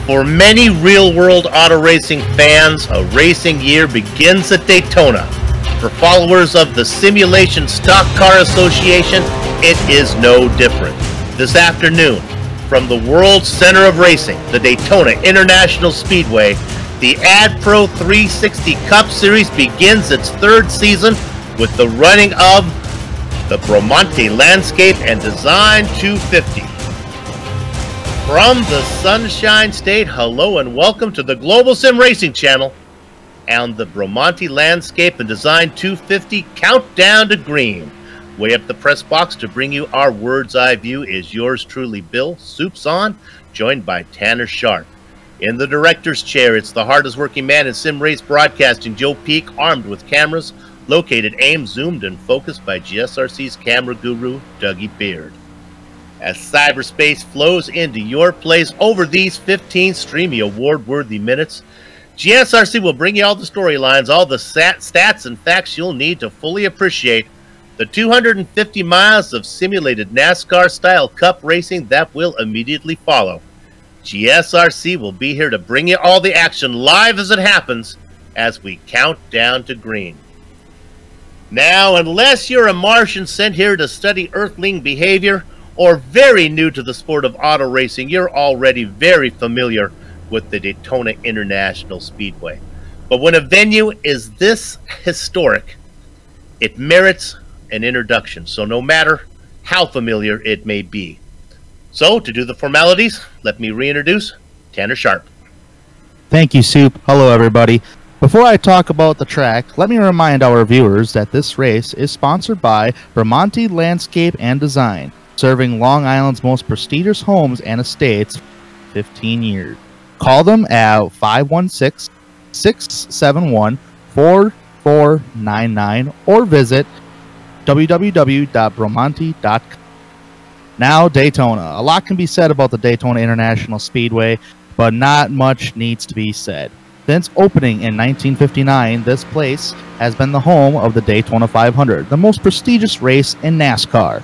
For many real-world auto racing fans, a racing year begins at Daytona. For followers of the Simulation Stock Car Association, it is no different. This afternoon, from the world center of racing, the Daytona International Speedway, the AdPro 360 Cup Series begins its third season with the running of the Bramante Landscape and Design 250. From the Sunshine State, hello and welcome to the Global Sim Racing Channel and the Bramante Landscape and Design 250 Countdown to Green. Way up the press box to bring you our Words Eye View is yours truly, Bill Soups On, joined by Tanner Sharp. In the director's chair, it's the hardest working man in sim race broadcasting, Joe Peak, armed with cameras, located, aimed, zoomed, and focused by GSRC's camera guru, Dougie Beard. As cyberspace flows into your place over these 15 Streamy Award-worthy minutes, GSRC will bring you all the storylines, all the stats and facts you'll need to fully appreciate the 250 miles of simulated NASCAR-style cup racing that will immediately follow. GSRC will be here to bring you all the action live as it happens as we count down to green. Now, unless you're a Martian sent here to study Earthling behavior, or very new to the sport of auto racing, you're already very familiar with the Daytona International Speedway. But when a venue is this historic, it merits an introduction, so no matter how familiar it may be. So, to do the formalities, let me reintroduce Tanner Sharp. Thank you, Soup. Hello, everybody. Before I talk about the track, let me remind our viewers that this race is sponsored by Bramante Landscape and Design, serving Long Island's most prestigious homes and estates for 15 years. Call them at 516-671-4499 or visit www.bramante.com. Now, Daytona. A lot can be said about the Daytona International Speedway, but not much needs to be said. Since opening in 1959, this place has been the home of the Daytona 500, the most prestigious race in NASCAR.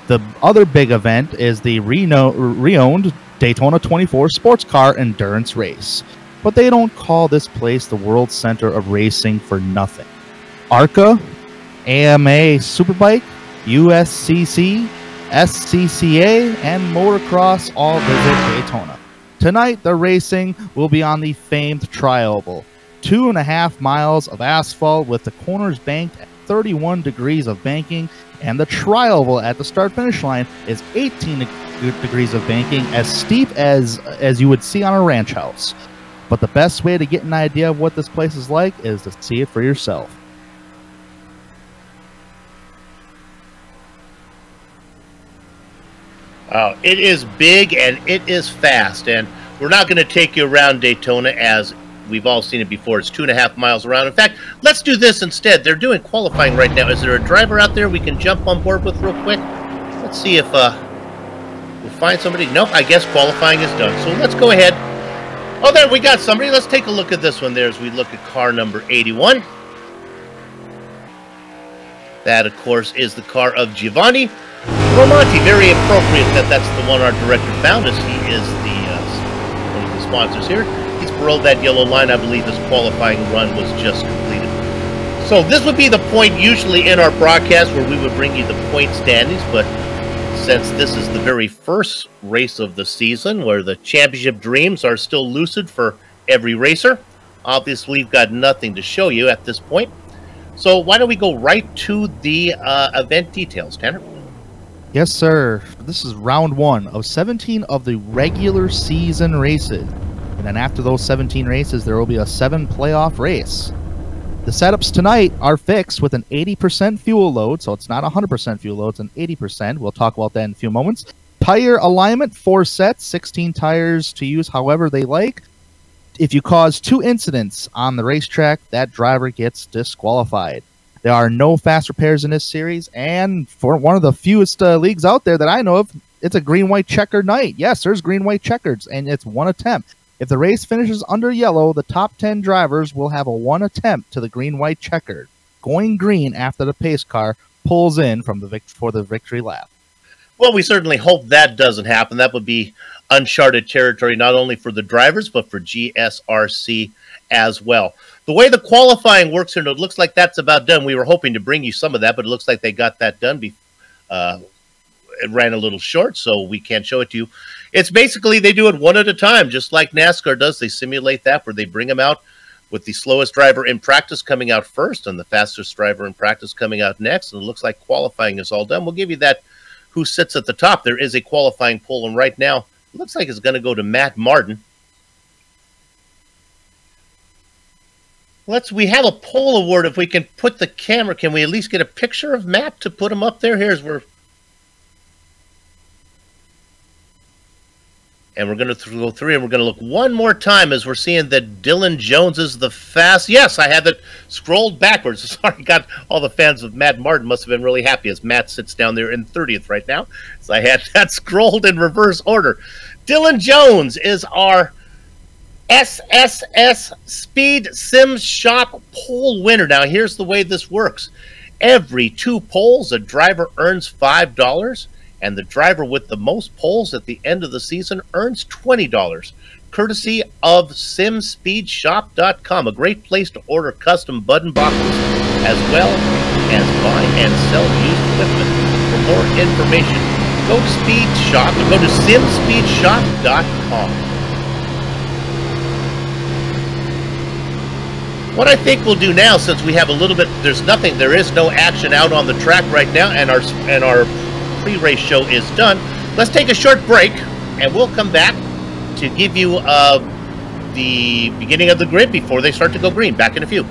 The other big event is the re-owned Daytona 24 sports car endurance race. But they don't call this place the world center of racing for nothing. ARCA, AMA Superbike, USCC, SSCA, and Motocross all visit Daytona. Tonight, the racing will be on the famed Tri-Oval. 2.5 miles of asphalt with the corners banked at 31 degrees of banking, and the Tri-Oval at the start-finish line is 18 degrees of banking, as steep as you would see on a ranch house. But the best way to get an idea of what this place is like is to see it for yourself. It is big and it is fast, and we're not going to take you around Daytona as we've all seen it before. It's 2.5 miles around. In fact, let's do this instead. They're doing qualifying right now. Is there a driver out there we can jump on board with real quick? Let's see if we'll find somebody. Nope, I guess qualifying is done. So let's go ahead. Oh, there we got somebody. Let's take a look at this one there as we look at car number 81. That, of course, is the car of Giovanni Romanti. Very appropriate that that's the one our director found, as he is one of the sponsors here. He's rolled that yellow line. I believe his qualifying run was just completed. So this would be the point usually in our broadcast where we would bring you the point standings, but since this is the very first race of the season where the championship dreams are still lucid for every racer, obviously we've got nothing to show you at this point. So why don't we go right to the event details, Tanner? Yes, sir. This is round 1 of 17 of the regular season races. And then after those 17 races, there will be a 7 playoff race. The setups tonight are fixed with an 80% fuel load, so it's not 100% fuel load, it's an 80%. We'll talk about that in a few moments. Tire alignment, 4 sets, 16 tires to use however they like. If you cause 2 incidents on the racetrack, that driver gets disqualified. There are no fast repairs in this series, and for one of the fewest leagues out there that I know of, it's a green-white checkered night. Yes, there's green-white checkers, and it's 1 attempt. If the race finishes under yellow, the top 10 drivers will have a 1 attempt to the green-white checkered, going green after the pace car pulls in from for the victory lap. Well, we certainly hope that doesn't happen. That would be uncharted territory, not only for the drivers, but for GSRC as well. The way the qualifying works here, it looks like that's about done. We were hoping to bring you some of that, but it looks like they got that done. It ran a little short, so we can't show it to you. It's basically they do it one at a time, just like NASCAR does. They simulate that where they bring them out with the slowest driver in practice coming out first and the fastest driver in practice coming out next. And it looks like qualifying is all done. We'll give you that who sits at the top. There is a qualifying poll, and right now it looks like it's going to go to Matt Martin. We have a poll award. If we can put the camera, can we at least get a picture of Matt to put him up there? And we're going to go through and we're going to look one more time as we're seeing that Dylan Jones is the fast. Yes, I had that scrolled backwards. Sorry, got all the fans of Matt Martin must have been really happy as Matt sits down there in 30th right now. So I had that scrolled in reverse order. Dylan Jones is our SSS Speed Sim Shop poll winner. Now, here's the way this works. Every 2 polls, a driver earns $5. And the driver with the most polls at the end of the season earns $20, courtesy of simspeedshop.com, a great place to order custom button boxes as well as buy and sell used equipment. For more information, go to simspeedshop.com. What I think we'll do now, since we have a little bit, there is no action out on the track right now, and our pre-race show is done. Let's take a short break, and we'll come back to give you the beginning of the grid before they start to go green. Back in a few.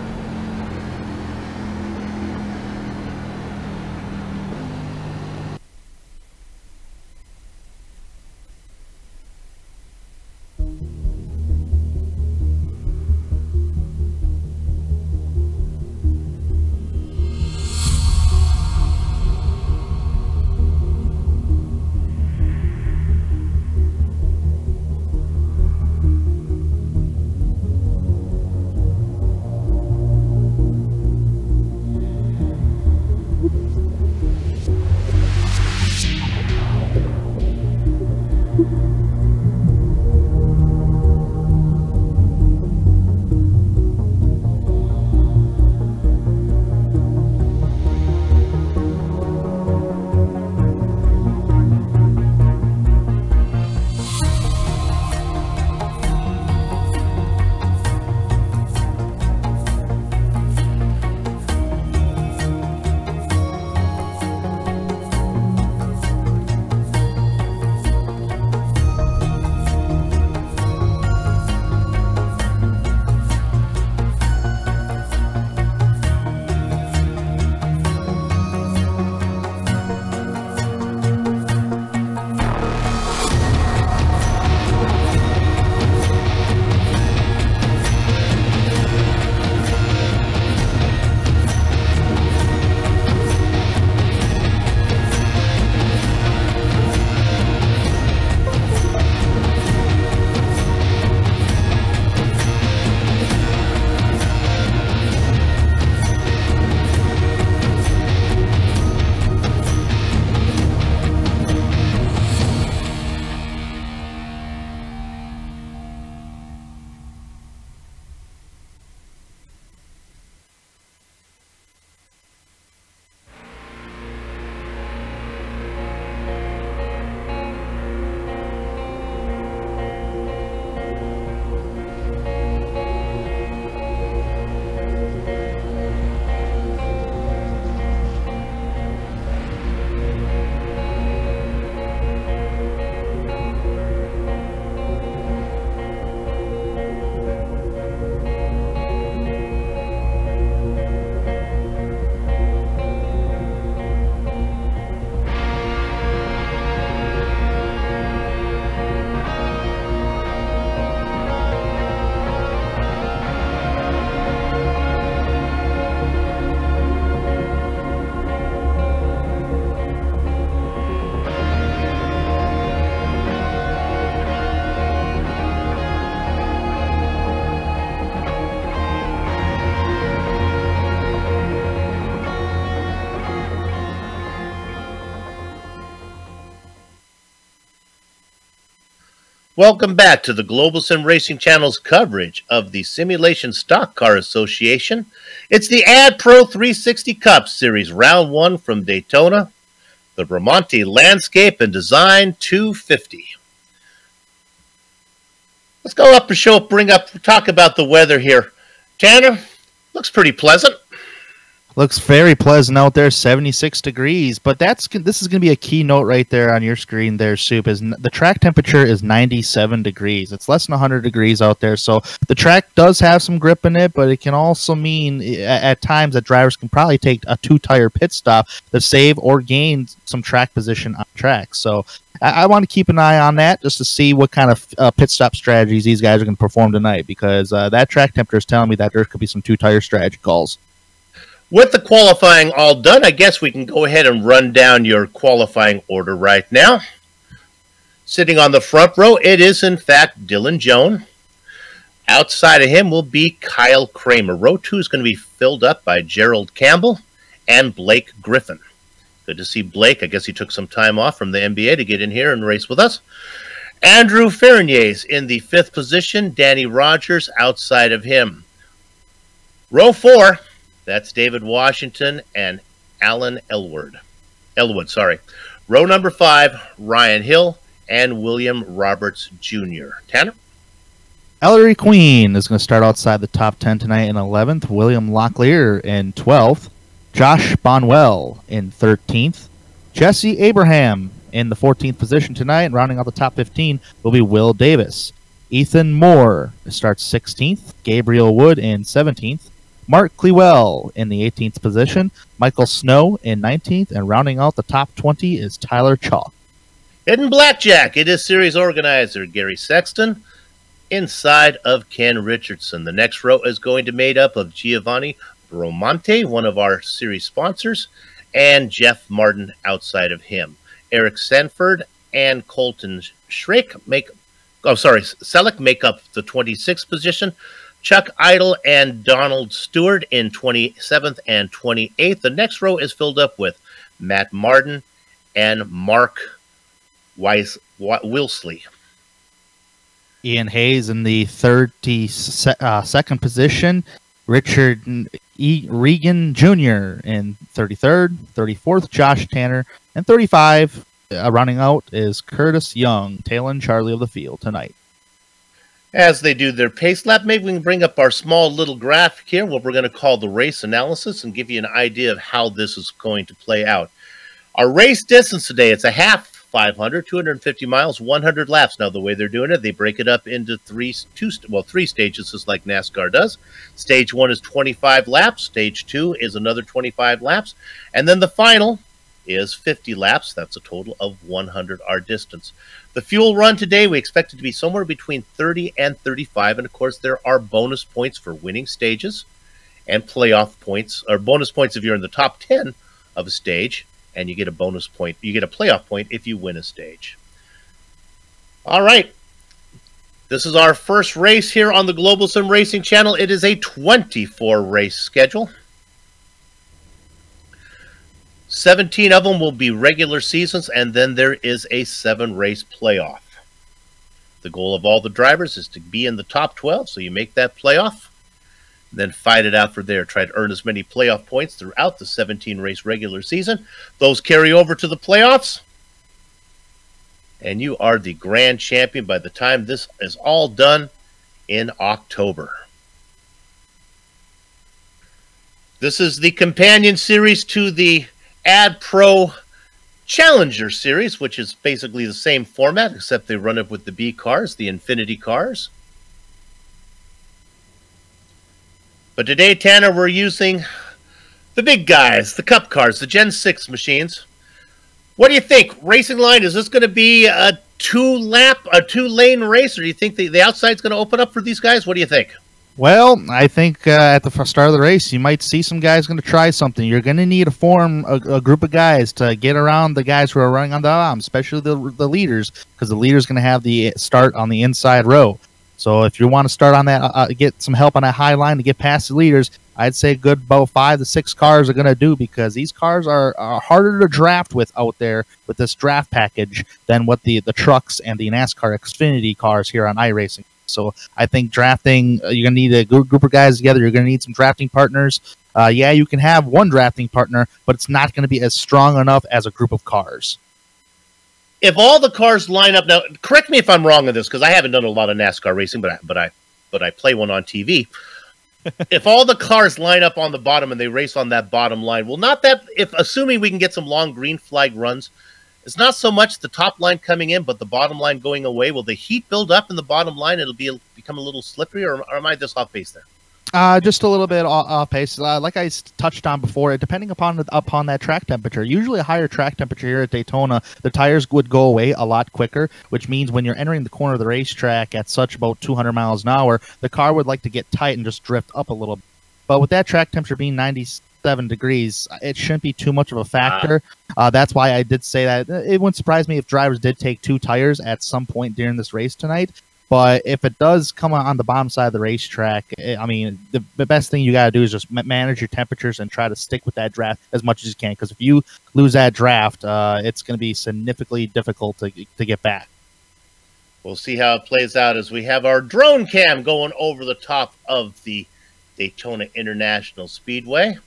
Welcome back to the Global Sim Racing Channel's coverage of the Simulation Stock Car Association. It's the AdPro 360 Cup Series Round 1 from Daytona, the Bramante Landscape and Design 250. Let's go up and talk about the weather here. Tanner, looks pretty pleasant. Looks very pleasant out there, 76 degrees. But this is going to be a key note right there on your screen there, Soup, is the track temperature is 97 degrees. It's less than 100 degrees out there. So the track does have some grip in it, but it can also mean at times that drivers can probably take a two-tire pit stop to save or gain some track position on track. So I want to keep an eye on that just to see what kind of pit stop strategies these guys are going to perform tonight, because that track temperature is telling me that there could be some two-tire strategy calls. With the qualifying all done, I guess we can go ahead and run down your qualifying order right now. Sitting on the front row, it is in fact Dylan Jones. Outside of him will be Kyle Kramer. Row 2 is going to be filled up by Gerald Campbell and Blake Griffin. Good to see Blake. I guess he took some time off from the NBA to get in here and race with us. Andrew Ferniers in the 5th position. Danny Rogers outside of him. Row 4. That's David Washington and Alan Elwood. Row number 5, Ryan Hill and William Roberts Jr. Tanner? Ellery Queen is going to start outside the top 10 tonight in 11th. William Locklear in 12th. Josh Bonwell in 13th. Jesse Abraham in the 14th position tonight. And rounding out the top 15 will be Will Davis. Ethan Moore starts 16th. Gabriel Wood in 17th. Mark Clewell in the 18th position, Michael Snow in 19th, and rounding out the top 20 is Tyler Chalk. Hidden Blackjack, it is series organizer Gary Sexton, inside of Ken Richardson. The next row is going to be made up of Giovanni Bramante, one of our series sponsors, and Jeff Martin outside of him. Eric Sanford and Colton Selleck make up the 26th position. Chuck Idle and Donald Stewart in 27th and 28th. The next row is filled up with Matt Martin and Mark Wilsley. Ian Hayes in the 32nd position. Richard Regan Jr. in 33rd. 34th, Josh Tanner. And 35, rounding out, is Curtis Young, tailing Charlie of the field tonight. As they do their pace lap, maybe we can bring up our small little graphic here, what we're going to call the race analysis, and give you an idea of how this is going to play out. Our race distance today, it's a half 500, 250 miles, 100 laps. Now, the way they're doing it, they break it up into three stages, just like NASCAR does. Stage 1 is 25 laps. Stage 2 is another 25 laps. And then the final is 50 laps. That's a total of 100 our distance. The fuel run today, we expect it to be somewhere between 30 and 35. And, of course, there are bonus points for winning stages and playoff points, or bonus points if you're in the top 10 of a stage, and you get a bonus point. You get a playoff point if you win a stage. All right. This is our first race here on the Global Sim Racing Channel. It is a 24-race schedule. 17 of them will be regular seasons, and then there is a 7-race playoff. The goal of all the drivers is to be in the top 12, so you make that playoff, then fight it out for there. Try to earn as many playoff points throughout the 17-race regular season. Those carry over to the playoffs, and you are the grand champion by the time this is all done in October. This is the companion series to the AdPro Challenger Series, which is basically the same format, except they run it with the B cars, the Infinity cars. But today, Tanner, we're using the big guys, the Cup cars, the Gen 6 machines. What do you think? Racing line, is this going to be a two-lane race, or do you think the outside's going to open up for these guys? What do you think? Well, I think at the start of the race, you might see some guys going to try something. You're going to need to form a group of guys to get around the guys who are running on the bottom, especially the leaders, because the leader's going to have the start on the inside row. So if you want to start on that, get some help on that high line to get past the leaders, I'd say good about 5 to 6 cars are going to do, because these cars are harder to draft with out there with this draft package than what the trucks and the NASCAR Xfinity cars here on iRacing. So I think drafting, you're going to need a group of guys together. You're going to need some drafting partners. Yeah, you can have one drafting partner, but it's not going to be as strong enough as a group of cars. If all the cars line up now, correct me if I'm wrong on this, because I haven't done a lot of NASCAR racing, but I play one on TV. If all the cars line up on the bottom and they race on that bottom line, well, not that, if assuming we can get some long green flag runs, it's not so much the top line coming in, but the bottom line going away. Will the heat build up in the bottom line? It'll become a little slippery, or am I just off base there? Just a little bit off pace. Like I touched on before, depending upon that track temperature, usually a higher track temperature here at Daytona, the tires would go away a lot quicker, which means when you're entering the corner of the racetrack at such about 200 miles an hour, the car would like to get tight and just drift up a little bit. But with that track temperature being 97 degrees, it shouldn't be too much of a factor. That's why I did say that it wouldn't surprise me if drivers did take 2 tires at some point during this race tonight. But if it does come on the bottom side of the racetrack, I mean, the best thing you got to do is just manage your temperatures and try to stick with that draft as much as you can. Because if you lose that draft, it's going to be significantly difficult to get back. We'll see how it plays out as we have our drone cam going over the top of the Daytona International Speedway.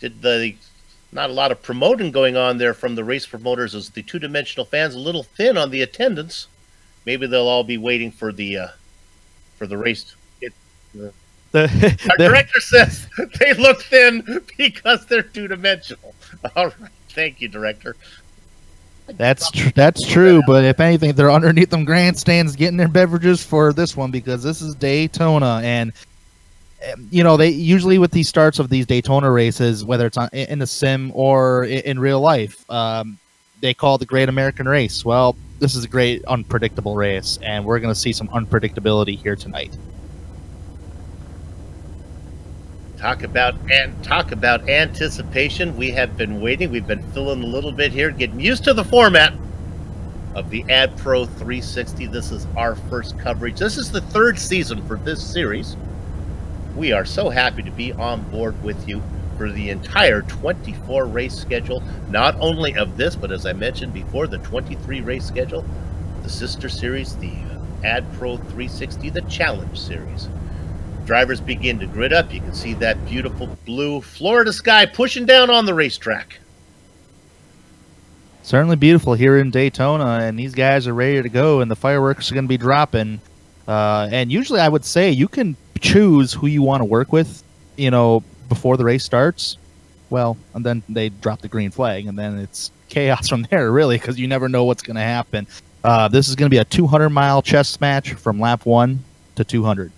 Not a lot of promoting going on there from the race promoters, as the two-dimensional fans a little thin on the attendance. Maybe they'll all be waiting for the race. Our director says they look thin because they're two-dimensional. All right, thank you, director. That's true, but if anything, they're underneath them grandstands getting their beverages for this one, because this is Daytona, and you know, they usually with these starts of these Daytona races, whether it's in the sim or in real life, they call it the Great American Race. Well, this is a great unpredictable race, and we're going to see some unpredictability here tonight. Talk about anticipation. We have been waiting. We've been filling a little bit here, getting used to the format of the AdPro 360. This is our first coverage. This is the 3rd season for this series. We are so happy to be on board with you for the entire 24 race schedule, not only of this, but as I mentioned before, the 23 race schedule, the sister series, the AdPro 360, the Challenge series. Drivers begin to grid up. You can see that beautiful blue Florida sky pushing down on the racetrack. Certainly beautiful here in Daytona, and these guys are ready to go, and the fireworks are going to be dropping. And usually I would say you can choose who you want to work with, you know, before the race starts. Well, and then they drop the green flag, and then it's chaos from there, really, because you never know what's going to happen. This is going to be a 200-mile chess match from lap 1 to 200.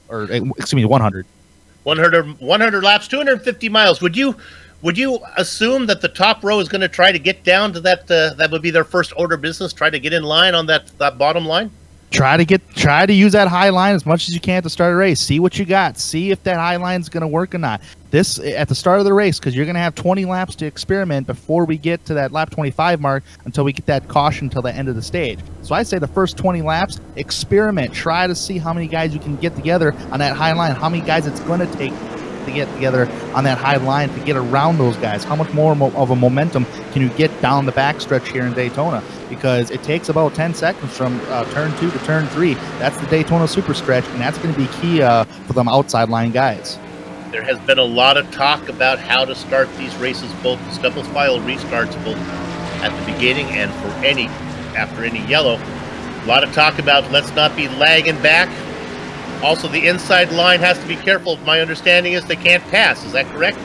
Or, excuse me, 100. 100 laps, 250 miles. Would you assume that the top row is going to try to get down to that? That would be their first order of business. Try to get in line on that bottom line. Try to use that high line as much as you can to start a race. See what you got. See if that high line is going to work or not. This at the start of the race, because you're going to have 20 laps to experiment before we get to that lap 25 mark, until we get that caution until the end of the stage. So I say the first 20 laps, experiment. Try to see how many guys you can get together on that high line. How many guys it's going to take to get together on that high line to get around those guys. How much more of a momentum can you get down the backstretch here in Daytona? Because it takes about 10 seconds from turn 2 to turn 3. That's the Daytona super stretch, and that's going to be key for them outside line guys. There has been a lot of talk about how to start these races, both the double file restarts, both at the beginning and after any yellow. A lot of talk about let's not be lagging back. Also, the inside line has to be careful. My understanding is they can't pass. Is that correct?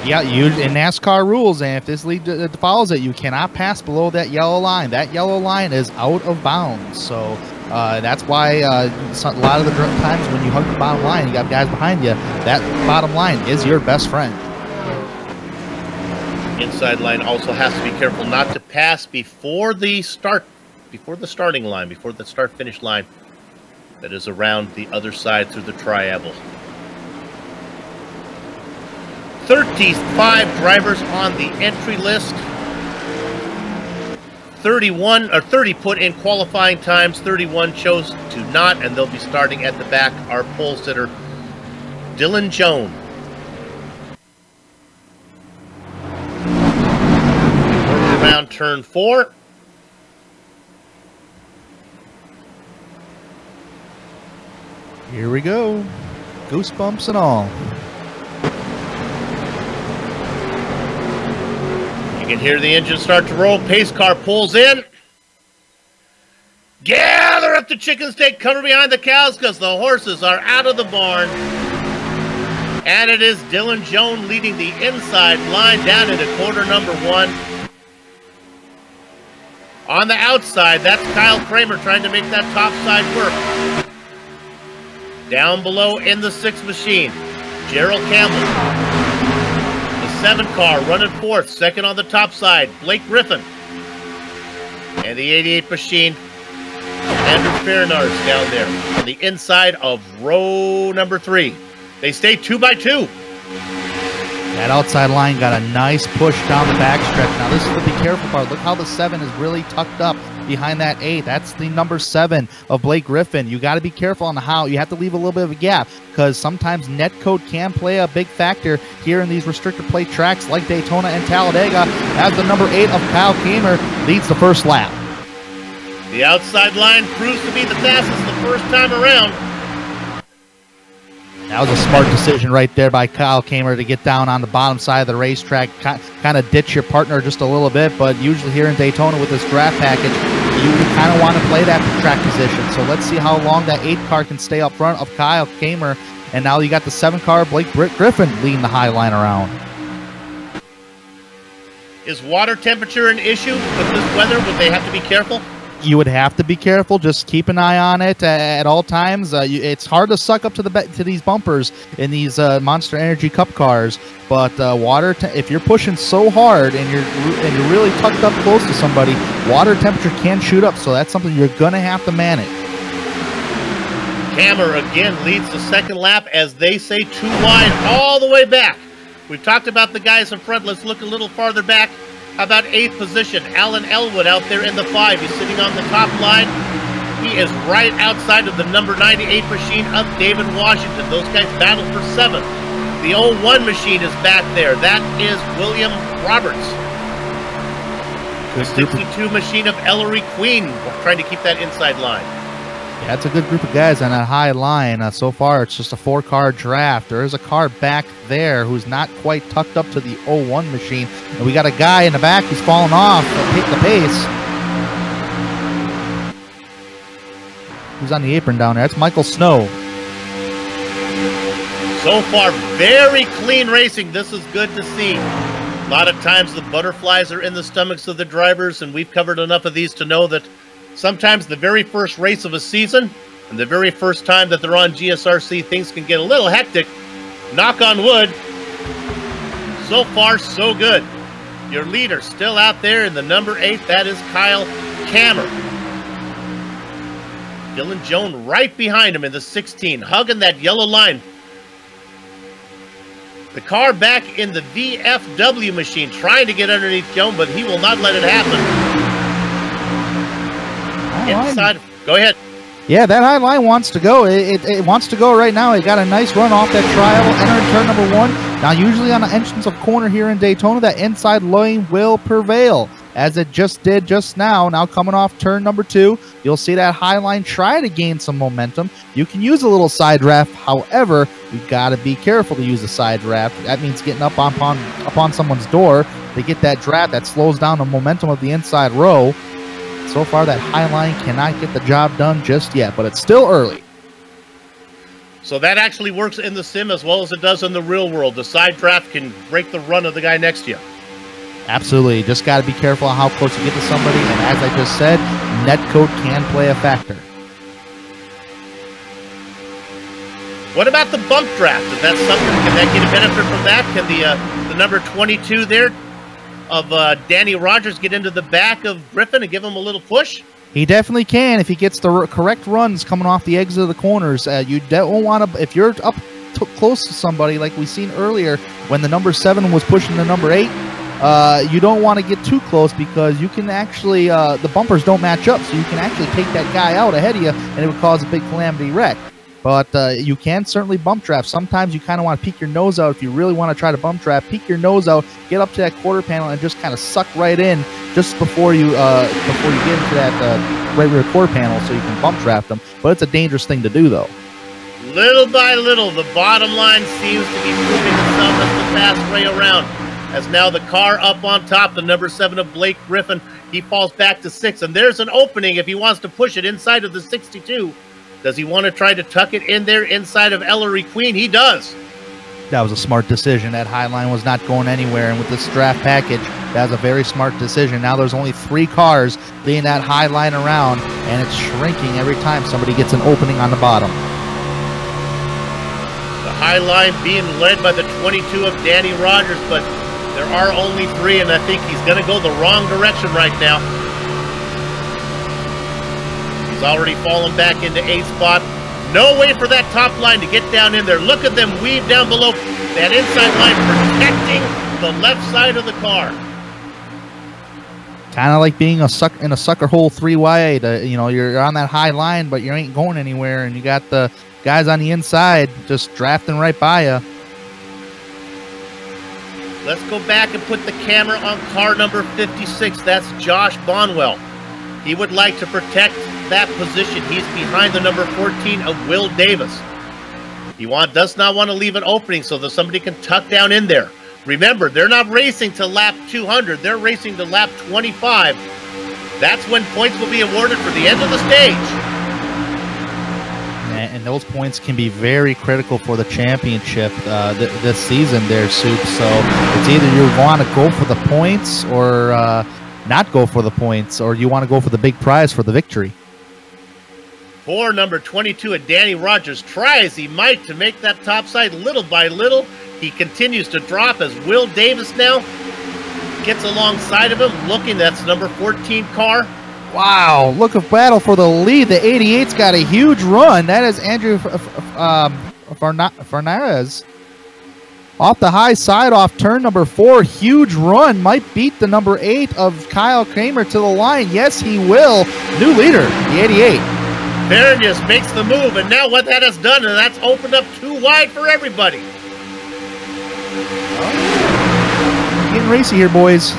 Yeah, in NASCAR rules, and if this league follows it, you cannot pass below that yellow line. That yellow line is out of bounds. So that's why a lot of the times when you hug the bottom line, you got guys behind you, that bottom line is your best friend. Inside line also has to be careful not to pass before the starting line, before the start-finish line. That is around the other side through the triangle. 35 drivers on the entry list. 30 put in qualifying times. 31 chose to not, and they'll be starting at the back. Our pole sitter Dylan Jones. Working around turn 4. Here we go. Goosebumps and all. You can hear the engine start to roll. Pace car pulls in. Gather up the chickens, take cover behind the cows because the horses are out of the barn. And it is Dylan Jones leading the inside line down into quarter number 1. On the outside, that's Kyle Kramer trying to make that top side work. Down below in the 6 machine, Gerald Campbell. The 7 car running 4th, second on the top side, Blake Griffin. And the 88 machine, Andrew Fairnars down there on the inside of row number 3. They stay 2 by 2. That outside line got a nice push down the backstretch. Now this is the be careful part. Look how the 7 is really tucked up behind that 8. That's the number 7 of Blake Griffin. You got to be careful on how you have to leave a little bit of a gap because sometimes net code can play a big factor here in these restrictor plate tracks like Daytona and Talladega as the number 8 of Kyle Kramer leads the first lap. The outside line proves to be the fastest the first time around. That was a smart decision right there by Kyle Kramer to get down on the bottom side of the racetrack, kind of ditch your partner just a little bit, but usually here in Daytona with this draft package, you kind of want to play that track position. So let's see how long that 8 car can stay up front of Kyle Kramer, and now you got the 7 car, Blake Griffin, leading the high line around. Is water temperature an issue with this weather? Would they have to be careful? You would have to be careful. Just keep an eye on it at all times. It's hard to suck up to these bumpers in these Monster Energy Cup cars, but water. If you're pushing so hard and you're really tucked up close to somebody, water temperature can shoot up. So that's something you're gonna have to manage. Hammer again leads the second lap as they say 2 wide all the way back. We've talked about the guys in front. Let's look a little farther back. How about 8th position? Alan Elwood out there in the 5. He's sitting on the top line. He is right outside of the number 98 machine of David Washington. Those guys battle for 7th. The 01 machine is back there. That is William Roberts. The 62 machine of Ellery Queen trying to keep that inside line. Yeah, it's a good group of guys on that high line. So far, it's just a 4-car draft. There is a car back there who's not quite tucked up to the 01 machine. And we got a guy in the back who's falling off to take the pace. Who's on the apron down there? That's Michael Snow. So far, very clean racing. This is good to see. A lot of times the butterflies are in the stomachs of the drivers, and we've covered enough of these to know that sometimes the very first race of a season and the very first time that they're on GSRC, things can get a little hectic. Knock on wood. So far, so good. Your leader still out there in the number 8. That is Kyle Kramer. Dylan Jones right behind him in the 16, hugging that yellow line. The car back in the VFW machine trying to get underneath Jones, but he will not let it happen. Inside. Go ahead. Yeah, that high line wants to go. It wants to go right now. It got a nice run off that trial, entering turn number 1. Now, usually on the entrance of corner here in Daytona, that inside line will prevail, as it just did just now. Now coming off turn number 2, you'll see that high line try to gain some momentum. You can use a little side draft. However, you've got to be careful to use a side draft. That means getting up upon someone's door to get that draft that slows down the momentum of the inside row. So far, that high line cannot get the job done just yet, but it's still early. So that actually works in the sim as well as it does in the real world. The side draft can break the run of the guy next to you. Absolutely. Just got to be careful on how close you get to somebody. And as I just said, netcode can play a factor. What about the bump draft? Is that something? Can that get a benefit from that? Can the number 22 there of Danny Rogers get into the back of Griffin and give him a little push? He definitely can if he gets the correct runs coming off the exit of the corners. You don't want to, if you're up close to somebody like we seen earlier when the number 7 was pushing the number 8, you don't want to get too close because you can actually, the bumpers don't match up, so you can actually take that guy out ahead of you and it would cause a big calamity wreck. but you can certainly bump draft. Sometimes you kind of want to peek your nose out. If you really want to try to bump draft, peek your nose out, get up to that quarter panel, and just kind of suck right in just before you get into that right rear quarter panel, so you can bump draft them. But it's a dangerous thing to do, though. Little by little, the bottom line seems to be moving itself as the fast way around. As now the car up on top, the number 7 of Blake Griffin, he falls back to 6, and there's an opening if he wants to push it inside of the 62. Does he want to try to tuck it in there inside of Ellery Queen? He does. That was a smart decision. That high line was not going anywhere, and with this draft package, that was a very smart decision. Now there's only 3 cars leading that high line around, and it's shrinking every time somebody gets an opening on the bottom. The high line being led by the 22 of Danny Rogers, but there are only 3, and I think he's going to go the wrong direction right now. He's already fallen back into 8th spot. No way for that top line to get down in there. Look at them weave down below that inside line, protecting the left side of the car. Kind of like being in a sucker hole 3 wide. You know, you're on that high line, but you ain't going anywhere, and you got the guys on the inside just drafting right by you. Let's go back and put the camera on car number 56. That's Josh Bonwell. He would like to protect that position. He's behind the number 14 of Will Davis. He does not want to leave an opening so that somebody can tuck down in there. Remember, they're not racing to lap 200. They're racing to lap 25. That's when points will be awarded for the end of the stage. And those points can be very critical for the championship this season there, Soup. So it's either you want to go for the points or not go for the points, or you want to go for the big prize for the victory. For number 22 at Danny Rogers, try as he might to make that top side little by little. He continues to drop as Will Davis now gets alongside of him, looking. That's number 14 car. Wow, look at battle for the lead. The 88's got a huge run. That is Andrew Farnarez. Off the high side, off turn number 4. Huge run. Might beat the number 8 of Kyle Kramer to the line. Yes, he will. New leader, the 88. Vernius makes the move, and now what that has done, and that's opened up 2 wide for everybody. Getting racy here, boys.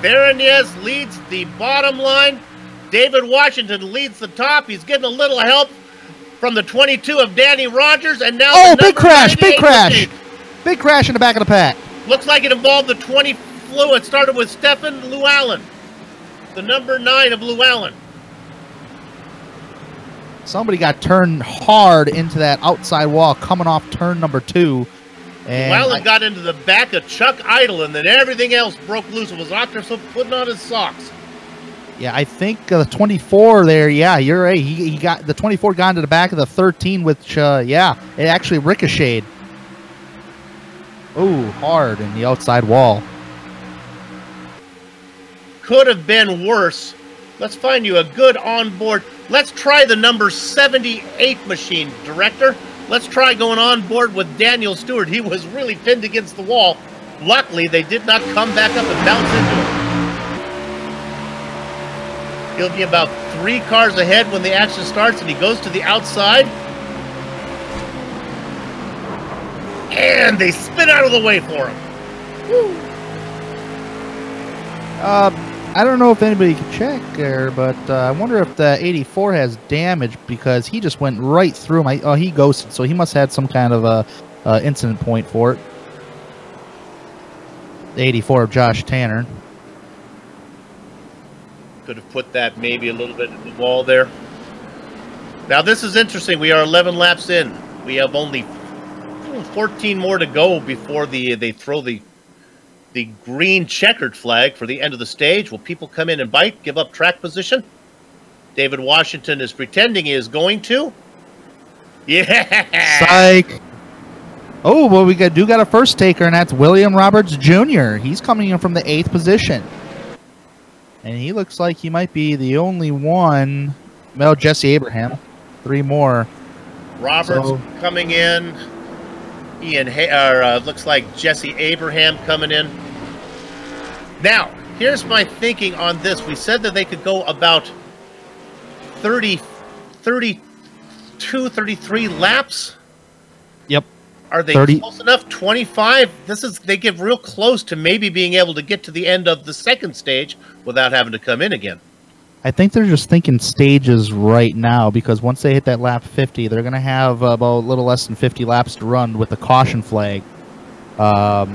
Vernius leads the bottom line. David Washington leads the top. He's getting a little help from the 22 of Danny Rogers, and now big crash, big crash. Big crash in the back of the pack. Looks like it involved the 20 flu. It started with Stefan Llewellyn, the number 9 of Llewellyn. Somebody got turned hard into that outside wall coming off turn number 2. And Llewellyn got into the back of Chuck Idle, and then everything else broke loose. It was Octorso putting on his socks. Yeah, I think the 24 there, yeah, you're right. He got the 24 got into the back of the 13, which, yeah, it actually ricocheted. Ooh, hard in the outside wall. Could have been worse. Let's find you a good onboard. Let's try the number 78 machine, Director. Let's try going on board with Daniel Stewart. He was really pinned against the wall. Luckily, they did not come back up and bounce into him. He'll be about 3 cars ahead when the action starts, and he goes to the outside. And they spin out of the way for him. Woo. I don't know if anybody can check there, but I wonder if the 84 has damage, because he just went right through him. Oh, he ghosted, so he must have had some kind of a incident point for it. The 84 of Josh Tanner. Could have put that maybe a little bit in the wall there. Now this is interesting. We are 11 laps in. We have only 14 more to go before they throw the green checkered flag for the end of the stage. Will people come in and bite, give up track position? David Washington is pretending he is going to. Yeah. Psych. Oh, well, we got a first taker, and that's William Roberts Jr. He's coming in from the 8th position. And he looks like he might be the only one. Well, Jesse Abraham. 3 more. Roberts coming in. Looks like Jesse Abraham coming in. Now, here's my thinking on this. We said that they could go about 30 32, 33 laps. Yep. Are they 30. close enough? 25. They get real close to maybe being able to get to the end of the second stage without having to come in again. I think they're just thinking stages right now, because once they hit that lap 50, they're going to have about a little less than 50 laps to run with the caution flag. That's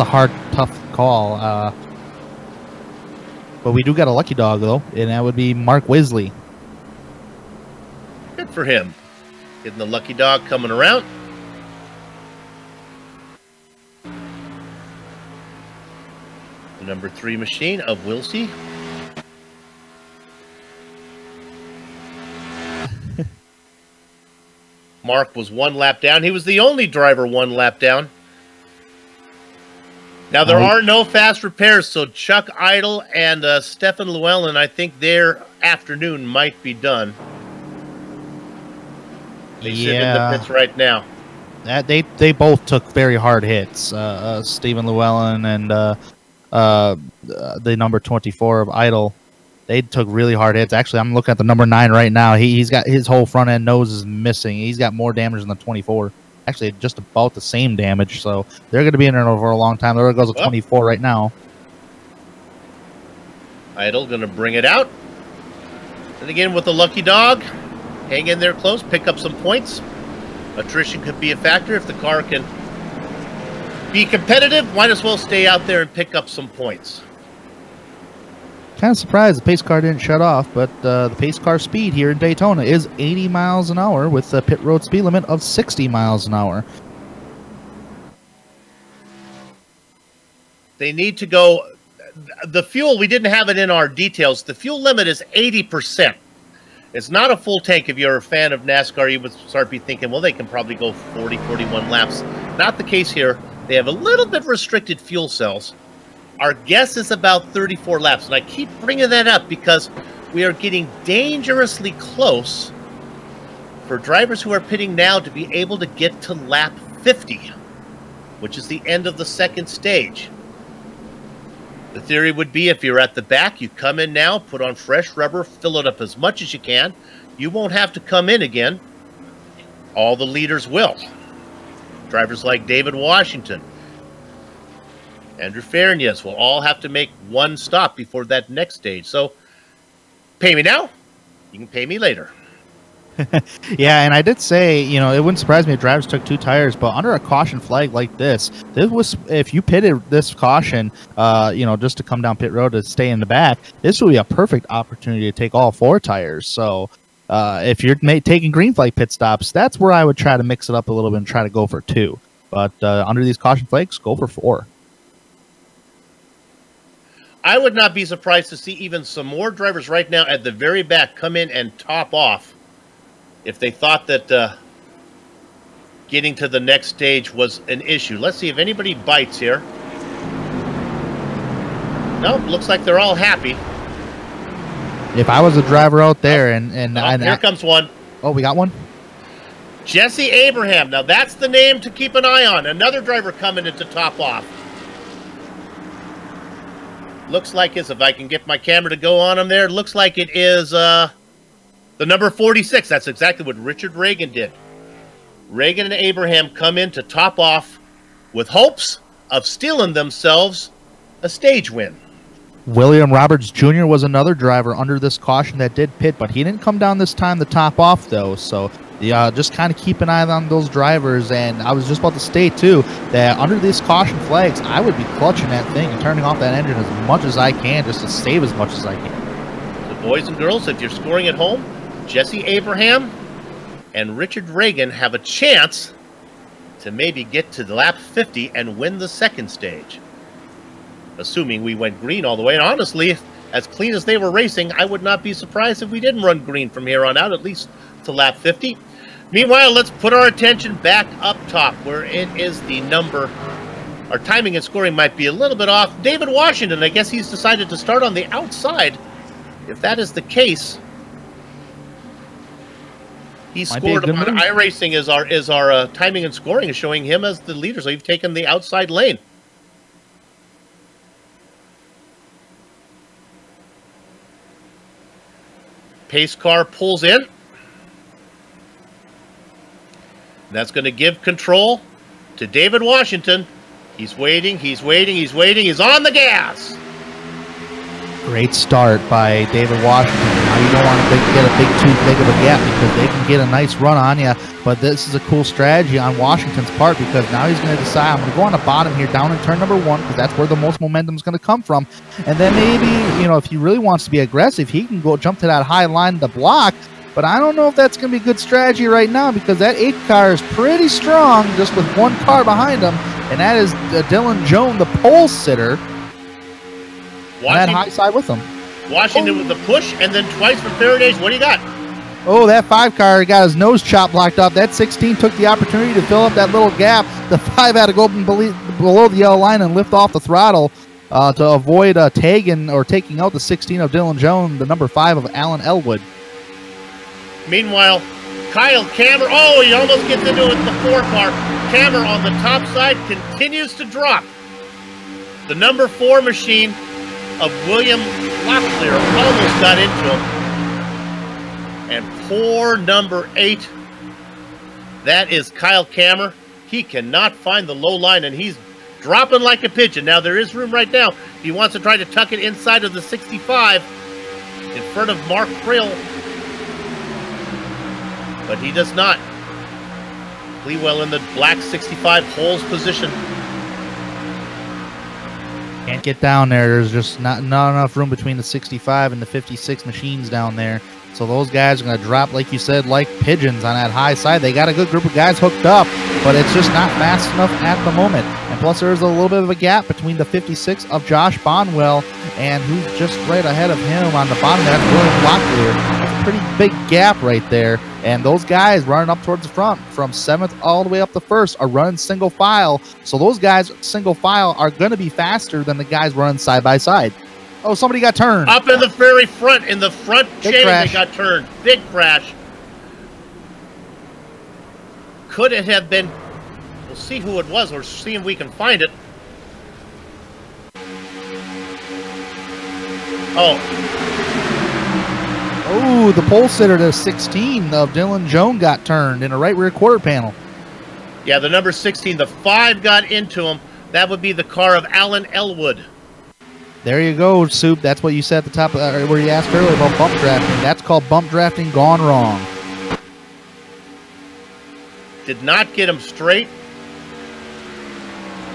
a hard, tough call. But we do got a lucky dog, though, and that would be Mark Wisley. Good for him. Getting the lucky dog coming around. The number 3 machine of Wilsey. Mark was 1 lap down. He was the only driver 1 lap down. Now, there are no fast repairs, so Chuck Idle and Stefan Llewellyn, I think their afternoon might be done. They sit in the pits right now. They both took very hard hits. Stephen Llewellyn and the number 24 of Idle, they took really hard hits. Actually, I'm looking at the number 9 right now. He's got his whole front end nose is missing. He's got more damage than the 24. Actually, just about the same damage. So they're going to be in there for a long time. There goes a 24 right now. Idle going to bring it out. And again with the lucky dog. Hang in there close, pick up some points. Attrition could be a factor. If the car can be competitive, might as well stay out there and pick up some points. Kind of surprised the pace car didn't shut off, but the pace car speed here in Daytona is 80 miles an hour with a pit road speed limit of 60 miles an hour. They need to go. The fuel, we didn't have it in our details. The fuel limit is 80%. It's not a full tank. If you're a fan of NASCAR, you would start be thinking, well, they can probably go 40, 41 laps. Not the case here. They have a little bit restricted fuel cells. Our guess is about 34 laps. And I keep bringing that up because we are getting dangerously close for drivers who are pitting now to be able to get to lap 50, which is the end of the second stage. The theory would be if you're at the back, you come in now, put on fresh rubber, fill it up as much as you can. You won't have to come in again. All the leaders will. Drivers like David Washington, Andrew Fernias will all have to make one stop before that next stage. So, pay me now, you can pay me later. Yeah, and I did say, you know, it wouldn't surprise me if drivers took 2 tires, but under a caution flag like this was, if you pitted this caution, you know, just to come down pit road to stay in the back, this would be a perfect opportunity to take all 4 tires. So if you're taking green flag pit stops, that's where I would try to mix it up a little bit and try to go for 2. But under these caution flags, go for 4. I would not be surprised to see even some more drivers right now at the very back come in and top off if they thought that getting to the next stage was an issue. Let's see if anybody bites here. Nope, looks like they're all happy. If I was a driver out there here comes one. Oh, we got one? Jesse Abraham. Now that's the name to keep an eye on. Another driver coming in to top off. Looks like if I can get my camera to go on him there, looks like it is the number 46. That's exactly what Richard Reagan did. Reagan and Abraham come in to top off with hopes of stealing themselves a stage win. William Roberts Jr. was another driver under this caution that did pit, but he didn't come down this time to top off, though. So just kind of keep an eye on those drivers. And I was just about to state, too, that under these caution flags, I would be clutching that thing and turning off that engine as much as I can just to save as much as I can. So boys and girls, if you're scoring at home, Jesse Abraham and Richard Reagan have a chance to maybe get to the lap 50 and win the second stage. Assuming we went green all the way. And honestly, as clean as they were racing, I would not be surprised if we didn't run green from here on out, at least to lap 50. Meanwhile, let's put our attention back up top where it is the number. Our timing and scoring might be a little bit off. David Washington, I guess he's decided to start on the outside. If that is the case, he scored on iRacing is our timing and scoring is showing him as the leader. So he's taken the outside lane. pace car pulls in. That's going to give control to David Washington. He's waiting, he's waiting, he's waiting. He's on the gas. Great start by David Washington. Now you don't want to get a big too big of a gap because they can get a nice run on you. But this is a cool strategy on Washington's part because now he's going to decide, I'm going to go on the bottom here down in turn number 1 because that's where the most momentum is going to come from. And then maybe, you know, if he really wants to be aggressive, he can go jump to that high line of the block. But I don't know if that's going to be a good strategy right now because that 8 car is pretty strong just with 1 car behind him. And that is Dylan Jones, the pole sitter. That high side with him. Washington with the push, and then twice for Faraday's. What do you got? Oh, that 5 car got his nose chop blocked off. That 16 took the opportunity to fill up that little gap. The 5 had to go below the yellow line and lift off the throttle to avoid tagging or taking out the 16 of Dylan Jones, the number 5 of Alan Elwood. Meanwhile, Kyle Kammer, oh, he almost gets into it, the 4 car. Kammer on the top side continues to drop. The number 4 machine of William Locklear almost got into him. And poor number 8, that is Kyle Kammer. He cannot find the low line, and he's dropping like a pigeon. Now, there is room right now. He wants to try to tuck it inside of the 65 in front of Mark Frill, but he does not. Clewell in the black 65 holes position. Can't get down there. There's just not enough room between the 65 and the 56 machines down there. So those guys are going to drop, like you said, like pigeons on that high side. They got a good group of guys hooked up, but it's just not fast enough at the moment. And plus, there's a little bit of a gap between the 56 of Josh Bonwell and who's just right ahead of him on the bottom. That's William Locklear. It's a pretty big gap right there. And those guys running up towards the front from 7th all the way up to 1st are running single file. So those guys single file are going to be faster than the guys running side by side. Oh, somebody got turned. Up in the very front, in the front chain, they got turned. Big crash. Could it have been? We'll see who it was. We're seeing if we can find it. Oh, the pole sitter to 16 of Dylan Jones got turned in a right rear quarter panel. Yeah, the number 16, the 5 got into him. That would be the car of Alan Elwood. There you go, Soup. That's what you said at the top where you asked earlier about bump drafting. That's called bump drafting gone wrong. Did not get him straight.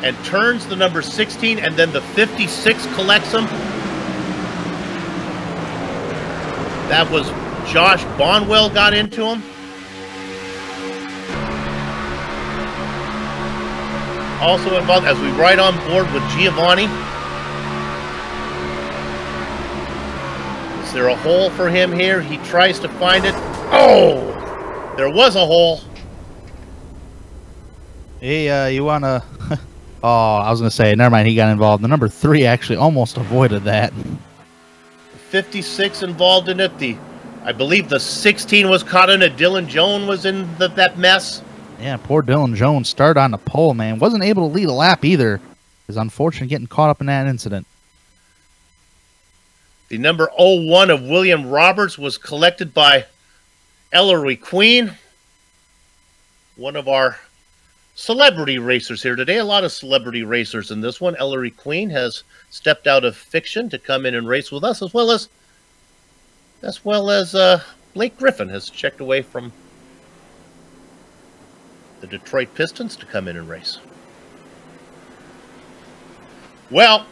And turns the number 16, and then the 56 collects him. That was Josh Bonwell got into him. Also involved as we ride on board with Giovanni. Is there a hole for him here? He tries to find it. Oh! There was a hole. Hey, you want to... Oh, I was going to say, never mind, he got involved. The number 3 actually almost avoided that. 56 involved in it. I believe the 16 was caught in it. Dylan Jones was in that mess. Yeah, poor Dylan Jones started on the pole, man. Wasn't able to lead a lap either. It's unfortunate getting caught up in that incident. The number 01 of William Roberts was collected by Ellery Queen, one of our celebrity racers here today. A lot of celebrity racers in this one. Ellery Queen has stepped out of fiction to come in and race with us, as well as Blake Griffin has checked away from the Detroit Pistons to come in and race. Well,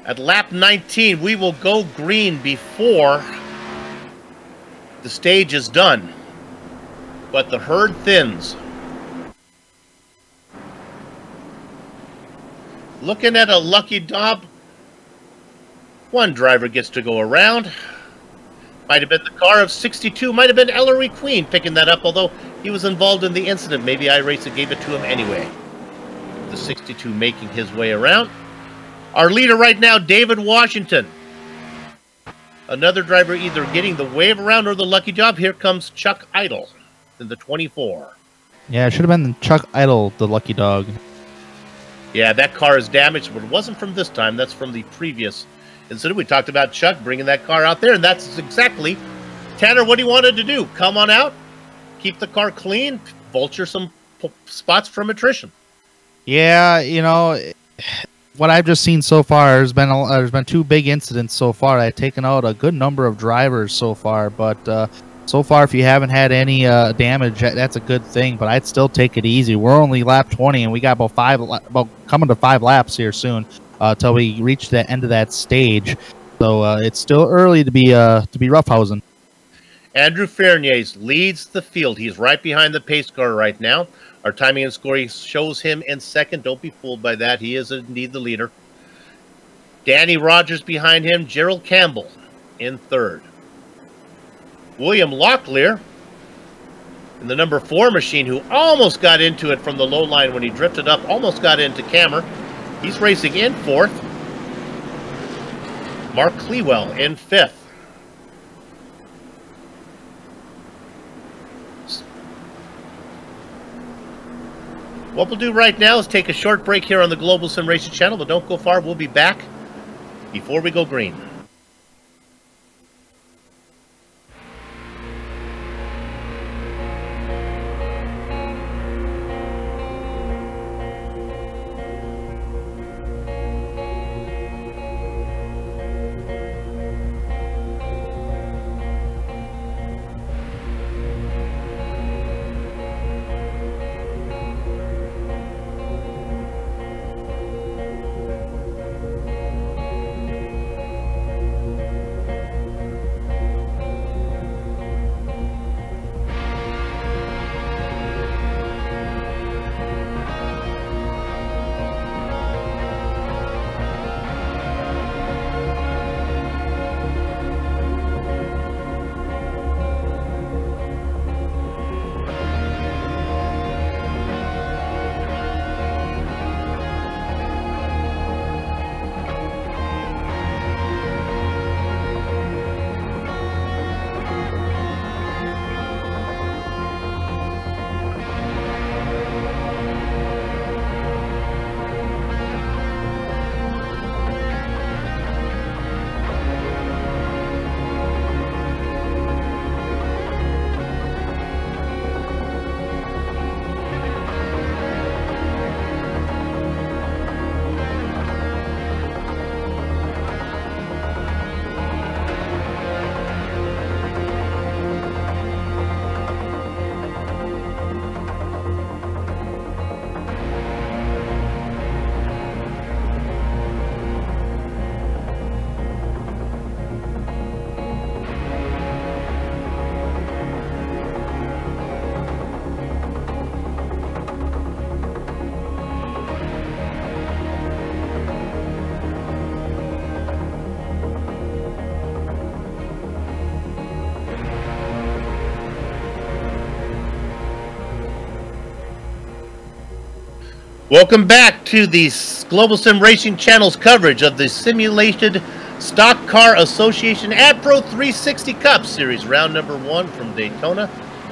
at lap 19, we will go green before the stage is done. But the herd thins. Looking at a lucky dog, one driver gets to go around. Might have been the car of 62, might have been Ellery Queen picking that up, although he was involved in the incident. Maybe iRacer gave it to him anyway. The 62 making his way around. Our leader right now, David Washington. Another driver either getting the wave around or the lucky job. Here comes Chuck Idle in the 24. Yeah, it should have been Chuck Idle, the lucky dog. Yeah, that car is damaged, but it wasn't from this time. That's from the previous incident. We talked about Chuck bringing that car out there, and that's exactly, Tanner, what he wanted to do. Come on out, keep the car clean, vulture some spots from attrition. Yeah, you know, what I've just seen so far, there's been 2 big incidents so far. I've taken out a good number of drivers so far, but so far, if you haven't had any damage, that's a good thing. But I'd still take it easy. We're only lap 20, and we got about coming to 5 laps here soon till we reach the end of that stage. So it's still early to be roughhousing. Andrew Ferniers leads the field. He's right behind the pace car right now. Our timing and scoring shows him in second. Don't be fooled by that. He is indeed the leader. Danny Rogers behind him. Gerald Campbell in third. William Locklear in the number 4 machine, who almost got into it from the low line when he drifted up, almost got into Cammer. He's racing in fourth. Mark Clewell in fifth. What we'll do right now is take a short break here on the Global Sim Racing channel, but don't go far. We'll be back before we go green. Welcome back to the Global Sim Racing Channel's coverage of the Simulated Stock Car Association AdPro 360 Cup Series, round number 1 from Daytona.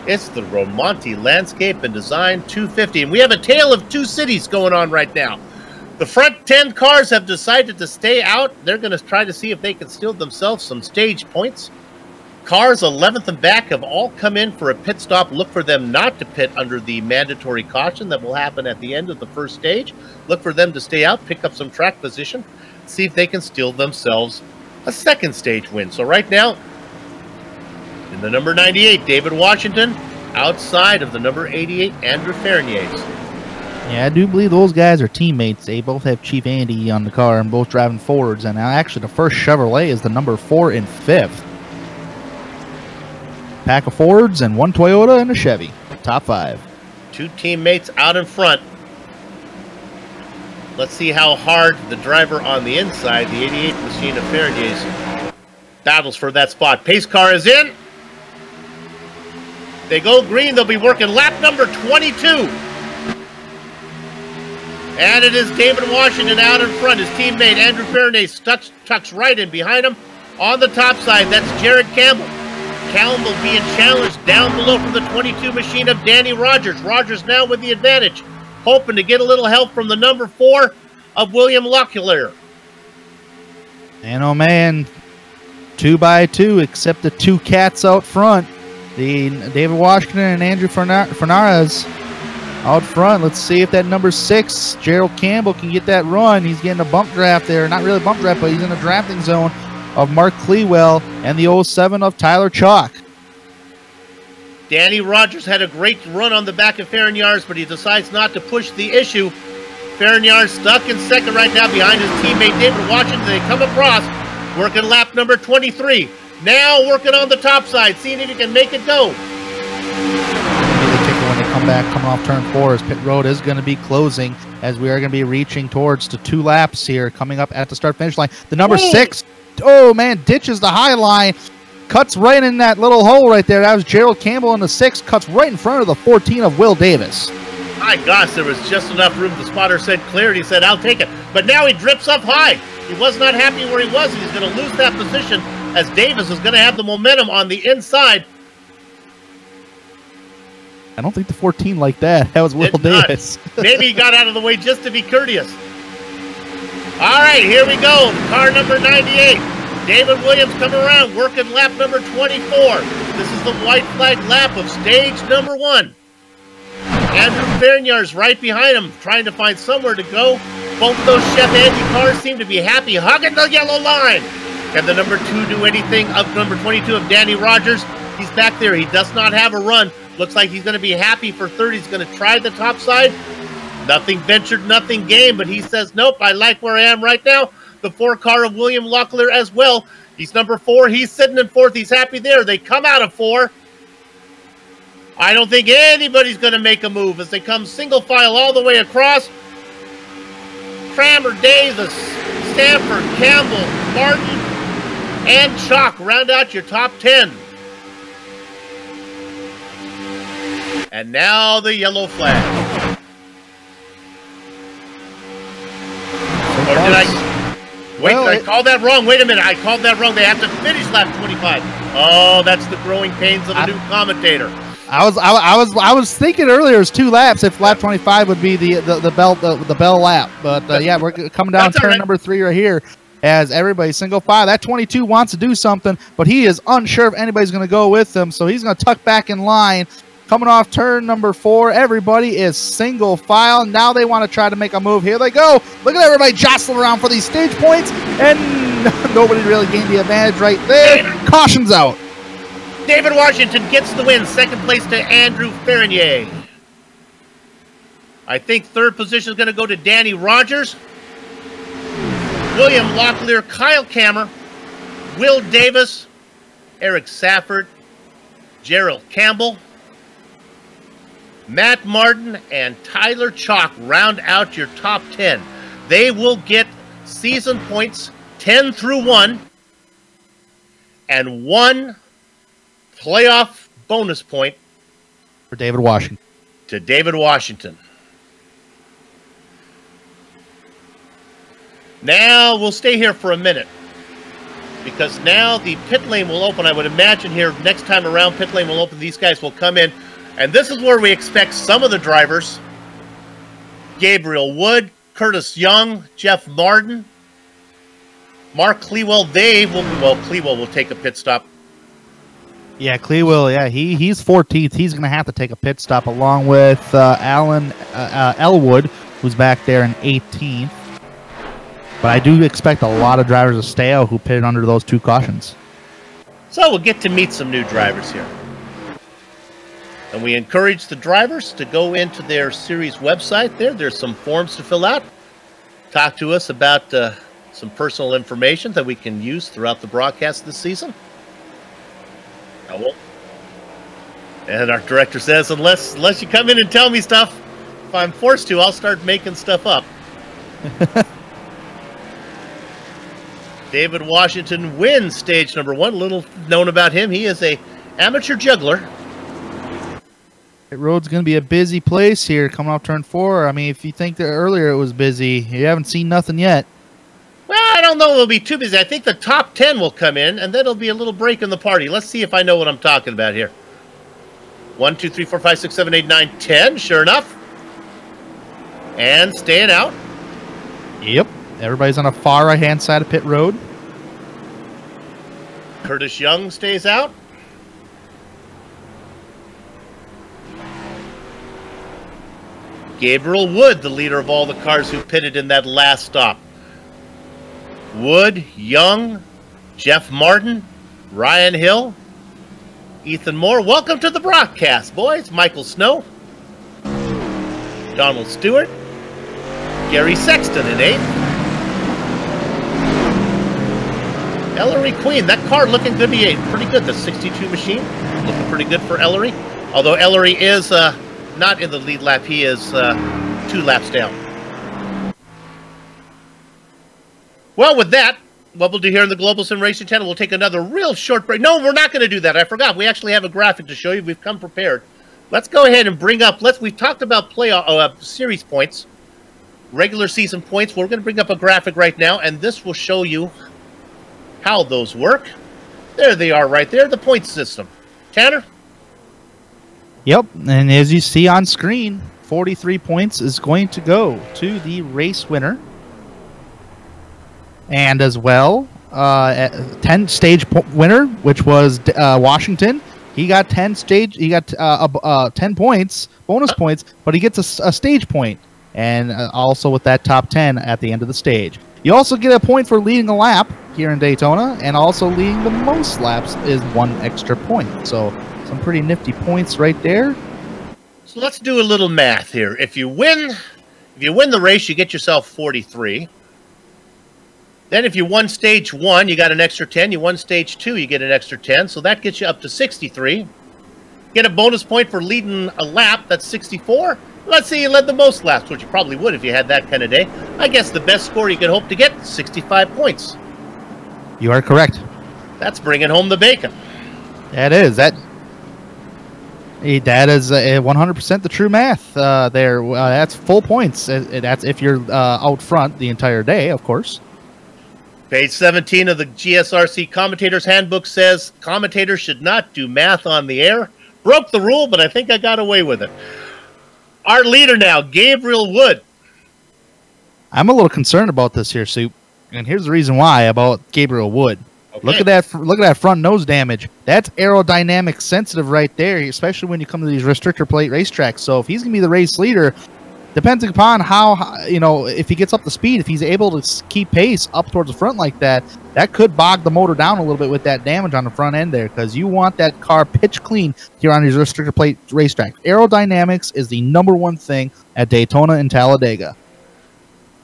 It's the Romonti Landscape and Design 250, and we have a tale of 2 cities going on right now. The front 10 cars have decided to stay out. They're going to try to see if they can steal themselves some stage points. Cars 11th and back have all come in for a pit stop. Look for them not to pit under the mandatory caution that will happen at the end of the first stage. Look for them to stay out, pick up some track position, see if they can steal themselves a second stage win. So right now, in the number 98, David Washington, outside of the number 88, Andrew Ferniers. Yeah, I do believe those guys are teammates. They both have Chief Andy on the car and both driving Fords. And now actually the first Chevrolet is the number 4 and 5th. Pack of Fords and 1 Toyota and a Chevy. Top 5. 2 teammates out in front. Let's see how hard the driver on the inside, the 88 machine of Ferniers, battles for that spot. Pace car is in. They go green. They'll be working lap number 22. And it is David Washington out in front. His teammate Andrew Ferniers tucks right in behind him. On the top side, that's Jared Campbell. Campbell being challenged down below from the 22 machine of Danny Rogers. Rogers now with the advantage, hoping to get a little help from the number 4 of William Locklear. And oh man, 2x2, except the two cats out front. The David Washington and Andrew Fernandez out front. Let's see if that number 6, Gerald Campbell, can get that run. He's getting a bump draft there. Not really a bump draft, but he's in the drafting zone of Mark Clewell and the 07 of Tyler Chalk. Danny Rogers had a great run on the back of Ferrignars, but he decides not to push the issue. Ferrignars stuck in second right now behind his teammate David Washington. They come across, working lap number 23. Now working on the top side, seeing if he can make it go. Maybe they take it when they come back, coming off turn 4, as pit road is going to be closing, as we are going to be reaching towards the 2 laps here, coming up at the start-finish line. The number 6, oh man, ditches the high line. Cuts right in that little hole right there. That was Gerald Campbell in the 6. Cuts right in front of the 14 of Will Davis. My gosh, there was just enough room. The spotter said clear, and he said, I'll take it. But now he drips up high. He was not happy where he was, and he's going to lose that position as Davis is going to have the momentum on the inside. I don't think the 14 like that. That was Will Davis. Maybe he got out of the way just to be courteous. All right, here we go. Car number 98. David Williams coming around, working lap number 24. This is the white flag lap of stage number 1. Andrew Ferrignars right behind him, trying to find somewhere to go. Both of those Chef Andy cars seem to be happy, hugging the yellow line. Can the number 2 do anything? Up number 22 of Danny Rogers. He's back there. He does not have a run. Looks like he's going to be happy for third. He's going to try the top side. Nothing ventured, nothing gained, but he says, nope, I like where I am right now. The 4 car of William Locklear as well. He's number 4. He's sitting in 4th. He's happy there. They come out of 4. I don't think anybody's going to make a move as they come single file all the way across. Kramer, Davis, Stanford, Campbell, Martin, and Chalk round out your top 10. And now the yellow flag. Or did I... Wait, I called that wrong. Wait a minute. I called that wrong. They have to finish lap 25. Oh, that's the growing pains of a new commentator. I was thinking earlier it was 2 laps if lap 25 would be the bell lap. But yeah, we're coming down turn number 3 right here as everybody single file. That 22 wants to do something, but he is unsure if anybody's going to go with him, so he's going to tuck back in line. Coming off turn number 4, everybody is single file. Now they want to try to make a move. Here they go. Look at everybody jostling around for these stage points, and nobody really gained the advantage right there. Caution's out. David Washington gets the win. Second place to Andrew Ferrignars. I think third position is going to go to Danny Rogers, William Locklear, Kyle Kammer, Will Davis, Eric Safford, Gerald Campbell, Matt Martin, and Tyler Chalk round out your top 10. They will get season points 10 through 1 and 1 playoff bonus point for David Washington. To David Washington. Now we'll stay here for a minute because now the pit lane will open. I would imagine here next time around pit lane will open. These guys will come in. And this is where we expect some of the drivers. Gabriel Wood, Curtis Young, Jeff Martin, Mark Clewell. Clewell will take a pit stop. Yeah, Clewell, yeah, he's 14th. He's going to have to take a pit stop along with Alan Elwood, who's back there in 18th. But I do expect a lot of drivers to stay out who pitted under those 2 cautions. So we'll get to meet some new drivers here. And we encourage the drivers to go into their series website there. There's some forms to fill out. Talk to us about some personal information that we can use throughout the broadcast this season. And our director says, unless you come in and tell me stuff, if I'm forced to, I'll start making stuff up. David Washington wins stage number 1. Little known about him. He is a amateur juggler. Pit road's going to be a busy place here coming off turn 4. I mean, if you think that earlier it was busy, you haven't seen nothing yet. Well, I don't know it'll be too busy. I think the top 10 will come in, and then it'll be a little break in the party. Let's see if I know what I'm talking about here. 1, 2, 3, 4, 5, 6, 7, 8, 9, 10. Sure enough. And staying out. Yep. Everybody's on the far right-hand side of pit road. Curtis Young stays out. Gabriel Wood, the leader of all the cars who pitted in that last stop. Wood, Young, Jeff Martin, Ryan Hill, Ethan Moore. Welcome to the broadcast, boys. Michael Snow, Donald Stewart, Gary Sexton in 8th. Ellery Queen, that car looking good, be pretty good. The 62 machine looking pretty good for Ellery. Although Ellery is not in the lead lap, he is 2 laps down. Well, with that, what we'll do here in the Global Sim Racing channel, we'll take another real short break. No, we're not going to do that. I forgot. We actually have a graphic to show you. We've come prepared. Let's go ahead and bring up. We've talked about playoff series points, regular season points. We're going to bring up a graphic right now, and this will show you how those work. There they are right there, the point system. Tanner? Yep, and as you see on screen, 43 points is going to go to the race winner. And as well, 10 stage winner, which was Washington. He got 10 points, bonus points, but he gets a stage point. And also with that top 10 at the end of the stage. You also get a point for leading a lap here in Daytona, and also leading the most laps is 1 extra point. So some pretty nifty points right there. So let's do a little math here. If you win the race, you get yourself 43. Then if you won stage 1, you got an extra 10. You won stage 2, you get an extra 10. So that gets you up to 63. Get a bonus point for leading a lap, that's 64. Let's say you led the most laps, which you probably would if you had that kind of day. I guess the best score you could hope to get, 65 points. You are correct. That's bringing home the bacon. That is. That is 100% the true math there. That's full points. That's if you're out front the entire day, of course. Page 17 of the GSRC Commentator's Handbook says, commentators should not do math on the air. Broke the rule, but I think I got away with it. Our leader now, Gabriel Wood. I'm a little concerned about this here, Soup. And here's the reason why about Gabriel Wood. Okay. Look at that front nose damage. That's aerodynamic sensitive right there, especially when you come to these restrictor plate racetracks. So if he's going to be the race leader, depending upon how, if he gets up to speed, if he's able to keep pace up towards the front like that, that could bog the motor down a little bit with that damage on the front end there, because you want that car pitch clean here on these restrictor plate racetracks. Aerodynamics is the #1 thing at Daytona and Talladega.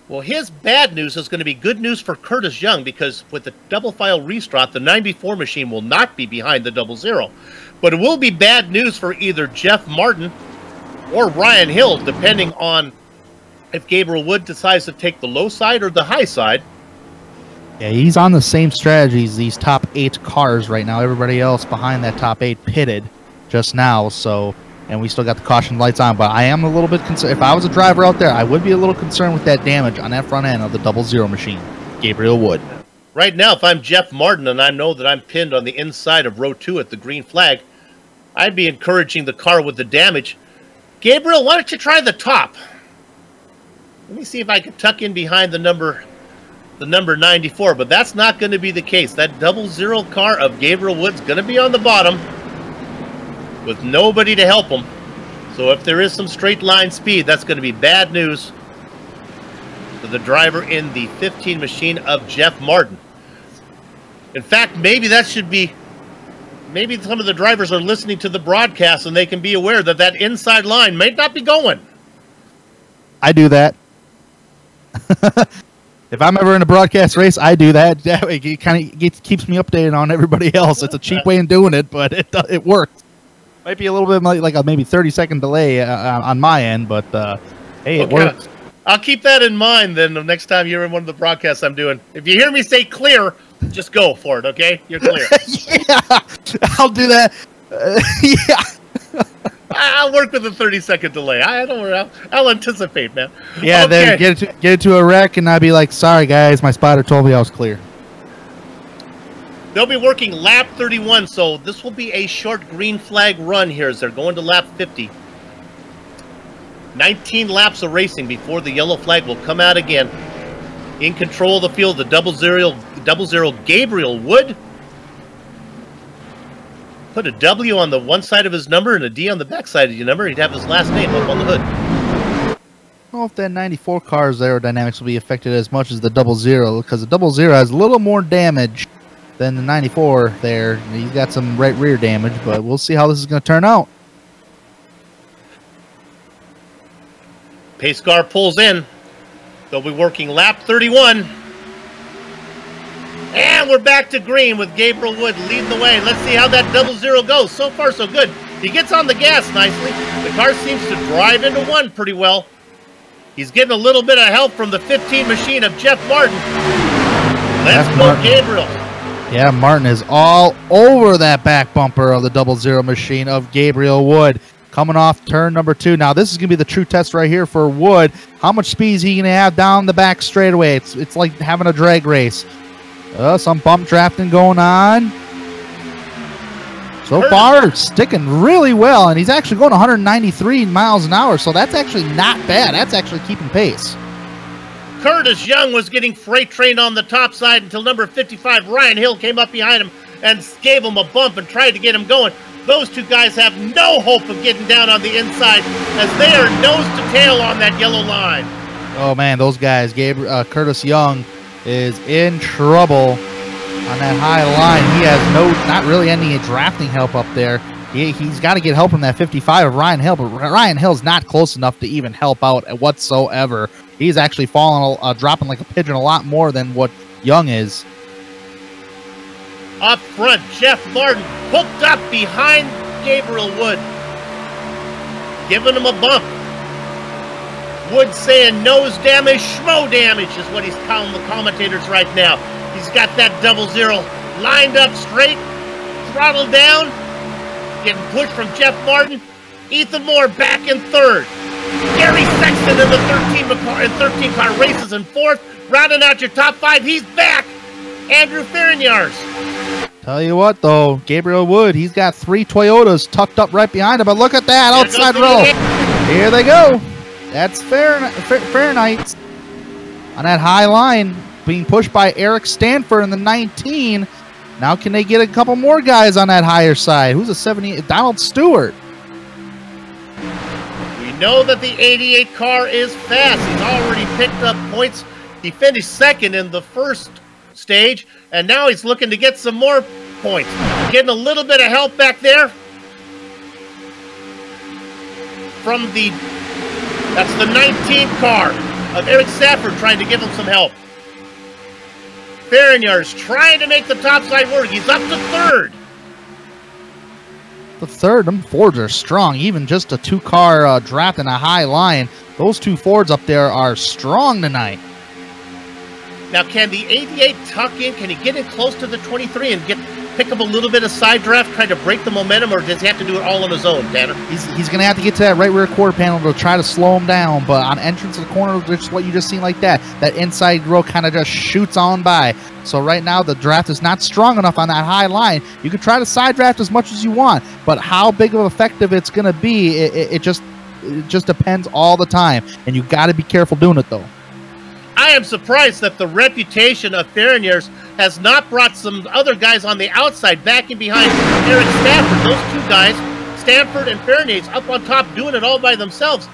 Well, his bad news is going to be good news for Curtis Young, because with the double file restart, the 94 machine will not be behind the 00. But it will be bad news for either Jeff Martin or Ryan Hill, depending on if Gabriel Wood decides to take the low side or the high side. Yeah, he's on the same strategy as these top 8 cars right now. Everybody else behind that top 8 pitted just now, so, and we still got the caution lights on, but I am a little bit concerned. If I was a driver out there, I would be a little concerned with that damage on that front end of the 00 machine. Gabriel Wood. Right now, if I'm Jeff Martin and I know that I'm pinned on the inside of row 2 at the green flag, I'd be encouraging the car with the damage. Gabriel, why don't you try the top? Let me see if I can tuck in behind the number 94, but that's not going to be the case. That 00 car of Gabriel Wood's going to be on the bottom with nobody to help him. So if there is some straight line speed, that's going to be bad news for the driver in the 15 machine of Jeff Martin. In fact, maybe that should be, maybe some of the drivers are listening to the broadcast and they can be aware that that inside line may not be going. I do that. If I'm ever in a broadcast race, I do that. It kind of keeps me updated on everybody else. It's a cheap way of doing it, but it works. Might be a little bit like a maybe 30-second delay on my end, but hey, it works. I'll keep that in mind then the next time you're in one of the broadcasts I'm doing. If you hear me say clear, just go for it, okay? You're clear. Yeah, I'll do that. Yeah. I'll work with a 30-second delay. I don't worry. I'll anticipate, man. Yeah, okay. Then get it to a wreck, and I'll be like, sorry, guys, my spotter told me I was clear. They'll be working lap 31, so this will be a short green flag run here as they're going to lap 50. 19 laps of racing before the yellow flag will come out again. In control of the field, the 00 Gabriel Wood. put a W on the one side of his number and a D on the back side of your number, he'd have his last name up on the hood. I don't know if that 94 car's aerodynamics will be affected as much as the 00, because the 00 has a little more damage than the 94 there. He's got some right rear damage, but we'll see how this is going to turn out. Pace car pulls in. They'll be working lap 31. And we're back to green with Gabriel Wood leading the way. Let's see how that 00 goes. So far, so good. He gets on the gas nicely. The car seems to drive into one pretty well. He's getting a little bit of help from the 15 machine of Jeff Martin. Let's go, Gabriel. Yeah, Martin is all over that back bumper of the 00 machine of Gabriel Wood. Coming off turn number 2. Now, this is going to be the true test right here for Wood. How much speed is he going to have down the back straightaway? It's like having a drag race. Some bump drafting going on. So far, sticking really well, and he's actually going 193 miles an hour, so that's actually not bad. That's actually keeping pace. Curtis Young was getting freight trained on the top side until number 55, Ryan Hill, came up behind him and gave him a bump and tried to get him going. Those two guys have no hope of getting down on the inside as they are nose to tail on that yellow line. Oh, man, those guys. Curtis Young is in trouble on that high line. He has not really any drafting help up there. He's got to get help from that 55 of Ryan Hill, but Ryan Hill's not close enough to even help out whatsoever. He's actually falling, dropping like a pigeon a lot more than what Young is. Up front, Jeff Martin hooked up behind Gabriel Wood, giving him a bump. Wood saying nose damage, schmo damage is what he's calling the commentators right now. He's got that 00 lined up straight, throttled down, getting pushed from Jeff Martin. Ethan Moore back in third. Gary Sexton in the 13 car races in fourth. Rounding out your top 5, he's back. Andrew Ferrignars. Tell you what, though, Gabriel Wood, he's got 3 Toyotas tucked up right behind him. But look at that outside row. Here they go. That's Fahrenheit on that high line, being pushed by Eric Stanford in the 19. Now can they get a couple more guys on that higher side? Who's a 78? Donald Stewart. We know that the 88 car is fast. He's already picked up points. He finished second in the first stage, and now he's looking to get some more points. Getting a little bit of help back there from that's the 19 car of Eric Stafford trying to give him some help. Ferrignars trying to make the top side work. He's up to third. The third, them Fords are strong. Even just a 2-car draft in a high line. Those 2 Fords up there are strong tonight. Now, can the 88 tuck in? Can he get in close to the 23 and pick up a little bit of side draft, try to break the momentum, or does he have to do it all on his own, Tanner? He's going to have to get to that right rear quarter panel to try to slow him down, but on entrance to the corner, just what you just seen like that inside row kind of just shoots on by. So right now, the draft is not strong enough on that high line. You can try to side draft as much as you want, but how big of effective it's going to be, it just depends all the time, and you got to be careful doing it, though. I am surprised that the reputation of Ferrignars has not brought some other guys on the outside back in behind Eric Stafford. Those 2 guys, Stanford and Ferrignars, up on top doing it all by themselves.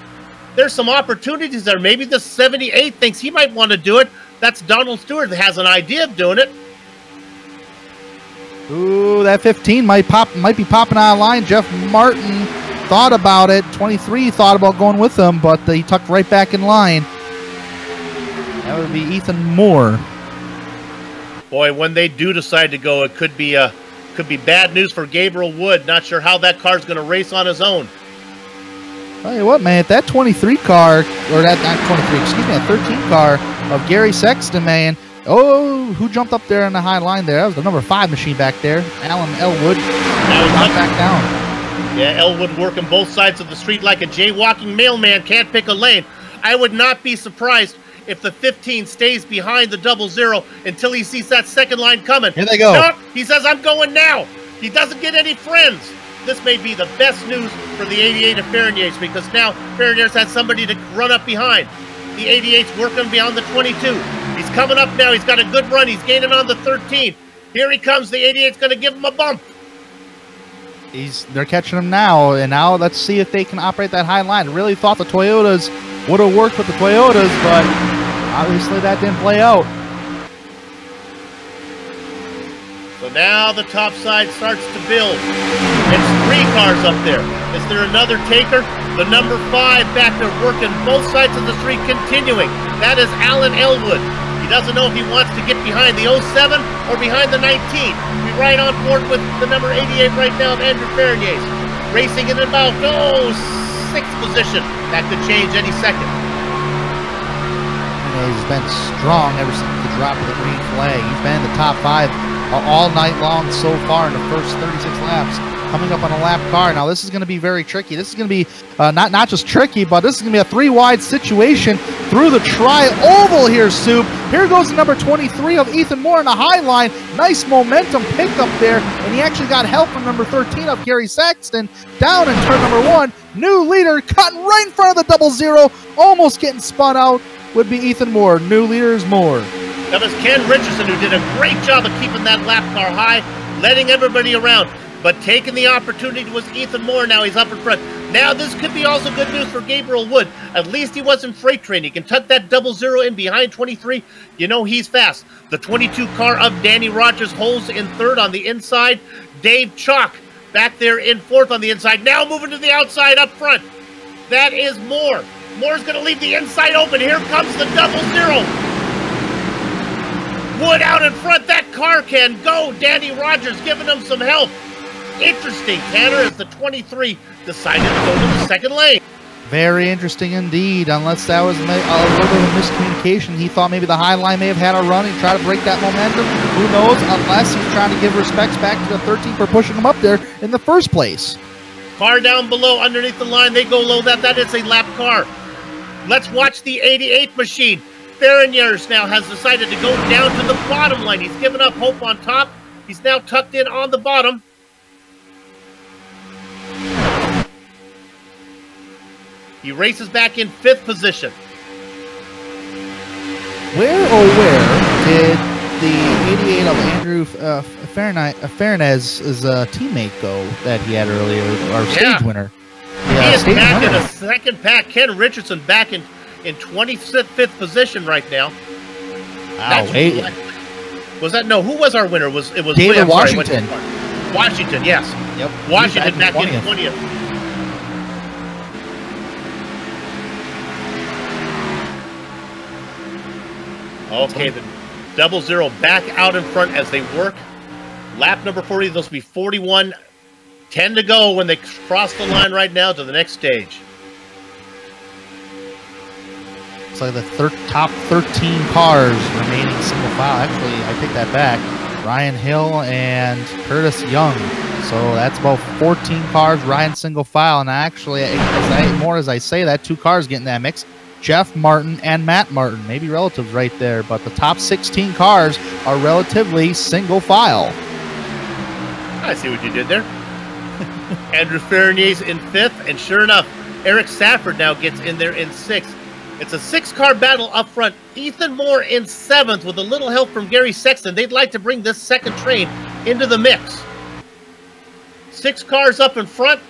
There's some opportunities there. Maybe the 78 thinks he might want to do it. That's Donald Stewart that has an idea of doing it. Ooh, that 15 might be popping out of line. Jeff Martin thought about it. 23 thought about going with them, but he tucked right back in line. That would be Ethan Moore. Boy, when they do decide to go, it could be bad news for Gabriel Wood. Not sure how that car's going to race on his own. Tell you what, man, if that 23 car, or that that 13 car of Gary Sexton, man. Oh, who jumped up there on the high line there? That was the number 5 machine back there. Alan Elwood. Knocked back down. Yeah, Elwood working both sides of the street like a jaywalking mailman, can't pick a lane. I would not be surprised if the 15 stays behind the 00 until he sees that second line coming. Here they go. No, he says, I'm going now. He doesn't get any friends. This may be the best news for the 88 of Ferrignars, because now Ferrignars has somebody to run up behind. The 88's working beyond the 22. He's coming up now. He's got a good run. He's gaining on the 13. Here he comes. The 88's going to give him a bump. they're catching him now, and now let's see if they can operate that high line. Really thought the Toyotas would have worked with the Toyotas, but obviously that didn't play out. So now the top side starts to build. It's 3 cars up there. Is there another taker? The number 5 back there working both sides of the street, continuing. That is Alan Elwood. He doesn't know if he wants to get behind the 07 or behind the 19. We right on board with the number 88 right now of Andrew Fernier. Racing in about, 6th position. That could change any second. He's been strong ever since the drop of the green flag. He's been in the top 5 all night long so far in the first 36 laps, coming up on a lap car. Now this is going to be very tricky. This is going to be not just tricky, but this is going to be a 3-wide situation through the tri-oval here, Soup. Here goes the number 23 of Ethan Moore in the high line. Nice momentum pickup there, and he actually got help from number 13 of Gary Sexton down in turn number 1. New leader cutting right in front of the 00, almost getting spun out, would be Ethan Moore. New leader is Moore. That was Ken Richardson, who did a great job of keeping that lap car high, letting everybody around. But taking the opportunity was Ethan Moore. Now he's up in front. Now this could be also good news for Gabriel Wood. At least he wasn't freight train. He can tuck that 00 in behind 23. You know he's fast. The 22 car of Danny Rogers holds in 3rd on the inside. Dave Chalk back there in 4th on the inside. Now moving to the outside up front. That is Moore. Moore's going to leave the inside open. Here comes the 00. Wood out in front. That car can go. Danny Rogers giving him some help. Interesting, Tanner, as the 23 decided to go to the 2nd lane. Very interesting indeed, unless that was a little bit of a miscommunication. He thought maybe the high line may have had a run and try to break that momentum. Who knows, unless he's trying to give respects back to the 13 for pushing him up there in the first place. Car down below, underneath the line. They go low. That is a lap car. Let's watch the 88 machine. Ferniers now has decided to go down to the bottom line. He's given up hope on top. He's now tucked in on the bottom. He races back in 5th position. Where did the 88 of Andrew Fernandez's teammate go that he had earlier, our stage winner? He is back in a 2nd pack. Ken Richardson back in 25th position right now. Wow, was that no? Who was our winner? It was David Washington. Washington, yes. Yep. Washington back in 20th. Okay, the 00 back out in front as they work. Lap number 40. Those will be 41. 10 to go when they cross the line right now to the next stage. It's like the top 13 cars remaining single file. Actually, I take that back. Ryan Hill and Curtis Young. So that's about 14 cars, Ryan single file. And actually, as I say that, 2 cars get in that mix. Jeff Martin and Matt Martin. Maybe relatives right there. But the top 16 cars are relatively single file. I see what you did there. Andrew Fernier's in 5th. And sure enough, Eric Safford now gets in there in 6th. It's a 6-car battle up front. Ethan Moore in 7th with a little help from Gary Sexton. They'd like to bring this 2nd train into the mix. 6 cars up in front,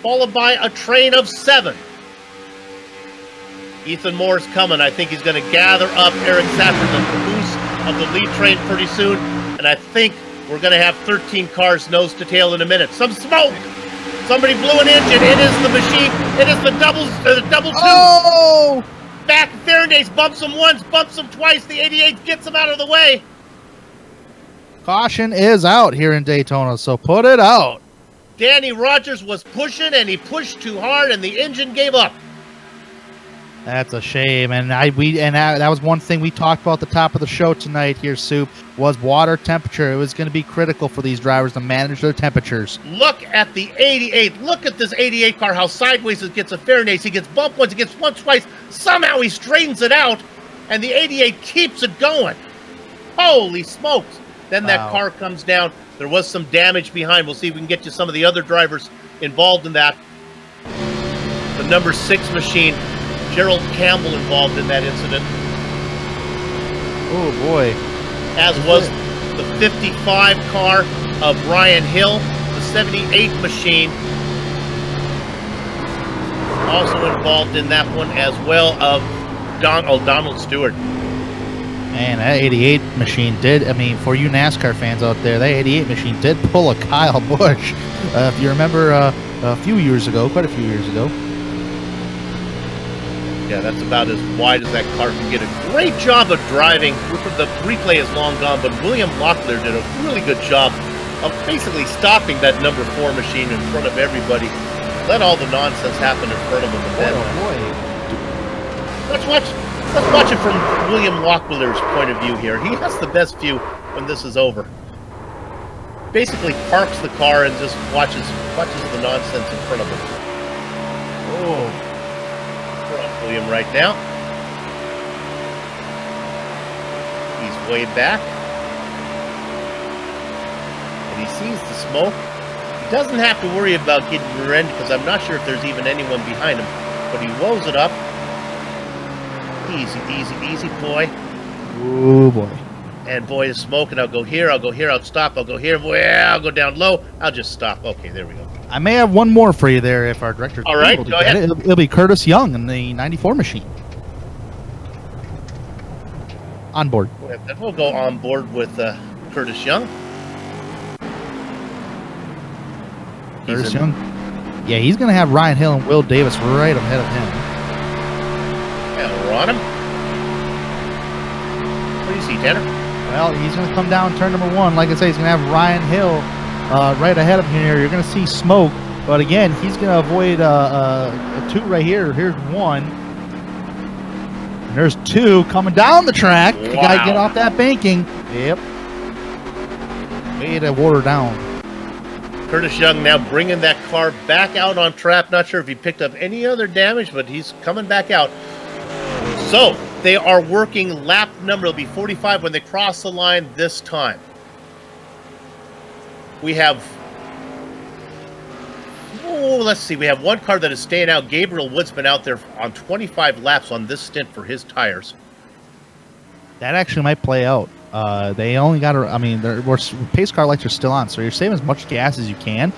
followed by a train of 7. Ethan Moore's coming. I think he's going to gather up Eric Safford, the caboose of the lead train pretty soon. And I think we're going to have 13 cars nose to tail in a minute. Some smoke! Somebody blew an engine. It is the machine. It is the double 2. Oh! Back. Fernace bumps him once, bumps him twice. The 88 gets him out of the way. Caution is out here in Daytona, so put it out. Danny Rogers was pushing, and he pushed too hard, and the engine gave up. That's a shame, and that was one thing we talked about at the top of the show tonight here, Soup, was water temperature. It was going to be critical for these drivers to manage their temperatures. Look at the 88. Look at this 88 car, how sideways it gets a Fernace. He gets bumped once, he gets once, twice. Somehow he straightens it out, and the 88 keeps it going. Holy smokes. Then that car comes down. There was some damage behind. We'll see if we can get you some of the other drivers involved in that. The number 6 machine, Gerald Campbell, involved in that incident. Oh, boy. As was the 55 car of Ryan Hill. The 78 machine. Also involved in that one as well of Donald Stewart. Man, that 88 machine did, I mean, for you NASCAR fans out there, that 88 machine did pull a Kyle Busch. If you remember a few years ago, quite a few years ago. Yeah, that's about as wide as that car can get. A great job of driving. The replay is long gone, but William Locklear did a really good job of basically stopping that number 4 machine in front of everybody. Let all the nonsense happen in front of him. And then, let's watch it from William Locklear's point of view here. He has the best view when this is over. Basically parks the car and just watches the nonsense in front of him. Oh. William right now. He's way back. And he sees the smoke. He doesn't have to worry about getting rear-ended because I'm not sure if there's even anyone behind him. But he rolls it up. Easy, easy, easy, boy. Oh, boy. And boy, is smoking. I'll go here, I'll stop, I'll go here. Boy, I'll go down low. I'll just stop. Okay, there we go. I may have one more for you there if our director. All right, go ahead. It'll be Curtis Young in the 94 machine. On board. We'll go on board with Curtis Young. Curtis Young. Yeah, he's going to have Ryan Hill and Will Davis right ahead of him. Yeah, we're on him. What do you see, Tanner? Well, he's going to come down turn number 1. Like I say, he's going to have Ryan Hill right ahead of him here. You're going to see smoke, but again, he's going to avoid a 2 right here. Here's 1. And there's 2 coming down the track. Wow. You got to get off that banking. Yep. Way to water down. Curtis Young now bringing that car back out on track. Not sure if he picked up any other damage, but he's coming back out. So they are working lap number. It'll be 45 when they cross the line this time. We have, let's see, we have one car that is staying out. Gabriel Wood's been out there on 25 laps on this stint for his tires. That actually might play out. They only got to, I mean, pace car lights are still on, so you're saving as much gas as you can,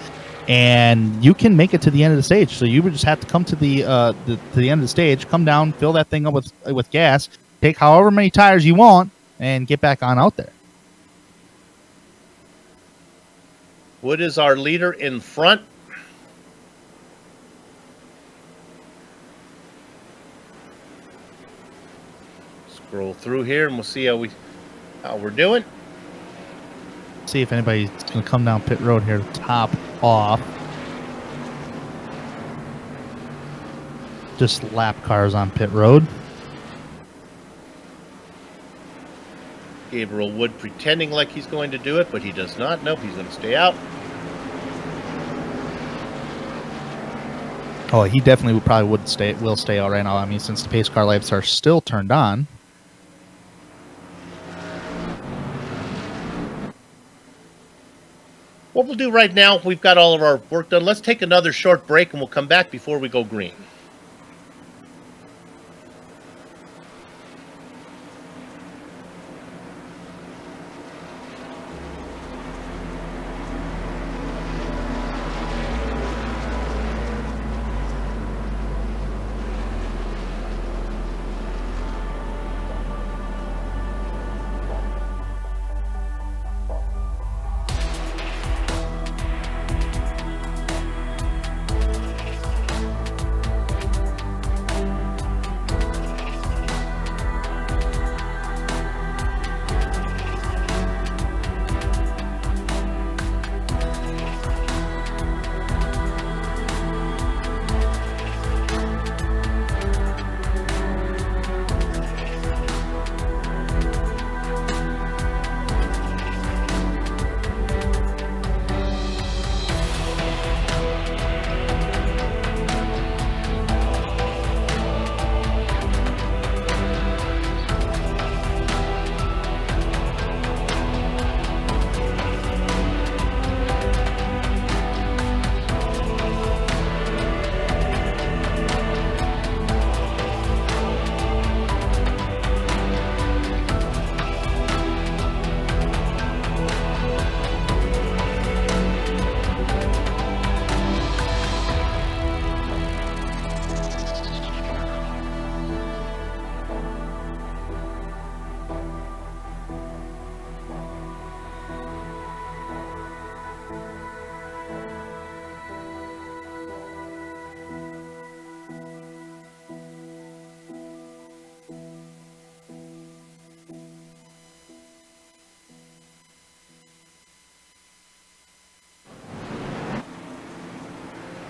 and you can make it to the end of the stage. So you would just have to come to the end of the stage, come down, fill that thing up with gas, take however many tires you want, and get back on out there. Wood is our leader in front. Scroll through here and we'll see how we're doing. See if anybody's going to come down pit road here to top off. Just lap cars on pit road. Gabriel Wood pretending like he's going to do it, but he does not. Nope, he's going to stay out. Oh, he definitely will stay out right now. I mean, since the pace car lights are still turned on. What we'll do right now, we've got all of our work done. Let's take another short break and we'll come back before we go green.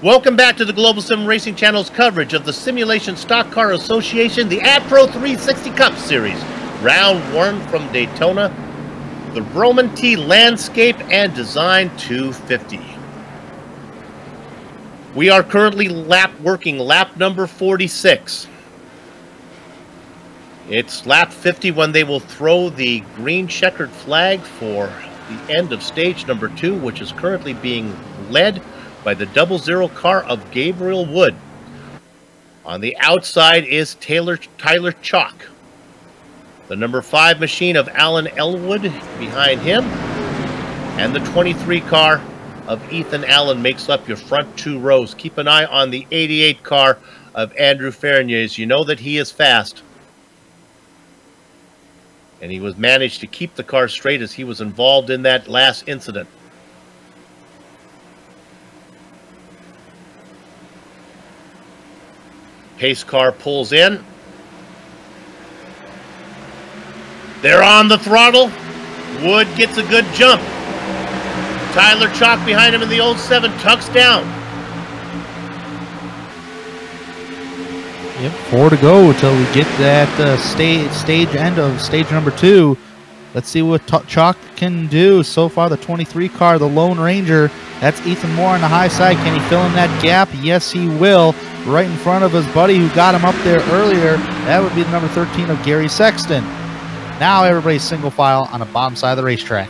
Welcome back to the Global Sim Racing Channel's coverage of the Simulation Stock Car Association, the AdPro 360 Cup Series. Round 1 from Daytona, the Roman T Landscape and Design 250. We are currently working lap number 46. It's lap 50 when they will throw the green checkered flag for the end of stage number 2, which is currently being led by the 00 car of Gabriel Wood. On the outside is Tyler Chalk. The number 5 machine of Alan Elwood behind him. And the 23 car of Ethan Allen makes up your front 2 rows. Keep an eye on the 88 car of Andrew Ferniers. You know that he is fast. And he was managed to keep the car straight as he was involved in that last incident. Pace car pulls in. They're on the throttle. Wood gets a good jump. Tyler Chalk behind him in the 07 tucks down. Yep, 4 to go until we get that stage end of stage number 2. Let's see what Chalk can do. So far, the 23 car, the Lone Ranger, that's Ethan Moore on the high side. Can he fill in that gap? Yes, he will. Right in front of his buddy who got him up there earlier. That would be the number 13 of Gary Sexton. Now everybody's single file on the bottom side of the racetrack.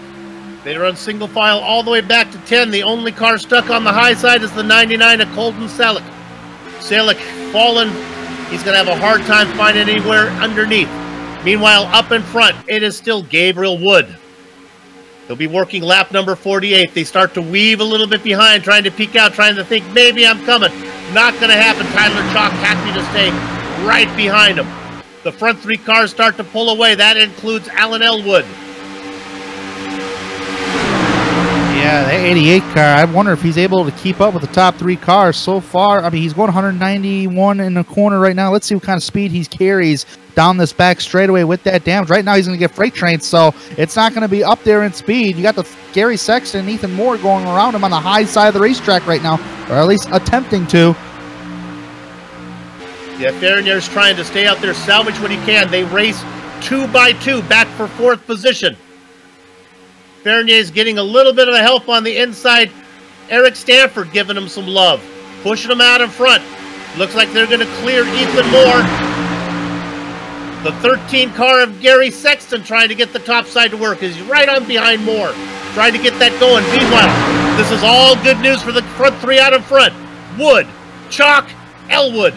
They run single file all the way back to 10. The only car stuck on the high side is the 99 of Colton Selick. Selick fallen. He's going to have a hard time finding anywhere underneath. Meanwhile, up in front, it is still Gabriel Wood. He'll be working lap number 48. They start to weave a little bit behind, trying to peek out, trying to think, maybe I'm coming. Not going to happen. Tyler Chalk happy to stay right behind him. The front 3 cars start to pull away. That includes Alan Elwood. Yeah, the 88 car, I wonder if he's able to keep up with the top 3 cars so far. I mean, he's going 191 in the corner right now. Let's see what kind of speed he carries down this back straightaway with that damage. Right now, he's going to get freight trained, so it's not going to be up there in speed. You got the Gary Sexton and Ethan Moore going around him on the high side of the racetrack right now, or at least attempting to. Yeah, Ferniers trying to stay out there, salvage what he can. They race 2 by 2 back for 4th position. Ferniers getting a little bit of a help on the inside. Eric Stanford giving him some love. Pushing him out in front. Looks like they're going to clear Ethan Moore. The 13 car of Gary Sexton trying to get the top side to work. He's right on behind Moore. Trying to get that going. Meanwhile, this is all good news for the front 3 out in front. Wood, Chalk, Elwood.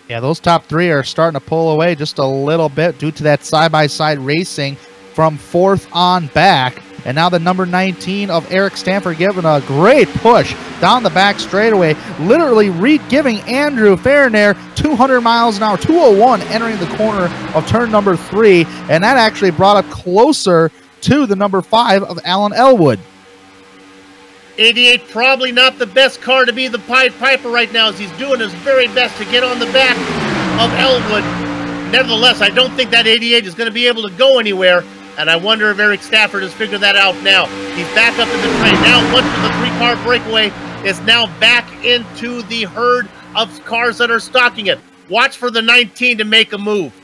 Yeah, those top 3 are starting to pull away just a little bit due to that side-by-side racing from 4th on back. And now the number 19 of Eric Stanford giving a great push down the back straightaway, literally giving Andrew Fernier 200 miles an hour, 201 entering the corner of turn number 3, and that actually brought up closer to the number 5 of Alan Elwood. 88 probably not the best car to be the Pied Piper right now, as he's doing his very best to get on the back of Elwood. Nevertheless, I don't think that 88 is going to be able to go anywhere, and I wonder if Eric Stafford has figured that out now. He's back up in the train. Now, once the 3-car breakaway is now back into the herd of cars that are stalking it. Watch for the 19 to make a move.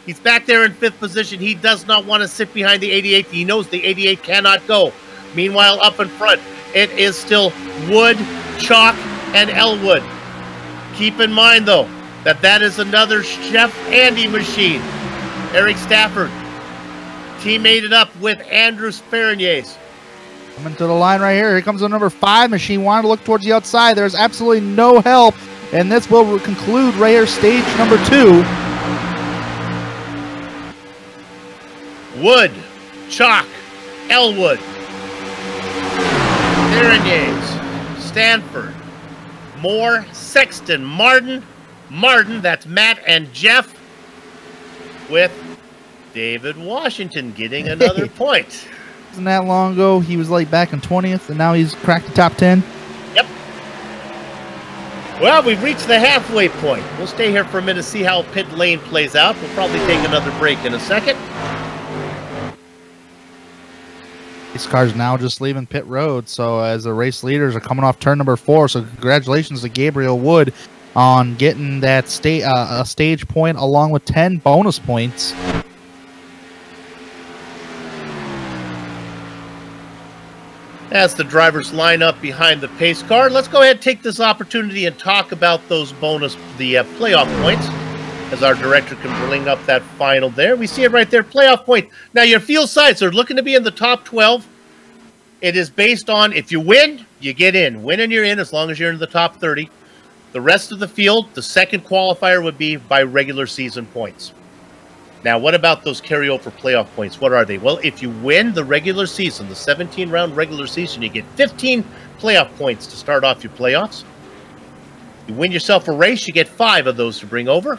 He's back there in 5th position. He does not want to sit behind the 88. He knows the 88 cannot go. Meanwhile, up in front, it is still Wood, Chalk, and Elwood. Keep in mind, though, that is another Chef Andy machine. Eric Stafford teammated up with Andrew Ferniers. Coming to the line right here. Here comes the number 5 machine. Wanted to look towards the outside. There's absolutely no help. And this will conclude right here, stage number 2. Wood, Chalk, Elwood, Ferniers, Stanford, Moore, Sexton, Martin, that's Matt and Jeff, with David Washington getting another point. Wasn't that long ago? He was like back in 20th, and now he's cracked the top 10. Yep. Well, we've reached the halfway point. We'll stay here for a minute to see how pit lane plays out. We'll probably take another break in a second. These cars now just leaving pit road. So as the race leaders are coming off turn number 4, so congratulations to Gabriel Wood on getting that stage point along with 10 bonus points. As the drivers line up behind the pace car, let's go ahead and take this opportunity and talk about those playoff points. As our director can bring up that final there. We see it right there, playoff point. Now your field sides are looking to be in the top 12. It is based on if you win, you get in. Win and you're in as long as you're in the top 30. The rest of the field, the second qualifier would be by regular season points. Now, what about those carryover playoff points? What are they? Well, if you win the regular season, the 17-round regular season, you get 15 playoff points to start off your playoffs. You win yourself a race, you get 5 of those to bring over.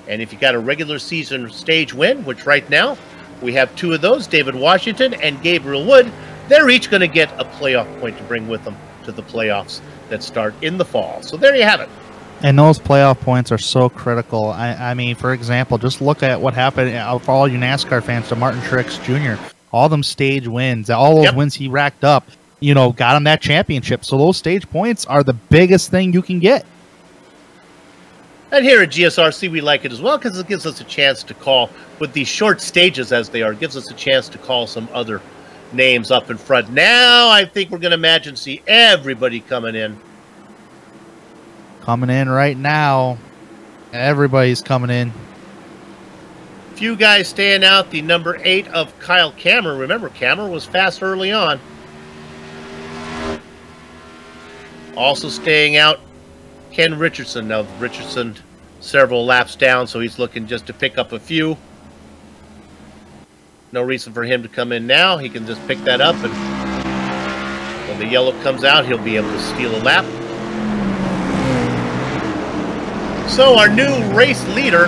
And if you got a regular season stage win, which right now we have 2 of those, David Washington and Gabriel Wood, they're each going to get a playoff point to bring with them to the playoffs that start in the fall. So there you have it. And those playoff points are so critical. I mean, for example, just look at what happened for all you NASCAR fans to Martin Truex Jr. All them stage wins, all those wins he racked up, you know, got him that championship. So those stage points are the biggest thing you can get. And here at GSRC, we like it as well because it gives us a chance to call, with these short stages as they are, it gives us a chance to call some other names up in front. Now, I think we're going to see everybody coming in. Coming in right now. Everybody's coming in. Few guys staying out. The number 8 of Kyle Cameron. Remember, Cameron was fast early on. Also staying out, Ken Richardson. Now, Richardson several laps down, so he's looking just to pick up a few. No reason for him to come in now. He can just pick that up, and when the yellow comes out, he'll be able to steal a lap. So our new race leader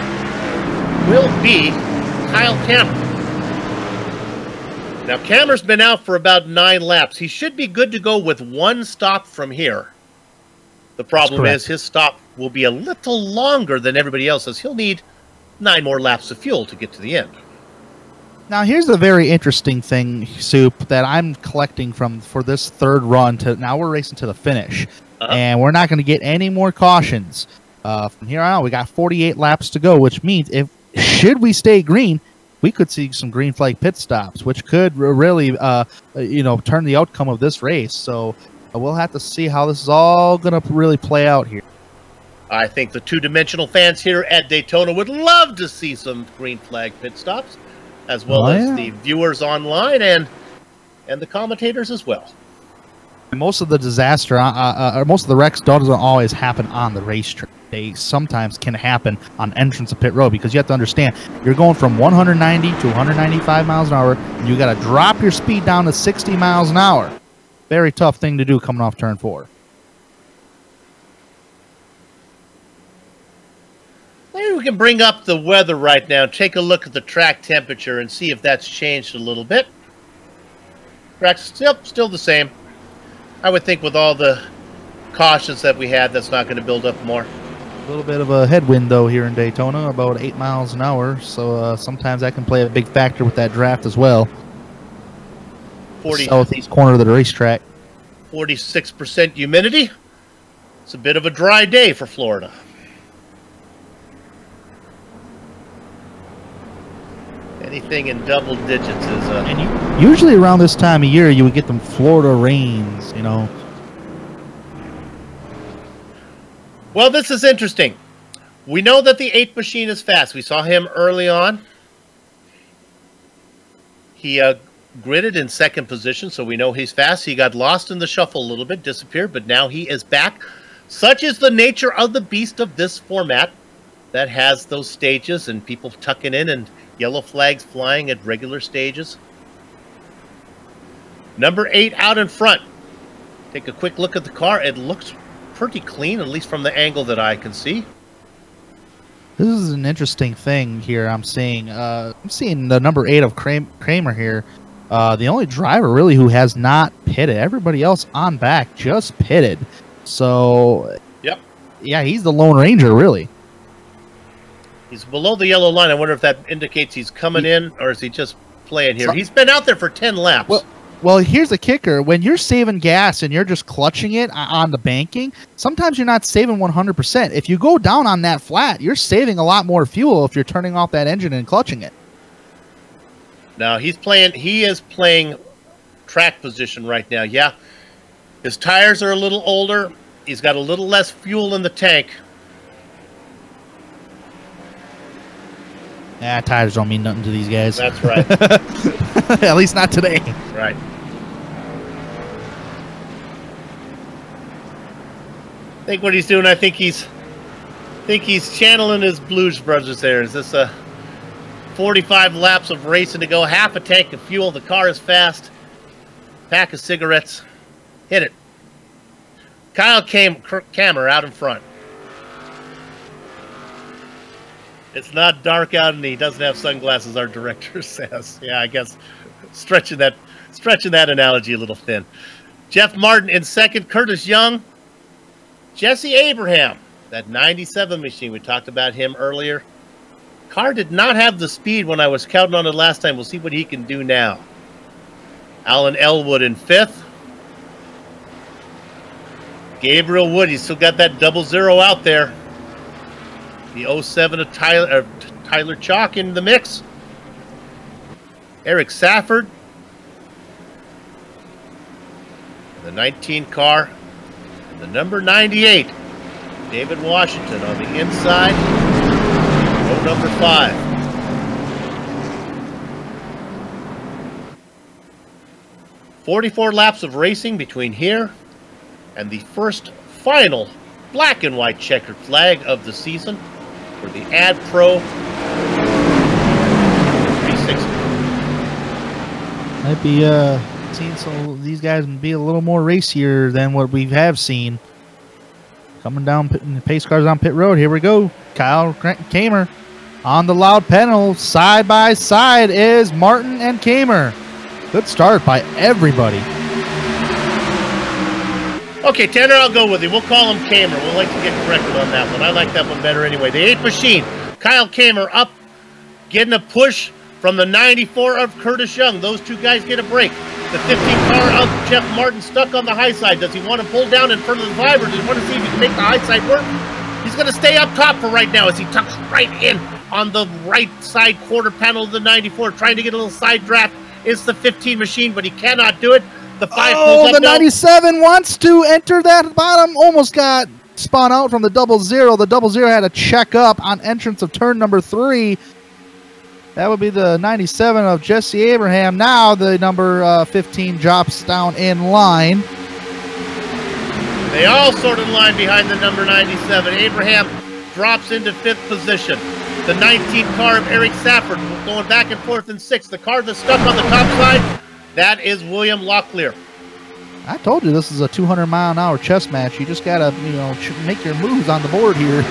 will be Kyle Cameron. Now, Cameron's been out for about 9 laps. He should be good to go with 1 stop from here. The problem is his stop will be a little longer than everybody else's. He'll need 9 more laps of fuel to get to the end. Now, here's a very interesting thing, Soup, that I'm collecting for this 3rd run. Now we're racing to the finish, and we're not going to get any more cautions. From here on out, we got 48 laps to go, which means should we stay green, we could see some green flag pit stops, which could really, turn the outcome of this race. So we'll have to see how this is all going to really play out here. I think the two-dimensional fans here at Daytona would love to see some green flag pit stops, as well as the viewers online and the commentators as well. Most of the disaster, most of the wrecks doesn't always happen on the racetrack. They sometimes can happen on entrance of pit road, because you have to understand, you're going from 190 to 195 miles an hour, and you got to drop your speed down to 60 miles an hour. Very tough thing to do coming off turn 4. Maybe we can bring up the weather right now, take a look at the track temperature and see if that's changed a little bit. Track's still the same. I would think with all the cautions that we had, that's not going to build up more. A little bit of a headwind, though, here in Daytona, about 8 miles an hour. So sometimes that can play a big factor with that draft as well. Southeast corner of the racetrack. 46% humidity. It's a bit of a dry day for Florida. Anything in double digits is and usually around this time of year, you would get them Florida rains, you know. Well, this is interesting. We know that the 8 machine is fast. We saw him early on. He gridded in 2nd position, so we know he's fast. He got lost in the shuffle a little bit, disappeared, but now he is back. Such is the nature of the beast of this format that has those stages and people tucking in and yellow flags flying at regular stages. Number 8 out in front. Take a quick look at the car. It looks pretty clean, at least from the angle that I can see. This is an interesting thing here I'm seeing. I'm seeing the number 8 of Kramer here. The only driver really who has not pitted. Everybody else on back just pitted. So, yeah, he's the Lone Ranger, really. He's below the yellow line. I wonder if that indicates he's coming in, or is he just playing here? He's been out there for 10 laps. Well, here's the kicker. When you're saving gas and you're just clutching it on the banking, sometimes you're not saving 100%. If you go down on that flat, you're saving a lot more fuel if you're turning off that engine and clutching it. Now, he is playing track position right now. Yeah, his tires are a little older. He's got a little less fuel in the tank. Yeah, tires don't mean nothing to these guys. That's right. At least not today. Right. I think what he's doing, I think he's channeling his Blues Brothers there. Is this a 45 laps of racing to go? Half a tank of fuel. The car is fast. Pack of cigarettes. Hit it. Kyle Kammer out in front. It's not dark out and he doesn't have sunglasses, our director says. Yeah, I guess stretching that analogy a little thin. Jeff Martin in second. Curtis Young. Jesse Abraham, that 97 machine. We talked about him earlier. Car did not have the speed when I was counting on it last time. We'll see what he can do now. Alan Elwood in fifth. Gabriel Wood, he's still got that 00 out there. The 07 of Tyler Chalk in the mix. Eric Safford. The 19 car. And the number 98. David Washington on the inside. Row number 5. "44 laps of racing between here and the first final black and white checkered flag of the season for the AdPro 360. Might be seeing so these guys be a little more racier than what we have seen. Coming down the pace cars on pit road. Here we go. Kyle Kammer on the loud pedal. Side by side is Martin and Kammer. Good start by everybody. Okay, Tanner, I'll go with you. We'll call him Kammer. We'll like to get corrected on that one. I like that one better anyway. The 8 machine, Kyle Kammer up, getting a push from the 94 of Curtis Young. Those two guys get a break. The 15 car of Jeff Martin stuck on the high side. Does he want to pull down in front of the 5, or does he want to see if he can make the high side work? He's going to stay up top for right now as he tucks right in on the right side quarter panel of the 94, trying to get a little side draft. It's the 15 machine, but he cannot do it. The 5 pulls up. The 97 wants to enter that bottom. Almost got spun out from the 00. The 00 had to check up on entrance of turn number 3. That would be the 97 of Jesse Abraham. Now the number 15 drops down in line. They all sort of line behind the number 97. Abraham drops into 5th position. The 19 car of Eric Safford going back and forth in 6th. The car that's stuck on the top side, that is William Locklear. I told you this is a 200-mile-an-hour chess match. You just gotta, make your moves on the board here.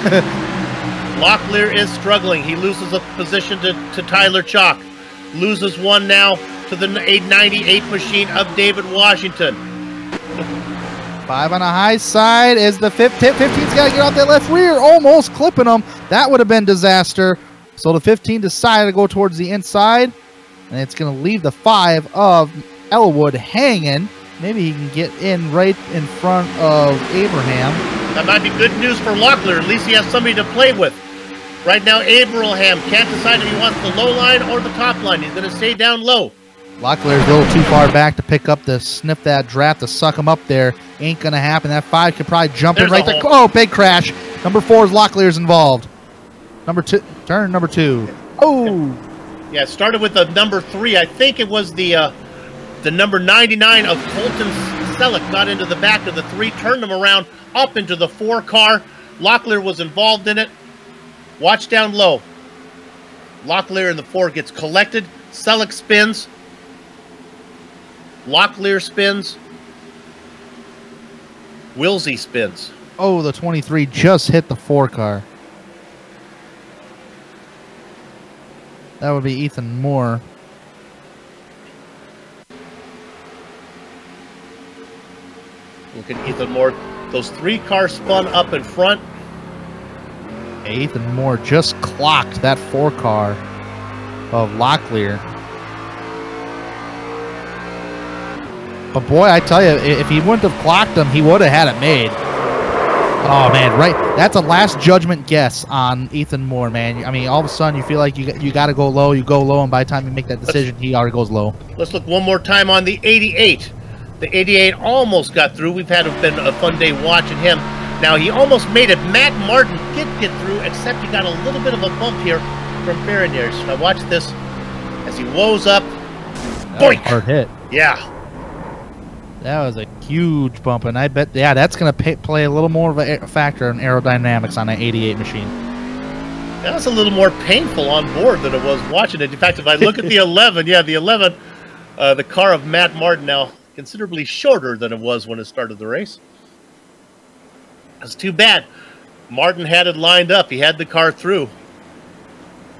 Locklear is struggling. He loses a position to Tyler Chalk. Loses one now to the 898 machine of David Washington. 5 on the high side is the 15. 15's got to get out that left rear, almost clipping him. That would have been disaster. So the 15 decided to go towards the inside, and it's going to leave the 5 of Elwood hanging. Maybe he can get in right in front of Abraham. That might be good news for Locklear. At least he has somebody to play with. Right now, Abraham can't decide if he wants the low line or the top line. He's going to stay down low. Locklear's a little too far back to pick up the sniff that draft to suck him up there. Ain't going to happen. That 5 could probably jump in right there. Oh, big crash. Number 4 is Locklear's involved. Turn number 2. Oh. Yeah, it started with the number 3. I think it was the number 99 of Colton Selleck got into the back of the 3, turned them around up into the 4 car. Locklear was involved in it. Watch down low. Locklear in the 4 gets collected. Selleck spins. Locklear spins. Wilsey spins. Oh, the 23 just hit the 4 car. That would be Ethan Moore. Look at Ethan Moore. Those 3 cars spun up in front. Ethan Moore just clocked that 4 car of Locklear. But boy, I tell you, if he wouldn't have clocked him, he would have had it made. Oh man, right? That's a last judgment guess on Ethan Moore, man. I mean, all of a sudden you feel like you got to go low. You go low, and by the time you make that decision, he already goes low. Let's look one more time on the 88. The 88 almost got through. We've been a fun day watching him. Now he almost made it. Matt Martin did get through, except he got a little bit of a bump here from Ferroniers. Now watch this as he woes up. Boink! Hard hit. Yeah. That was a huge bump, and I bet, yeah, that's going to play a little more of a factor in aerodynamics on that 88 machine. That was a little more painful on board than it was watching it. In fact, if I look at the 11, yeah, the 11, the car of Matt Martin now considerably shorter than it was when it started the race. That's too bad. Martin had it lined up. He had the car through.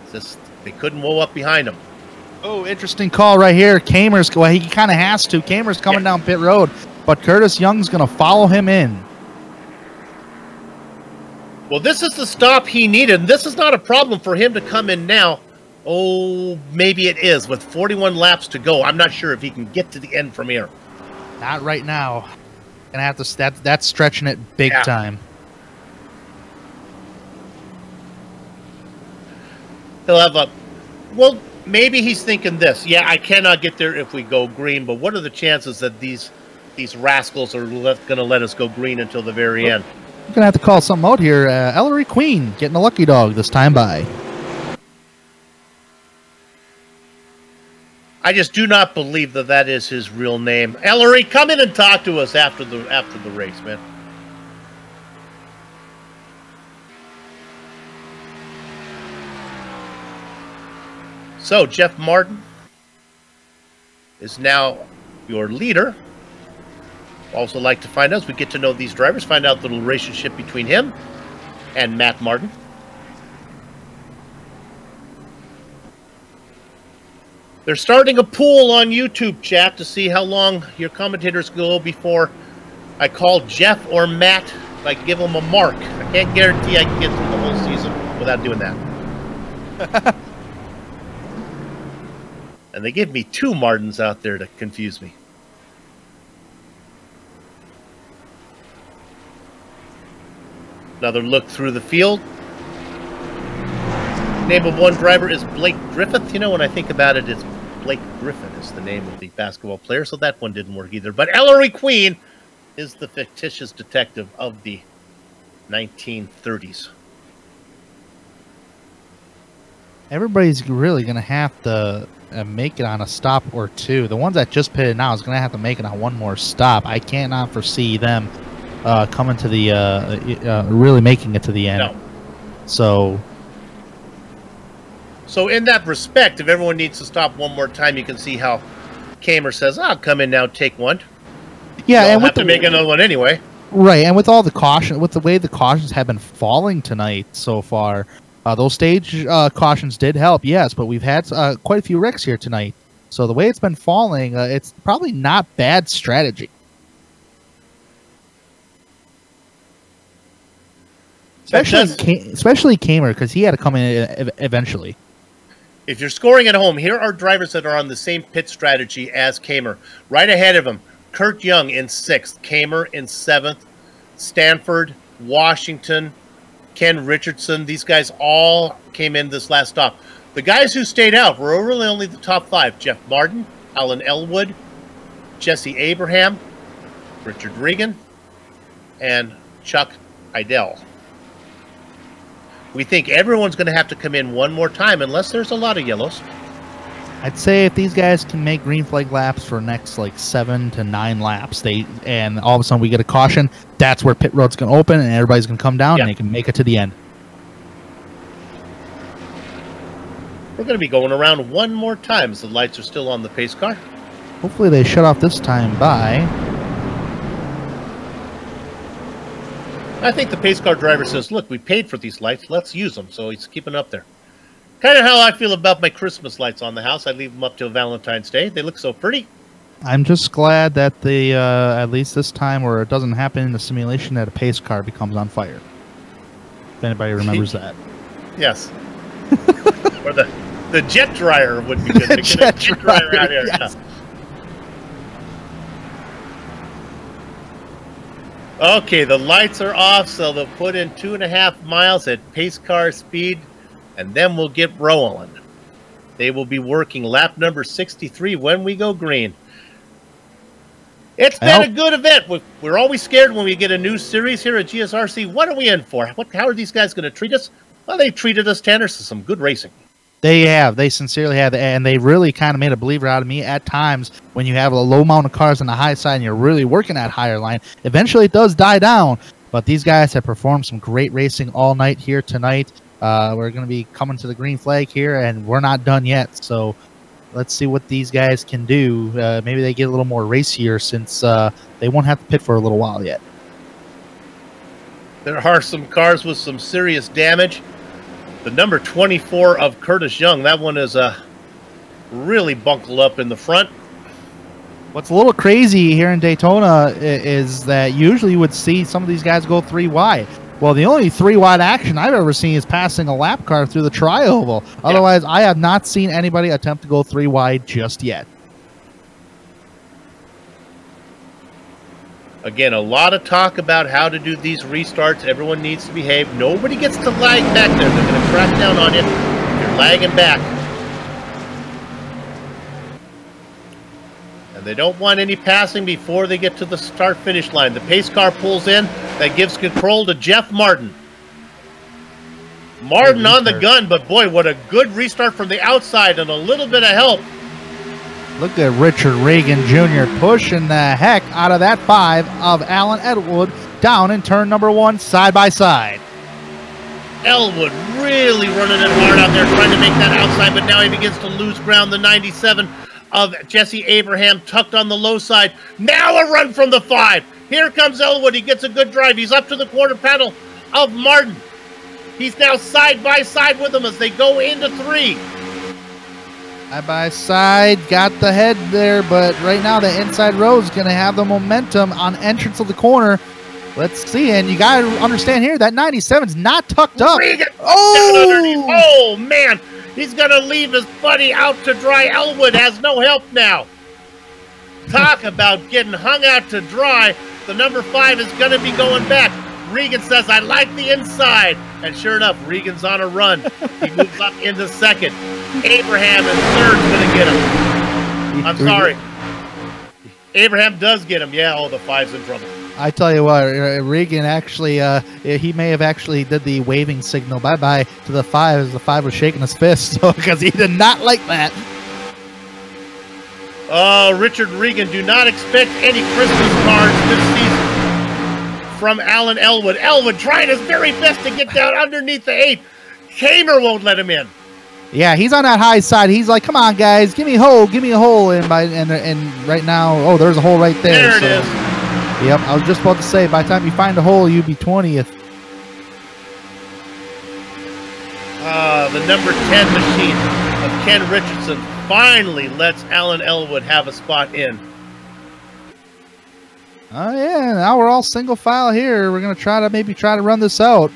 It's just they couldn't woe up behind him. Oh, interesting call right here. Kamer's, well, he kind of has to. Kamer's coming down pit road, but Curtis Young's going to follow him in. Well, this is the stop he needed, and this is not a problem for him to come in now. Oh, maybe it is. With 41 laps to go, I'm not sure if he can get to the end from here. Not right now. Gonna have to. That's stretching it big time. He'll have a. Well, maybe he's thinking this. Yeah, I cannot get there if we go green. But what are the chances that these rascals are going to let us go green until the very end? We're gonna have to call something out here. Ellery Queen getting a lucky dog this time by. I just do not believe that that is his real name. Ellery, come in and talk to us after the race, man. So, Jeff Martin is now your leader. Also like to find out, as we get to know these drivers, find out the relationship between him and Matt Martin. They're starting a pool on YouTube, chat, to see how long your commentators go before I call Jeff or Matt. Like, give them a mark. I can't guarantee I can get through the whole season without doing that. And they give me two Martins out there to confuse me. Another look through the field. Name of one driver is Blake Griffith. You know, when I think about it, it's Blake Griffin is the name of the basketball player, so that one didn't work either. But Ellery Queen is the fictitious detective of the 1930s. Everybody's really going to have to make it on a stop or two. The ones that just pitted now is going to have to make it on one more stop. I cannot foresee them coming to the really making it to the end. No. So in that respect, if everyone needs to stop one more time, you can see how Kamer says, "I'll come in now, take one." Yeah, and have to make another one anyway. Right, and with all the caution, with the way the cautions have been falling tonight so far, those stage cautions did help, yes, but we've had quite a few wrecks here tonight. So the way it's been falling, it's probably not bad strategy. Especially Kamer, because he had to come in eventually. If you're scoring at home, here are drivers that are on the same pit strategy as Kamer. Right ahead of him, Kurt Young in 6th, Kamer in 7th, Stanford, Washington, Ken Richardson. These guys all came in this last stop. The guys who stayed out were really only the top 5. Jeff Martin, Alan Elwood, Jesse Abraham, Richard Regan, and Chuck Idell. We think everyone's going to have to come in one more time unless there's a lot of yellows. I'd say if these guys can make green flag laps for next like 7 to 9 laps, and all of a sudden we get a caution, that's where pit road's going to open and everybody's going to come down and they can make it to the end. We're going to be going around one more time as the lights are still on the pace car. Hopefully they shut off this time by. I think the pace car driver says, look, we paid for these lights, let's use them. So he's keeping up there. Kind of how I feel about my Christmas lights on the house. I leave them up till Valentine's Day. They look so pretty. I'm just glad that the at least this time, where it doesn't happen in the simulation, that a pace car becomes on fire. If anybody remembers that. Yes. Or the jet dryer would be good. Jet dryer out here. Yes. Okay, the lights are off, so they'll put in 2.5 miles at pace car speed, and then we'll get rolling. They will be working lap number 63 when we go green. It's been a good event. We're always scared when we get a new series here at GSRC. What are we in for? How are these guys going to treat us? Well, they treated us, Tanner, to some good racing. They have. They sincerely have. And they really kind of made a believer out of me at times when you have a low amount of cars on the high side and you're really working that higher line. Eventually, it does die down. But these guys have performed some great racing all night here tonight. We're going to be coming to the green flag here, and we're not done yet. So let's see what these guys can do. Maybe they get a little more racier since they won't have to pit for a little while yet. There are some cars with some serious damage. The number 24 of Curtis Young, that one is really buckled up in the front. What's a little crazy here in Daytona is that usually you would see some of these guys go 3 wide. Well, the only 3 wide action I've ever seen is passing a lap car through the tri-oval. Yeah. Otherwise, I have not seen anybody attempt to go 3 wide just yet. Again, a lot of talk about how to do these restarts. Everyone needs to behave. Nobody gets to lag back there. They're going to crack down on you if you're lagging back. And they don't want any passing before they get to the start-finish line. The pace car pulls in. That gives control to Jeff Martin. Martin on the gun, but boy, what a good restart from the outside and a little bit of help. Look at Richard Regan Jr. pushing the heck out of that 5 of Alan Elwood down in turn number 1 side by side. Elwood really running it hard out there trying to make that outside, but now he begins to lose ground. The 97 of Jesse Abraham tucked on the low side. Now a run from the 5. Here comes Elwood. He gets a good drive. He's up to the quarter panel of Martin. He's now side by side with him as they go into 3. Side by side, got the head there, but right now the inside row is going to have the momentum on entrance of the corner. Let's see, and you got to understand here that 97's not tucked up. Oh, man, he's going to leave his buddy out to dry. Elwood has no help now. Talk about getting hung out to dry. The number 5 is going to be going back. Regan says, I like the inside. And sure enough, Regan's on a run. He moves up into 2nd. Abraham in 3rd's going to get him. I'm sorry. Abraham does get him. Yeah, the 5's in trouble. I tell you what, Regan actually, he may have actually did the waving signal bye-bye to the 5 as the 5 was shaking his fist because he did not like that. Richard Regan, do not expect any Christmas cards this season from Alan Elwood. Elwood trying his very best to get down underneath the 8. Kamer won't let him in. Yeah, he's on that high side. He's like, come on, guys, give me a hole, give me a hole. And right now, oh, there's a hole right there. There it is. Yep, I was just about to say, by the time you find a hole, you'd be 20th. The number 10 machine of Ken Richardson finally lets Alan Elwood have a spot in. Oh, yeah, now we're all single file here. We're going to maybe try to run this out.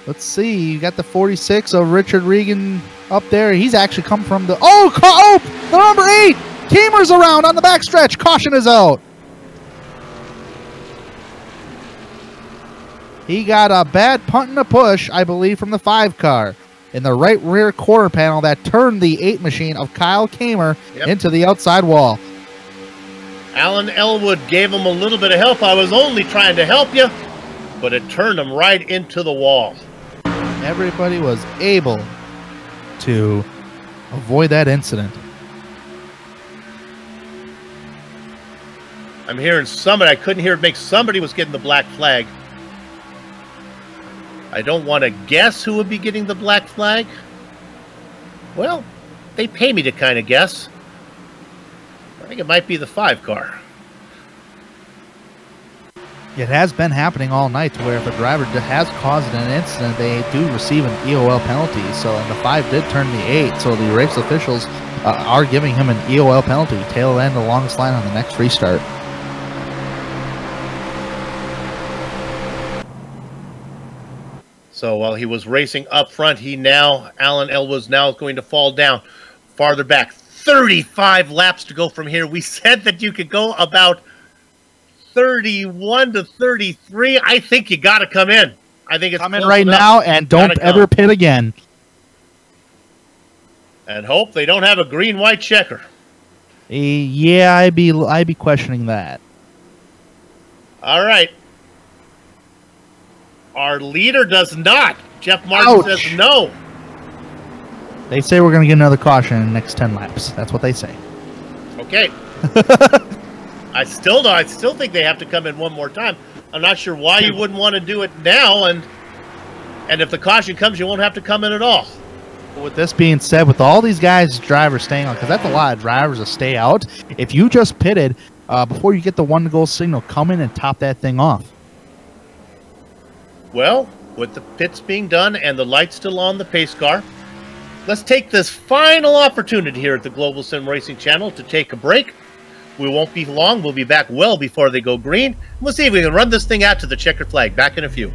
Let's see. You got the 46 of Richard Regan up there. He's actually come from the... the number 8! Kamer's around on the backstretch. Caution is out. He got a bad punt and a push, I believe, from the 5 car in the right rear quarter panel that turned the 8 machine of Kyle Kamer into the outside wall. Alan Elwood gave him a little bit of help. I was only trying to help you, but it turned him right into the wall. Everybody was able to avoid that incident. I'm hearing somebody. I couldn't hear it make. Somebody was getting the black flag. I don't want to guess who would be getting the black flag. Well, they pay me to kind of guess. I think it might be the 5 car. It has been happening all night to where if a driver has caused an incident, they do receive an EOL penalty. So, and the 5 did turn the 8. So the race officials are giving him an EOL penalty. Tail end the longest line on the next restart. So while he was racing up front, Alan Elwood's now going to fall down farther back. 35 laps to go from here. We said that you could go about 31 to 33. I think you got to come in. I think it's come in right now and don't ever pit again. And hope they don't have a green-white checker. Yeah, I'd be questioning that. All right. Our leader does not. Jeff Martin says no. They say we're going to get another caution in the next 10 laps. That's what they say. Okay. I still think they have to come in one more time. I'm not sure why you wouldn't want to do it now, and if the caution comes, you won't have to come in at all. With this being said, with all these guys, drivers staying on, because that's a lot of drivers to stay out, if you just pitted before you get the 1-to-go signal, come in and top that thing off. Well, with the pits being done and the lights still on the pace car, let's take this final opportunity here at the Global Sim Racing channel to take a break. We won't be long. We'll be back well before they go green. We'll see if we can run this thing out to the checkered flag. Back in a few.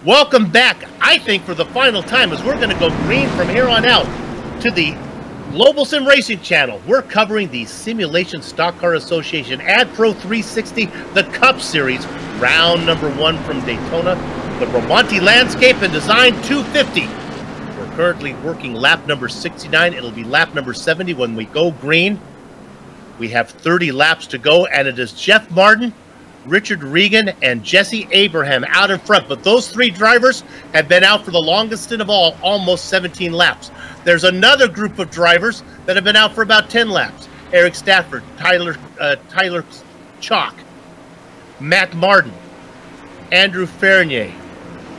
Welcome back, I think, for the final time, as we're going to go green from here on out to the Global Sim Racing channel. We're covering the Simulation Stock Car Association AdPro 360, the Cup Series, round number 1 from Daytona, the Bramante Landscape and Design 250. currently working lap number 69. It'll be lap number 70 when we go green. We have 30 laps to go, and it is Jeff Martin, Richard Regan, and Jesse Abraham out in front. But those three drivers have been out for the longest of all, almost 17 laps. There's another group of drivers that have been out for about 10 laps. Eric Stafford, Tyler Chalk, Matt Martin, Andrew Fernier.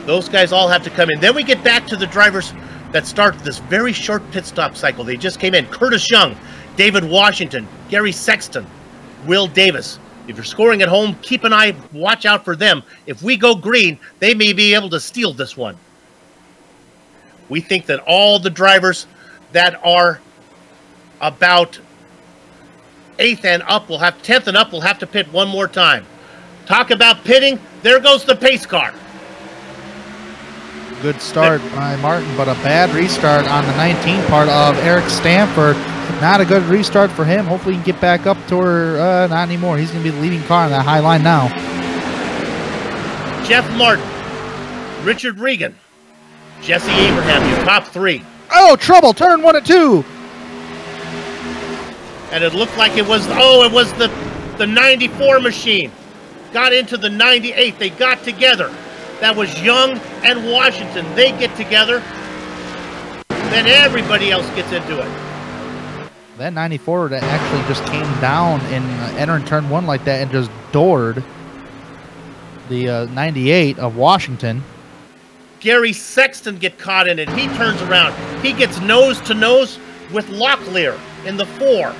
Those guys all have to come in. Then we get back to the drivers that start this very short pit stop cycle. They just came in. Curtis Young, David Washington, Gary Sexton, Will Davis. If you're scoring at home, keep an eye, watch out for them. If we go green, they may be able to steal this one. We think that all the drivers that are about 8th and up will have 10th and up will have to pit one more time. Talk about pitting. There goes the pace car. Good start by Martin, but a bad restart on the 19 part of Eric Stanford. Not a good restart for him. Hopefully he can get back up to her. Not anymore. He's going to be the leading car on that high line now. Jeff Martin, Richard Regan, Jesse Abraham, your top three. Oh, trouble. Turn 1 and 2. And it looked like it was, it was the 94 machine. Got into the 98. They got together. That was Young and Washington. They get together. Then everybody else gets into it. That 94 that actually just came down and entering turn 1 like that and just doored the 98 of Washington. Gary Sexton get caught in it. He turns around. He gets nose to nose with Locklear in the 4.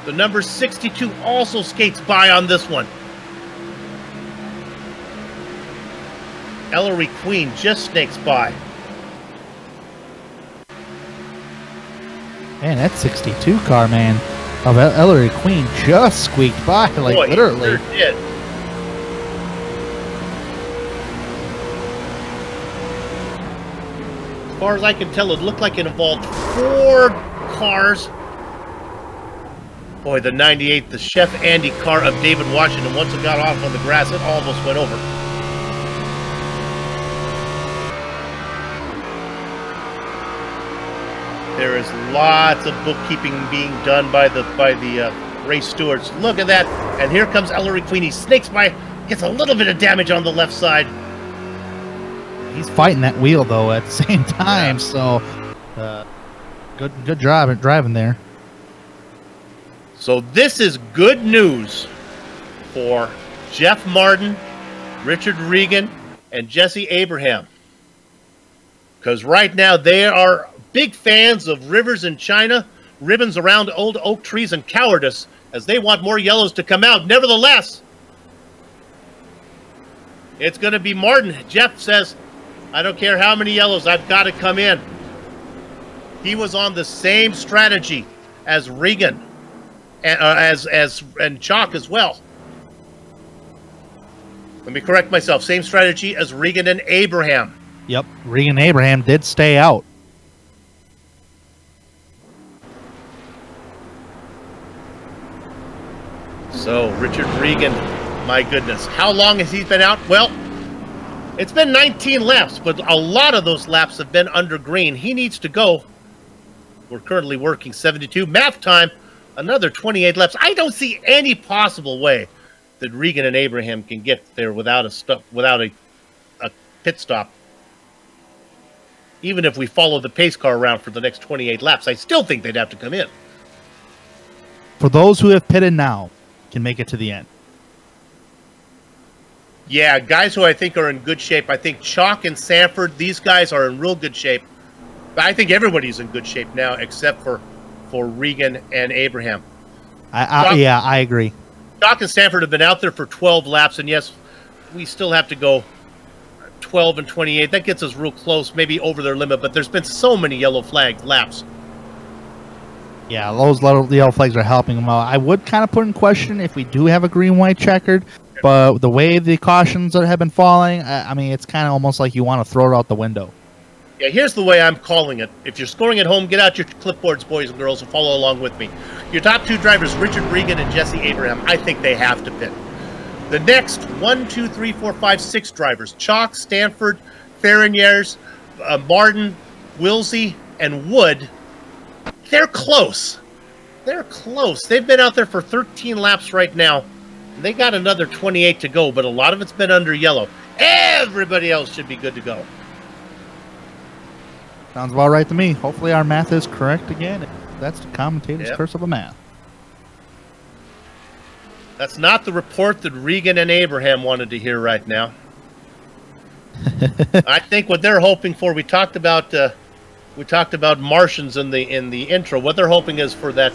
The number 62 also skates by on this one. Ellery Queen just snakes by. Man, that 62 car, man, of Ellery Queen just squeaked by, like, boy, literally. He sure did. As far as I can tell, it looked like it involved 4 cars. Boy, the 98, the Chef Andy car of David Washington, once it got off on the grass, it almost went over. There is lots of bookkeeping being done by the race stewards. Look at that. And here comes Ellery Queen. He snakes by, gets a little bit of damage on the left side. He's fighting that wheel, though, at the same time. Yeah. So, good driving there. So this is good news for Jeff Martin, Richard Regan, and Jesse Abraham. Because right now they are big fans of rivers in China, ribbons around old oak trees, and cowardice, as they want more yellows to come out. Nevertheless, it's going to be Martin. Jeff says, I don't care how many yellows, I've got to come in. He was on the same strategy as Regan. And Chalk as well. Let me correct myself. Same strategy as Regan and Abraham. Yep, Regan and Abraham did stay out. So, Richard Regan, my goodness. How long has he been out? Well, it's been 19 laps, but a lot of those laps have been under green. He needs to go. We're currently working 72. Math time. Another 28 laps. I don't see any possible way that Regan and Abraham can get there without a pit stop. Even if we follow the pace car around for the next 28 laps, I still think they'd have to come in. For those who have pitted now, can make it to the end. Yeah, guys who I think are in good shape. I think Chalk and Sanford, these guys are in real good shape. But I think everybody's in good shape now except for Regan and Abraham. Yeah, I agree. Chalk and Stanford have been out there for 12 laps, and yes, we still have to go 12 and 28. That gets us real close, maybe over their limit, but there's been so many yellow flag laps. Yeah, those little yellow flags are helping them out. I would kind of put in question if we do have a green-white checkered, but the way the cautions have been falling, I mean, it's kind of almost like you want to throw it out the window. Yeah, here's the way I'm calling it. If you're scoring at home, get out your clipboards, boys and girls, and follow along with me. Your top 2 drivers, Richard Regan and Jesse Abraham, I think they have to pit. The next 1, 2, 3, 4, 5, 6 drivers, Chalk, Stanford, Ferrigniers, Martin, Wilsey, and Wood, they're close. They're close. They've been out there for 13 laps right now. They got another 28 to go, but a lot of it's been under yellow. Everybody else should be good to go. Sounds about right to me. Hopefully our math is correct again. That's the commentator's curse of a math. That's not the report that Regan and Abraham wanted to hear right now. I think what they're hoping for, we talked about Martians in the intro. What they're hoping is for that.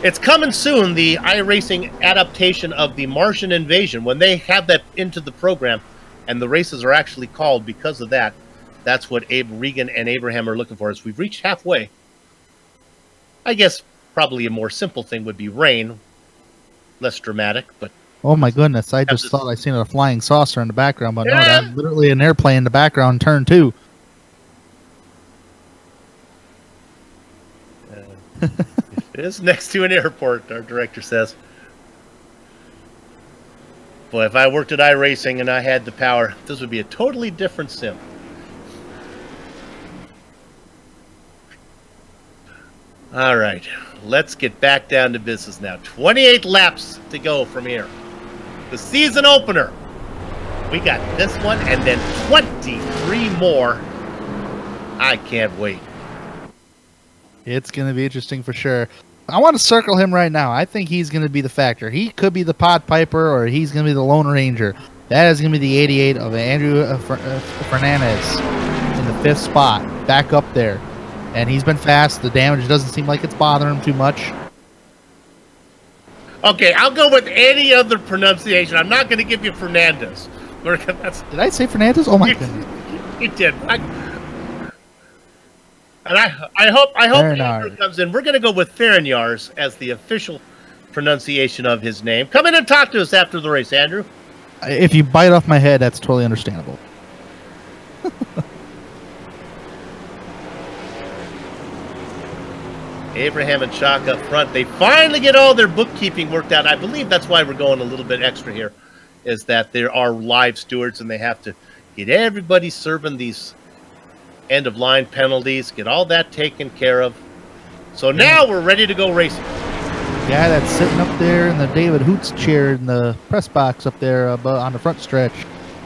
It's coming soon, the iRacing adaptation of the Martian invasion. When they have that into the program and the races are actually called because of that, that's what Regan and Abraham are looking for. As we've reached halfway, I guess probably a more simple thing would be rain. Less dramatic, but... Oh my goodness, I just thought I seen a flying saucer in the background, but no, that's literally an airplane in the background, turn 2. It is next to an airport, our director says. Boy, if I worked at iRacing and I had the power, this would be a totally different sim. All right, let's get back down to business now. 28 laps to go from here. The season opener. We got this one and then 23 more. I can't wait. It's going to be interesting for sure. I want to circle him right now. I think he's going to be the factor. He could be the Pod Piper or he's going to be the Lone Ranger. That is going to be the 88 of Andrew Fernandez in the 5th spot. Back up there. And he's been fast. The damage doesn't seem like it's bothering him too much. Okay, I'll go with any other pronunciation. I'm not going to give you Fernandez. Did I say Fernandez? Oh my goodness. You did. I hope Andrew comes in. We're going to go with Ferrigniers as the official pronunciation of his name. Come in and talk to us after the race, Andrew. If you bite off my head, that's totally understandable. Abraham and Chalk up front. They finally get all their bookkeeping worked out. I believe that's why we're going a little bit extra here, is that there are live stewards and they have to get everybody serving these end-of-line penalties, get all that taken care of. So now we're ready to go racing. The guy that's sitting up there in the David Hoots chair in the press box up there on the front stretch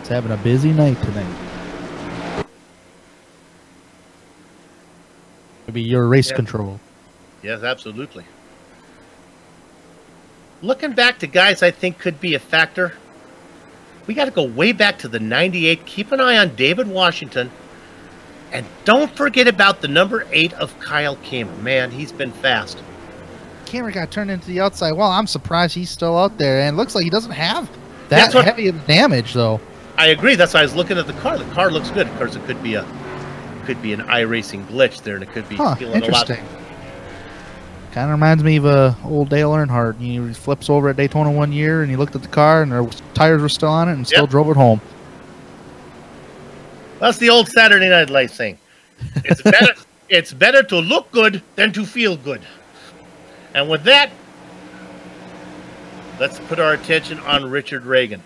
is having a busy night tonight. Maybe your race control. Yes, absolutely. Looking back to guys I think could be a factor, we got to go way back to the 98. Keep an eye on David Washington. And don't forget about the number 8 of Kyle Kamer. Man, he's been fast. Kamer got turned into the outside wall. I'm surprised he's still out there. And it looks like he doesn't have that heavy of damage, though. I agree. That's why I was looking at the car. The car looks good. Of course, it could be an iRacing glitch there, and it could be feeling a lot. Kind of reminds me of old Dale Earnhardt. He flips over at Daytona one year, and he looked at the car, and their tires were still on it, and still drove it home. That's the old Saturday Night Live saying. It's better to look good than to feel good. And with that, let's put our attention on Richard Regan.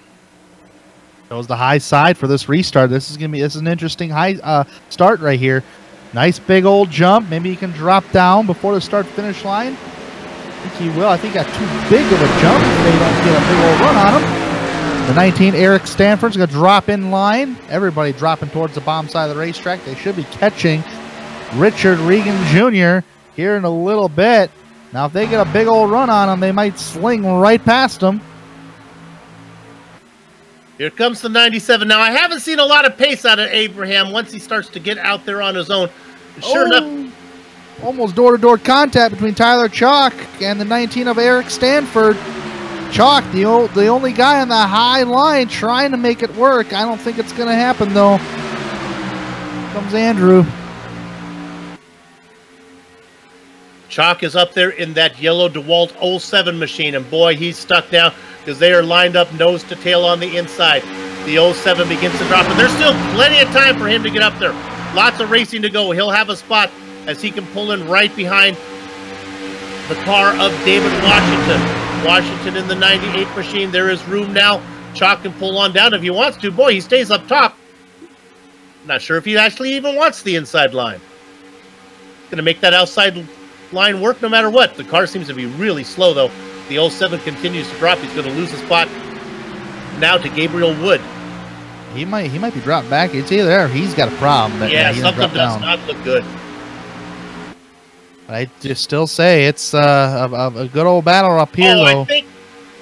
Shows the high side for this restart. This is an interesting high start right here. Nice big old jump. Maybe he can drop down before the start-finish line. I think he will. I think he got too big of a jump if they don't get a big old run on him. The 19, Eric Stanford's going to drop in line. Everybody dropping towards the bottom side of the racetrack. They should be catching Richard Regan Jr. here in a little bit. Now, if they get a big old run on him, they might sling right past him. Here comes the 97. Now, I haven't seen a lot of pace out of Abraham once he starts to get out there on his own. Sure enough. Almost door-to-door contact between Tyler Chalk and the 19 of Eric Stanford. Chalk, the only guy on the high line trying to make it work. I don't think it's going to happen, though. Here comes Andrew. Chalk is up there in that yellow DeWalt 07 machine, and boy, he's stuck now because they are lined up nose to tail on the inside. The 07 begins to drop, but there's still plenty of time for him to get up there. Lots of racing to go. He'll have a spot as he can pull in right behind the car of David Washington. Washington in the 98 machine. There is room now Chalk can pull on down if he wants to. Boy, he stays up top. Not sure if he actually even wants the inside line. Going to make that outside line work no matter what. The car seems to be really slow, though. The 07 continues to drop. He's going to lose the spot now to Gabriel Wood. He might be dropped back. It's either there or he's got a problem. Yeah, something does not look good. But I just still say it's a good old battle up here, though. I think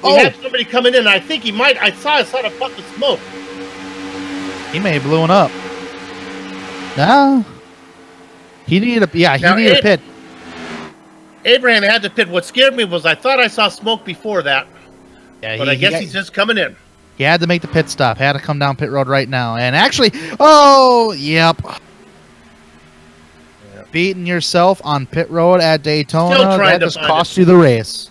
we had somebody coming in. I think he might. I saw a puff of smoke. He may have blown up. No. He needed a a pit. Abraham had to pit. What scared me was I thought I saw smoke before that. Yeah, but I guess he's just coming in. He had to make the pit stop. Had to come down pit road right now. And actually, oh, yep. Beating yourself on pit road at Daytona, that just cost you the race.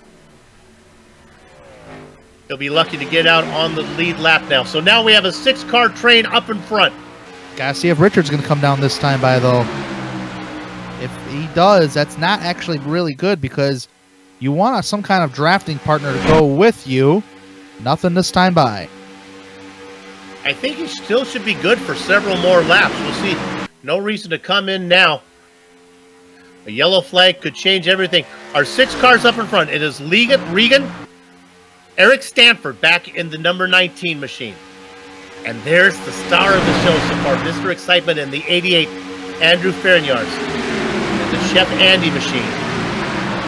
He'll be lucky to get out on the lead lap now. So now we have a 6-car train up in front. Gotta see if Richard's going to come down this time by, though. If he does, that's not actually really good because you want some kind of drafting partner to go with you. Nothing this time by. I think he still should be good for several more laps. We'll see. No reason to come in now. A yellow flag could change everything. Our 6 cars up in front. It is Regan, Eric Stanford back in the number 19 machine. And there's the star of the show so far, Mr. Excitement in the 88, Andrew Fernyards. And the Chef Andy machine.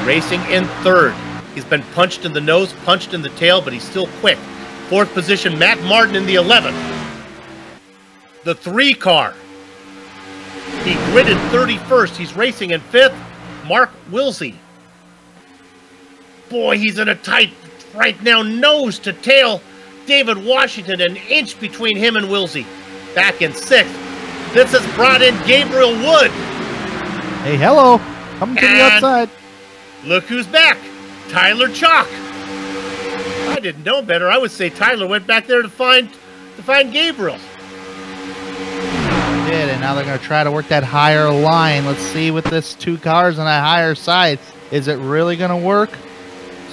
Racing in 3rd. He's been punched in the nose, punched in the tail, but he's still quick. 4th position, Matt Martin in the 11th. The 3 car. He gridded 31st. He's racing in 5th. Mark Wilsey. Boy, he's in a tight right now, nose to tail. David Washington, an inch between him and Wilsey. Back in 6th. This has brought in Gabriel Wood. Hey, hello. Come to the outside. Look who's back. Tyler Chalk. I didn't know better. I would say Tyler went back there to find Gabriel. He did, and now they're going to try to work that higher line. Let's see with this 2 cars on that higher side. Is it really going to work?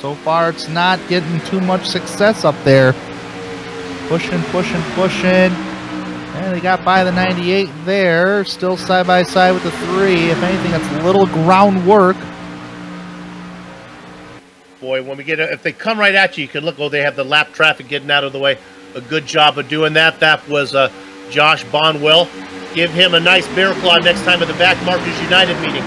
So far, it's not getting too much success up there. Pushing. And they got by the 98 there. Still side by side with the 3. If anything, that's little groundwork. Boy, when we get if they come right at you, you can look. Oh, they have the lap traffic getting out of the way. A good job of doing that. That was Josh Bonwell. Give him a nice bear claw next time at the Back Markers United meeting.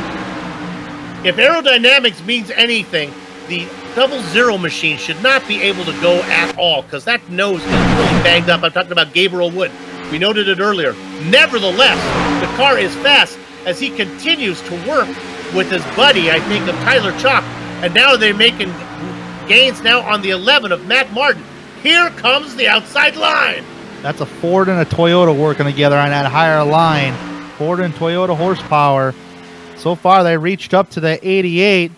If aerodynamics means anything, the 00 machine should not be able to go at all because that nose is really banged up. I'm talking about Gabriel Wood. We noted it earlier. Nevertheless, the car is fast as he continues to work with his buddy, I think, of Tyler Chalk. And now they're making gains now on the 11 of Matt Martin. Here comes the outside line. That's a Ford and a Toyota working together on that higher line. Ford and Toyota horsepower. So far, they reached up to the 88.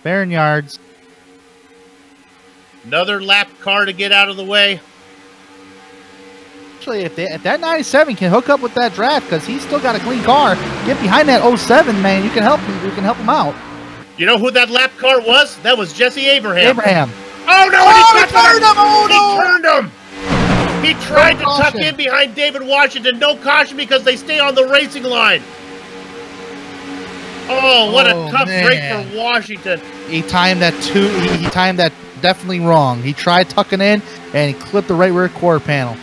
Barnyards. Another lap car to get out of the way. Actually, if that 97 can hook up with that draft, because he's still got a clean car, get behind that 07, man. You can help him. You can help him out. You know who that lap car was? That was Jesse Abraham. Oh, no! Oh, he turned him! Oh, no! He turned him! He tried to tuck in behind David Washington. No caution because they stay on the racing line. Oh, what a tough break for Washington. He timed that he timed that definitely wrong. He tried tucking in, and he clipped the right rear quarter panel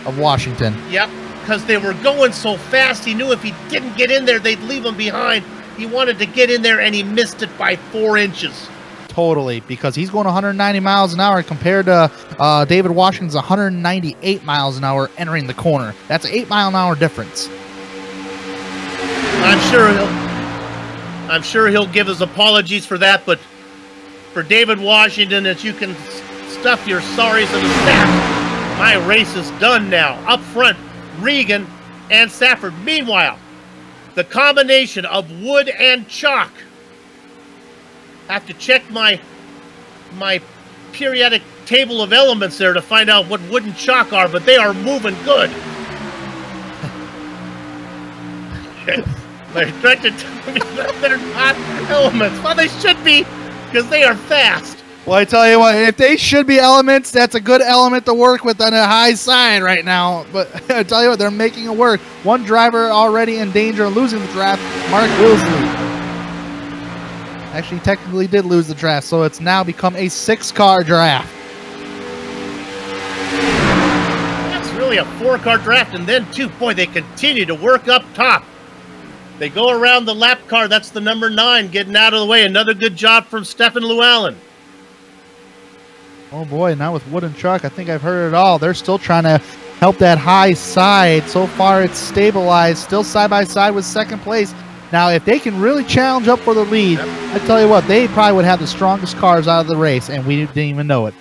of Washington. Yep, because they were going so fast, he knew if he didn't get in there, they'd leave him behind. He wanted to get in there, and he missed it by 4 inches. Totally, because he's going 190 miles an hour compared to David Washington's 198 miles an hour entering the corner. That's an 8-mile-an-hour difference. I'm sure he'll give his apologies for that, but for David Washington, as you can stuff your sorries in the sack, my race is done now. Up front, Regan and Safford. Meanwhile, the combination of Wood and Chalk. I have to check my periodic table of elements there to find out what Wood and Chalk are, but they are moving good. They're trying to tell me that they're not elements. Well, they should be, because they are fast. Well, I tell you what, if they should be elements, that's a good element to work with on a high side right now. But I tell you what, they're making it work. One driver already in danger of losing the draft, Mark Wilsley. Actually, technically did lose the draft, so it's now become a 6-car draft. That's really a 4-car draft, and then boy, they continue to work up top. They go around the lap car. That's the number 9 getting out of the way. Another good job from Stefan Llewellyn. Oh boy, now with Wood and Chuck, I think I've heard it all. They're still trying to help that high side. So far it's stabilized, still side by side with second place. Now if they can really challenge up for the lead, I tell you what, they probably would have the strongest cars out of the race, and we didn't even know it.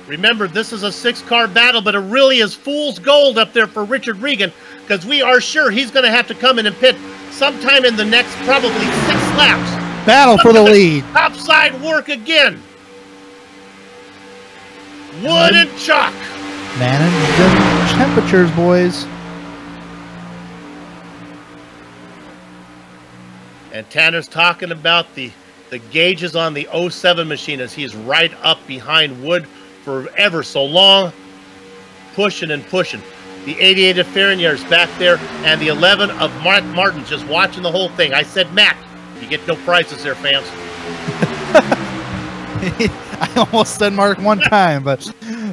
Remember, this is a 6-car battle, but it really is fool's gold up there for Richard Regan, because we are sure he's going to have to come in and pit sometime in the next probably 6 laps. Battle for the lead. Topside work again. Wood and Chuck. Manage the temperatures, boys. And Tanner's talking about the gauges on the 07 machine as he's right up behind Wood for ever so long. Pushing and pushing. The 88 of Ferrignier's back there, and the 11 of Mark Martin just watching the whole thing. I said, Matt, you get no prizes there, fans. I almost said Mark one time, but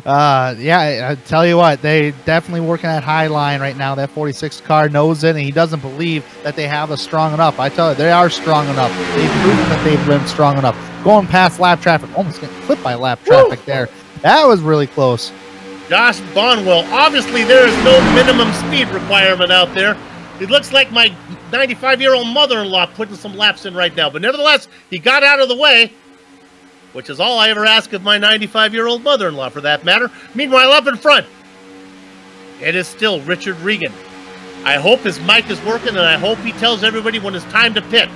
yeah, I tell you what, they definitely working that high line right now. That 46 car knows it, and he doesn't believe that they have a strong enough. I tell you, they are strong enough. They've proven that they've been strong enough. Going past lap traffic, almost getting clipped by lap traffic there. That was really close. Josh Bonwell, obviously there is no minimum speed requirement out there. It looks like my 95-year-old mother-in-law putting some laps in right now, but nevertheless, he got out of the way, which is all I ever ask of my 95-year-old mother-in-law, for that matter. Meanwhile, up in front, it is still Richard Regan. I hope his mic is working, and I hope he tells everybody when it's time to pit.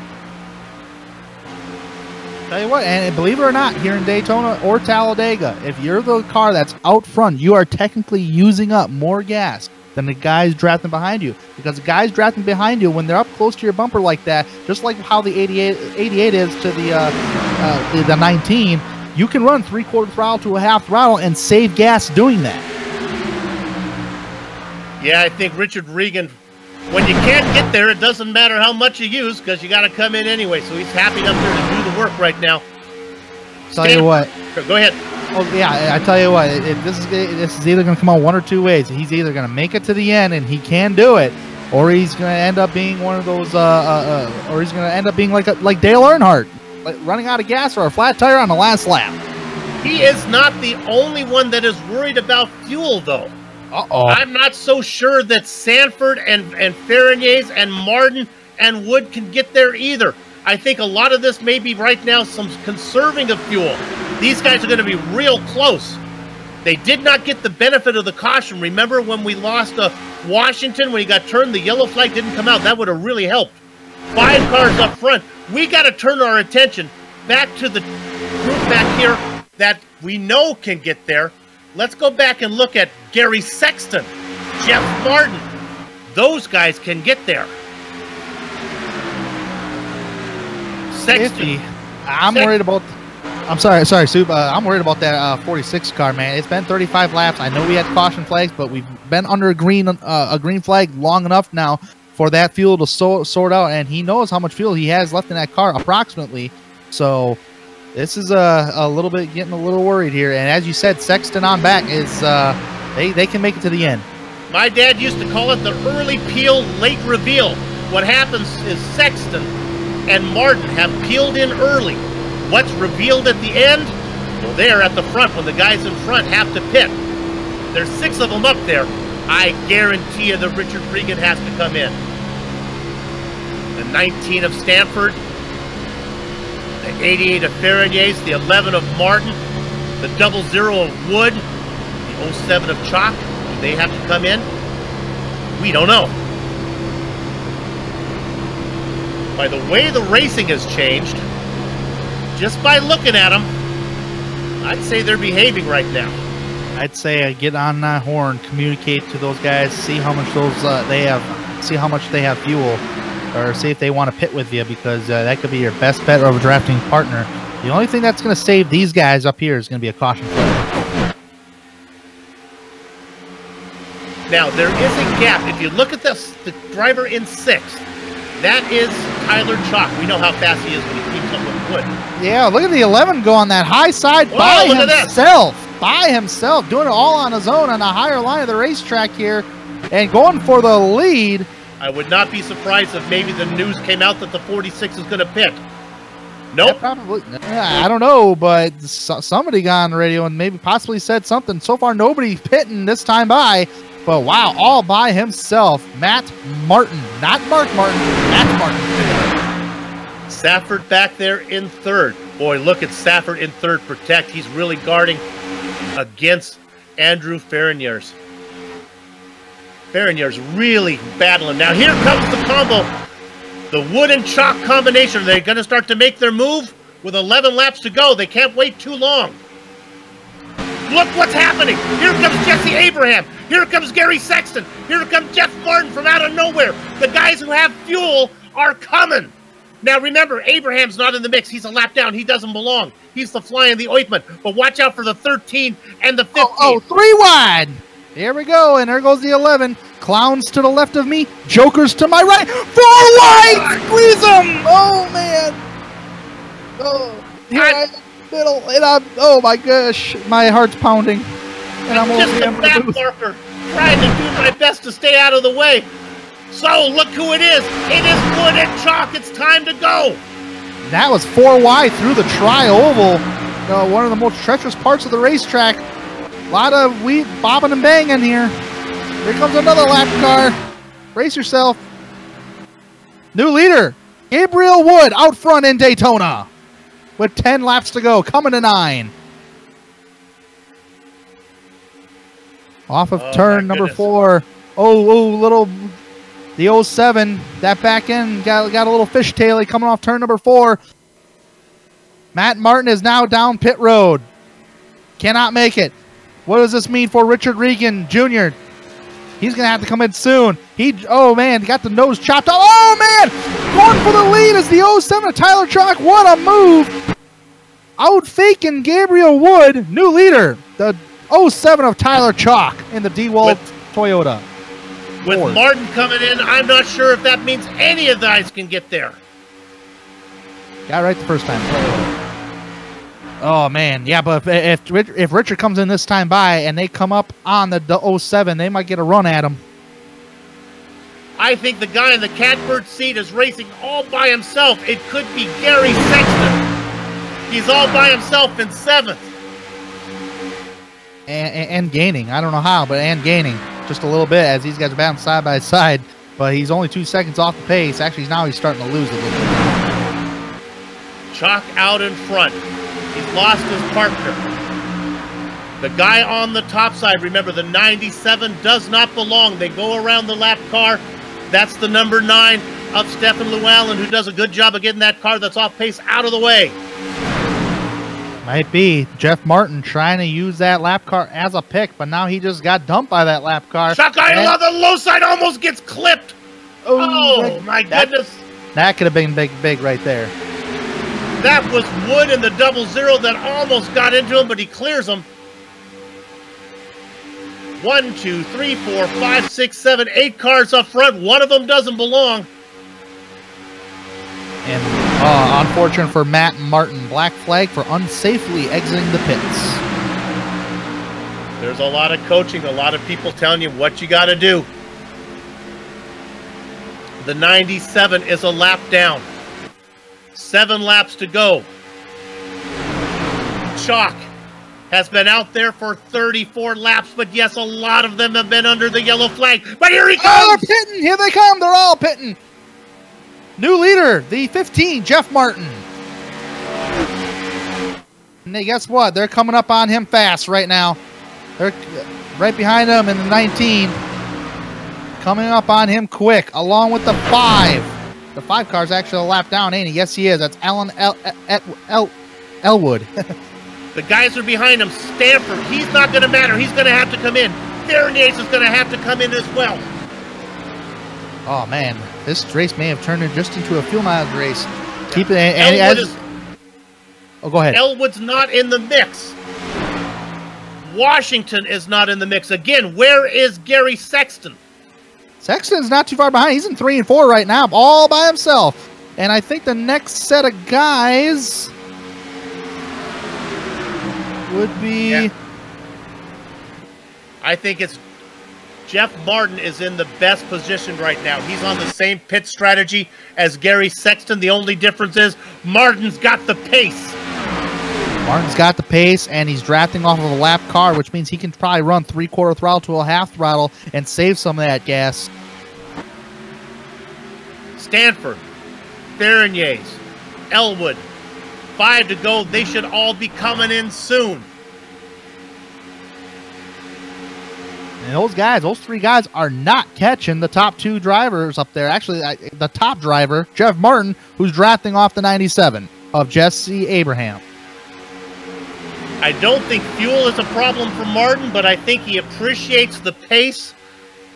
Tell you what, and believe it or not, here in Daytona or Talladega, if you're the car that's out front, you are technically using up more gas than the guys drafting behind you. Because the guys drafting behind you, when they're up close to your bumper like that, just like how the 88 is to the 19, you can run 3/4 throttle to a half throttle and save gas doing that. Yeah, I think Richard Regan, when you can't get there, it doesn't matter how much you use because you got to come in anyway. So he's happy up there to do the work right now. Tell you what. Go ahead. Oh yeah, I tell you what. This is either going to come out one or two ways. He's either going to make it to the end and he can do it, or he's going to end up being one of those, or he's going to end up being like Dale Earnhardt, like running out of gas or a flat tire on the last lap. He is not the only one that is worried about fuel, though. I'm not so sure that Sanford and Ferrignier's and Martin and Wood can get there either. I think a lot of this may be right now some conserving of fuel. These guys are going to be real close. They did not get the benefit of the caution. Remember when we lost Washington, when he got turned, the yellow flag didn't come out. That would have really helped. 5 cars up front. We got to turn our attention back to the group back here that we know can get there. Let's go back and look at Gary Sexton, Jeff Martin. Those guys can get there. Sexton. I'm worried about... I'm sorry, Soup. I'm worried about that 46 car, man. It's been 35 laps. I know we had caution flags, but we've been under a green flag long enough now for that fuel to sort out, and he knows how much fuel he has left in that car, approximately. So this is a little bit getting a little worried here. And as you said, Sexton on back is they can make it to the end. My dad used to call it the early peel, late reveal. What happens is Sexton and Martin have peeled in early. What's revealed at the end? Well, they're at the front when the guys in front have to pit. There's 6 of them up there. I guarantee you that Richard Regan has to come in. The 19 of Stanford, the 88 of Ferrignier's, the 11 of Martin, the 00 of Wood, the 07 of Chalk. Do they have to come in? We don't know. By the way the racing has changed, just by looking at them, I'd say they're behaving right now. I'd say get on that horn, communicate to those guys, see how much they have, see how much they have fuel, or see if they want to pit with you, because that could be your best bet of a drafting partner The only thing that's going to save these guys up here is going to be a caution flag. Now, there is a gap. If you look at this, the driver in 6th, that is Tyler Chalk. We know how fast he is when he keeps up with Wood. Yeah, look at the 11 go on that high side by himself. By himself, doing it all on his own on the higher line of the racetrack here and going for the lead. I would not be surprised if maybe the news came out that the 46 is going to pit. Nope. Yeah, probably. I don't know, but somebody got on the radio and maybe possibly said something. So far, nobody pitting this time by. But wow, all by himself. Matt Martin. Not Mark Martin. Matt Martin. Safford back there in 3rd. Boy, look at Safford in 3rd protect. He's really guarding against Andrew Ferrières. Ferrières really battling. Now here comes the combo. The Wood and Chalk combination. They're going to start to make their move with 11 laps to go. They can't wait too long. Look what's happening. Here comes Jesse Abraham. Here comes Gary Sexton. Here comes Jeff Martin from out of nowhere. The guys who have fuel are coming. Now remember, Abraham's not in the mix. He's a lap down. He doesn't belong. He's the fly in the ointment. But watch out for the 13 and the 15. Oh, 3 wide. Here we go, and there goes the 11. Clowns to the left of me, Jokers to my right. 4 wide, squeeze them. Oh man. Oh, here I am in the middle, and I'm. Oh my gosh, my heart's pounding. And I'm just a back marker, trying to do my best to stay out of the way. So look who it is. It is Wood and Chalk. It's time to go. That was 4 wide through the tri-oval. One of the most treacherous parts of the racetrack. A lot of wheat bobbing and banging here. Here comes another lap car. Brace yourself. New leader, Gabriel Wood, out front in Daytona. With 10 laps to go, coming to 9. Off of turn number 4. The 07, that back end got a little fishtaily coming off turn number 4. Matt Martin is now down pit road. Cannot make it. What does this mean for Richard Regan Jr.? He's going to have to come in soon. Oh, man, got the nose chopped off. Oh, man, going for the lead is the 07 of Tyler Chalk. What a move. Out faking Gabriel Wood, new leader. The 07 of Tyler Chalk in the DeWalt Toyota. With Ford. Martin coming in, I'm not sure if that means any of the guys can get there. Got it right the first time. Oh, man. Yeah, but if Richard comes in this time by and they come up on the 07, they might get a run at him. I think the guy in the catbird seat is racing all by himself. It could be Gary Sexton. He's all by himself in 7th. And gaining. I don't know how, but gaining just a little bit as these guys are bouncing side by side. But he's only 2 seconds off the pace. Actually, now he's starting to lose a little bit. Chalk out in front. He's lost his partner. The guy on the top side, remember, the 97 does not belong. They go around the lap car. That's the number 9 of Stefan Llewellyn, who does a good job of getting that car that's off pace out of the way. Might be Jeff Martin trying to use that lap car as a pick, but now he just got dumped by that lap car. Chuck Idle on the low side almost gets clipped. Oh my goodness. That could have been big right there. That was Wood in the 00 that almost got into him, but he clears him. 1, 2, 3, 4, 5, 6, 7, 8 cars up front. One of them doesn't belong. And unfortunate for Matt Martin, black flag for unsafely exiting the pits. There's a lot of coaching, a lot of people telling you what you got to do. The 97 is a lap down. 7 laps to go. Chalk has been out there for 34 laps, but yes, a lot of them have been under the yellow flag. But here he comes! Oh, they're pitting! Here they come! They're all pitting! New leader, the 15, Jeff Martin. And guess what? They're coming up on him fast right now. They're right behind him in the 19. Coming up on him quick, along with the 5. The 5 car's actually a lap down, ain't he? Yes, he is. That's Alan Elwood. The guys are behind him. Stanford, he's not going to matter. He's going to have to come in. Ferrières is going to have to come in as well. Oh, man. This race may have turned just into a fuel mileage race. Yeah. Oh, go ahead. Elwood's not in the mix. Washington is not in the mix. Again, where is Gary Sexton? Sexton's not too far behind. He's in 3 and 4 right now, all by himself. And I think the next set of guys would be... Yeah. I think it's Jeff Martin is in the best position right now. He's on the same pit strategy as Gary Sexton. The only difference is Martin's got the pace. Martin's got the pace, and he's drafting off of a lap car, which means he can probably run 3/4 throttle to a half throttle and save some of that gas. Stanford, Ferrignies, Elwood, 5 to go. They should all be coming in soon. And those guys, those 3 guys are not catching the top 2 drivers up there. Actually, the top driver, Jeff Martin, who's drafting off the 97 of Jesse Abraham. I don't think fuel is a problem for Martin, but I think he appreciates the pace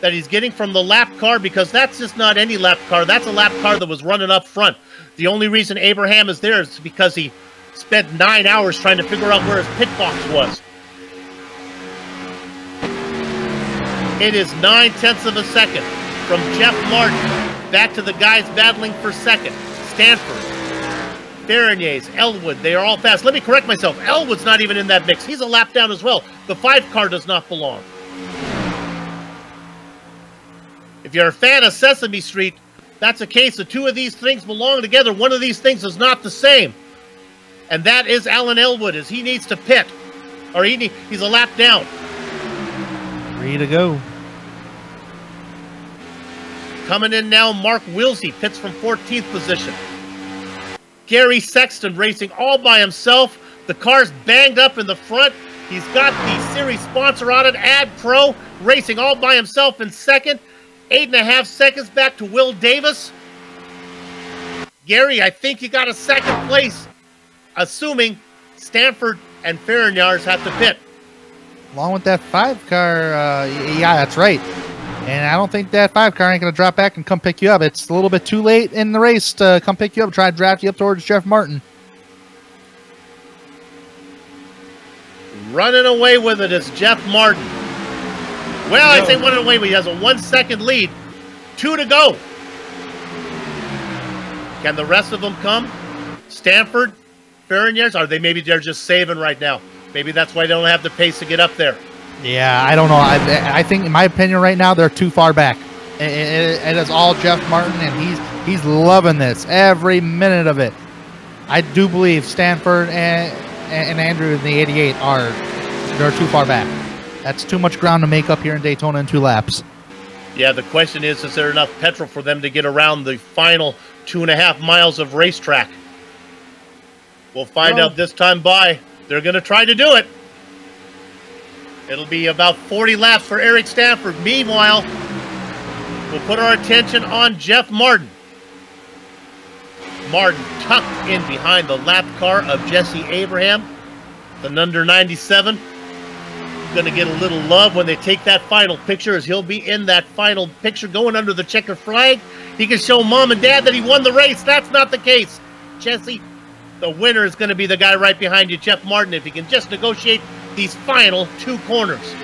that he's getting from the lap car, because that's just not any lap car. That's a lap car that was running up front. The only reason Abraham is there is because he spent 9 hours trying to figure out where his pit box was. It is 9/10 of a second from Jeff Martin back to the guys battling for second. Stanford, Ferrignies, Elwood, they are all fast. Let me correct myself. Elwood's not even in that mix. He's a lap down as well. The 5 car does not belong. If you're a fan of Sesame Street, that's a case of 2 of these things belong together. One of these things is not the same. And that is Alan Elwood, as he needs to pit. Or he's a lap down. 3 to go. Coming in now, Mark Wilsey pits from 14th position. Gary Sexton racing all by himself. The car's banged up in the front. He's got the series sponsor on it, AdPro, racing all by himself in second. 8.5 seconds back to Will Davis. Gary, I think you got a second place, assuming Stanford and Ferrignies have to pit. Along with that 5 car, yeah, that's right. And I don't think that 5 car ain't going to drop back and come pick you up. It's a little bit too late in the race to come pick you up, try to draft you up towards Jeff Martin. Running away with it is Jeff Martin. Well, I say running away, but he has a 1 second lead. 2 to go. Can the rest of them come? Stanford, Ferrignies, or they're just saving right now. Maybe that's why they don't have the pace to get up there. Yeah, I don't know. I think, in my opinion, right now they're too far back. It is all Jeff Martin, and he's loving this every minute of it. I do believe Stanford and Andrew in the 88 they're too far back. That's too much ground to make up here in Daytona in 2 laps. Yeah, the question is there enough petrol for them to get around the final 2.5 miles of racetrack? We'll find out this time by. They're going to try to do it. It'll be about 40 laps for Eric Stanford. Meanwhile, we'll put our attention on Jeff Martin. Martin tucked in behind the lap car of Jesse Abraham, the number 97. Going to get a little love when they take that final picture, as he'll be in that final picture going under the checker flag. He can show mom and dad that he won the race. That's not the case. Jesse, the winner is going to be the guy right behind you, Jeff Martin, if he can just negotiate these final 2 corners.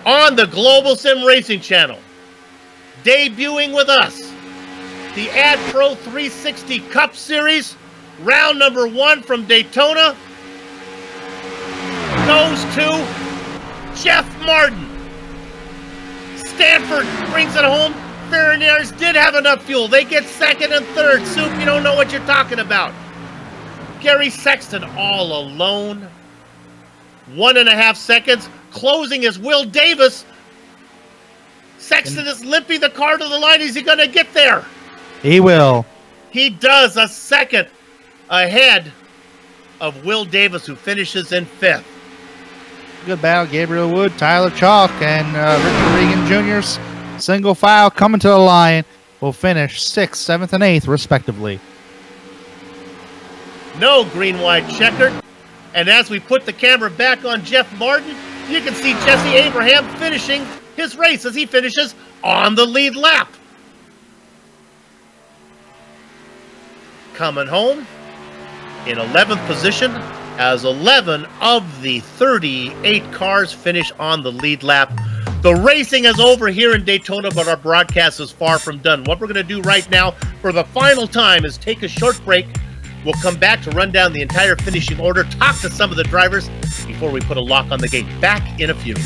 On the Global Sim Racing Channel, debuting with us, the AdPro 360 Cup Series, round number 1 from Daytona, goes to Jeff Martin. Stanford brings it home. Ferrignies did have enough fuel. They get second and third. Soup, you don't know what you're talking about. Gary Sexton all alone. 1.5 seconds. Closing is Will Davis. Sexton is limping the car to the line. Is he going to get there? He will. He does, a second ahead of Will Davis, who finishes in 5th. Good battle. Gabriel Wood, Tyler Chalk, and Richard Regan Jr.'s single file coming to the line will finish 6th, 7th, and 8th, respectively. No green, white, checkered. And as we put the camera back on Jeff Martin, you can see Jesse Abraham finishing his race as he finishes on the lead lap. coming home in 11th position as 11 of the 38 cars finish on the lead lap. The racing is over here in Daytona, but our broadcast is far from done. What we're going to do right now for the final time is take a short break. We'll come back to run down the entire finishing order, talk to some of the drivers before we put a lock on the gate. Back in a few.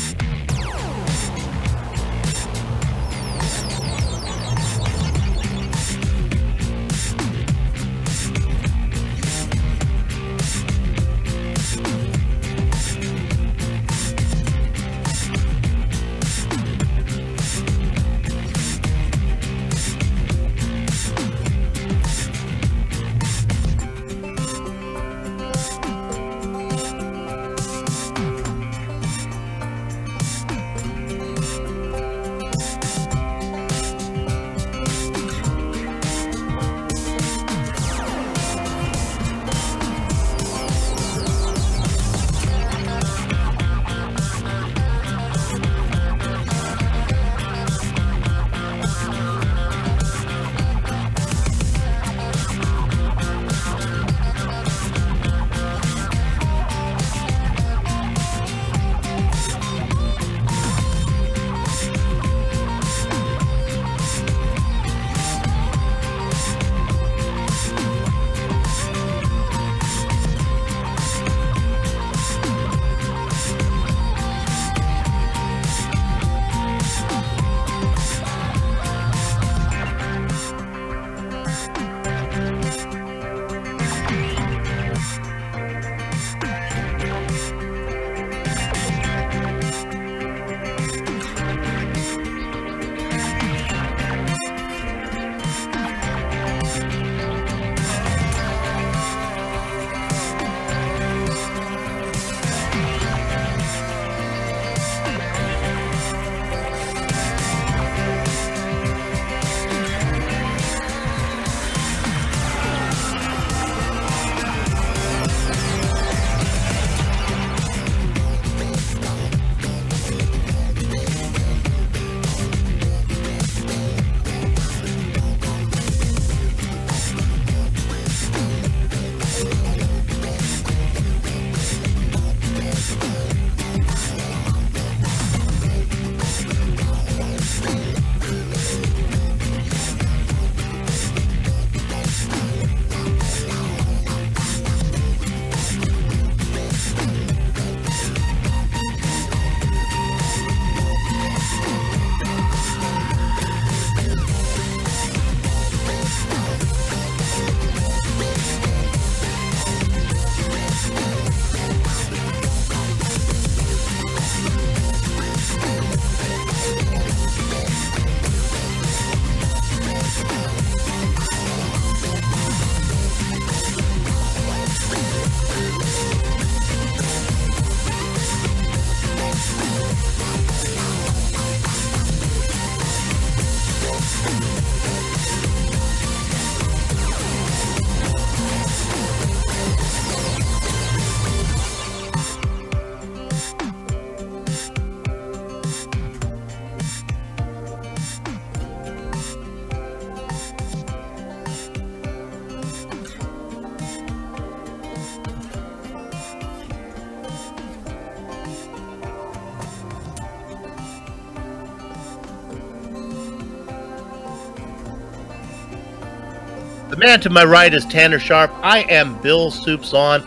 The man to my right is Tanner Sharp. I am Bill Soups On.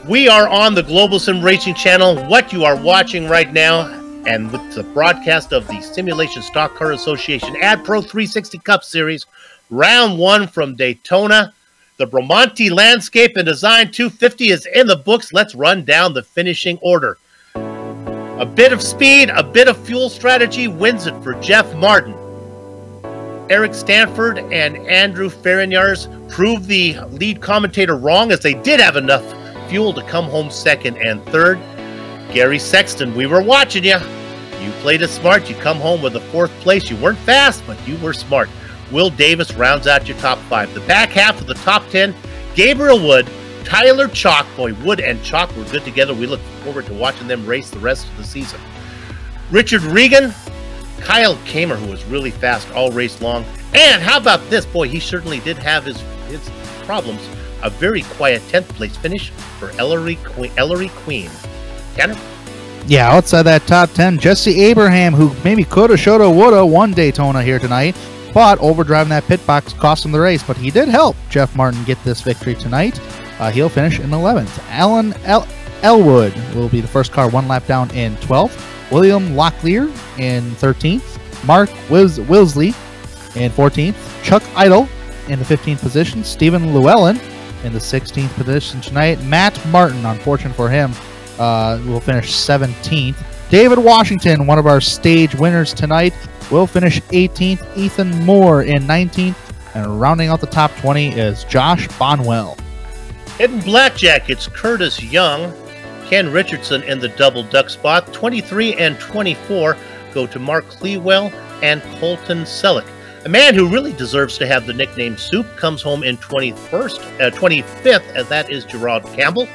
We are on the Global Sim Racing channel. What you are watching right now, and with the broadcast of the Simulation Stock Car Association AdPro 360 Cup Series, Round 1 from Daytona. The Bramante Landscape and Design 250 is in the books. Let's run down the finishing order. A bit of speed, a bit of fuel strategy wins it for Jeff Martin. Eric Stanford and Andrew Ferrignars proved the lead commentator wrong, as they did have enough fuel to come home second and third. Gary Sexton, we were watching you. You played it smart. You come home with a fourth place. You weren't fast, but you were smart. Will Davis rounds out your top 5. The back half of the top 10, Gabriel Wood, Tyler Chalk. Boy, Wood and Chalk were good together. We look forward to watching them race the rest of the season. Richard Regan, Kyle Kamer, who was really fast all race long. And how about this? Boy, he certainly did have his problems. A very quiet 10th place finish for Ellery Queen. Tanner? Yeah, outside that top 10, Jesse Abraham, who maybe coulda, shoulda, woulda won Daytona here tonight, but overdriving that pit box cost him the race. But he did help Jeff Martin get this victory tonight. He'll finish in 11th. Alan Elwood will be the first car one lap down in 12th. William Locklear in 13th. Mark Wilsley in 14th. Chuck Idle in the 15th position. Stephen Llewellyn in the 16th position tonight. Matt Martin, unfortunate for him, will finish 17th. David Washington, one of our stage winners tonight, will finish 18th. Ethan Moore in 19th. And rounding out the top 20 is Josh Bonwell. Hidden Blackjack, it's Curtis Young. Ken Richardson in the double duck spot. 23 and 24 go to Mark Clewell and Colton Selleck. A man who really deserves to have the nickname Soup comes home in 25th, as that is Gerard Campbell.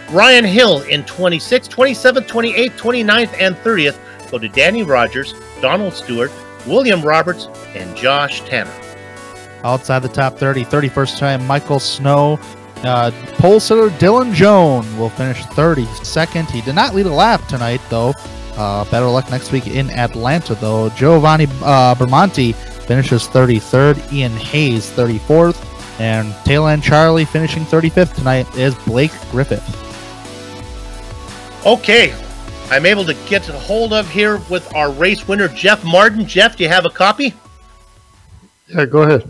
Ryan Hill in 26th, 27th, 28th, 29th, and 30th go to Danny Rogers, Donald Stewart, William Roberts, and Josh Tanner. Outside the top 30, 31st time, Michael Snow. Pole sitter Dylan Jones will finish 32nd. He did not lead a lap tonight, though. Better luck next week in Atlanta, though. Giovanni Bermonti finishes 33rd. Ian Hayes, 34th. And Tailend Charlie finishing 35th tonight is Blake Griffith. Okay, I'm able to get a hold of here with our race winner, Jeff Martin. Jeff, do you have a copy? Yeah, go ahead.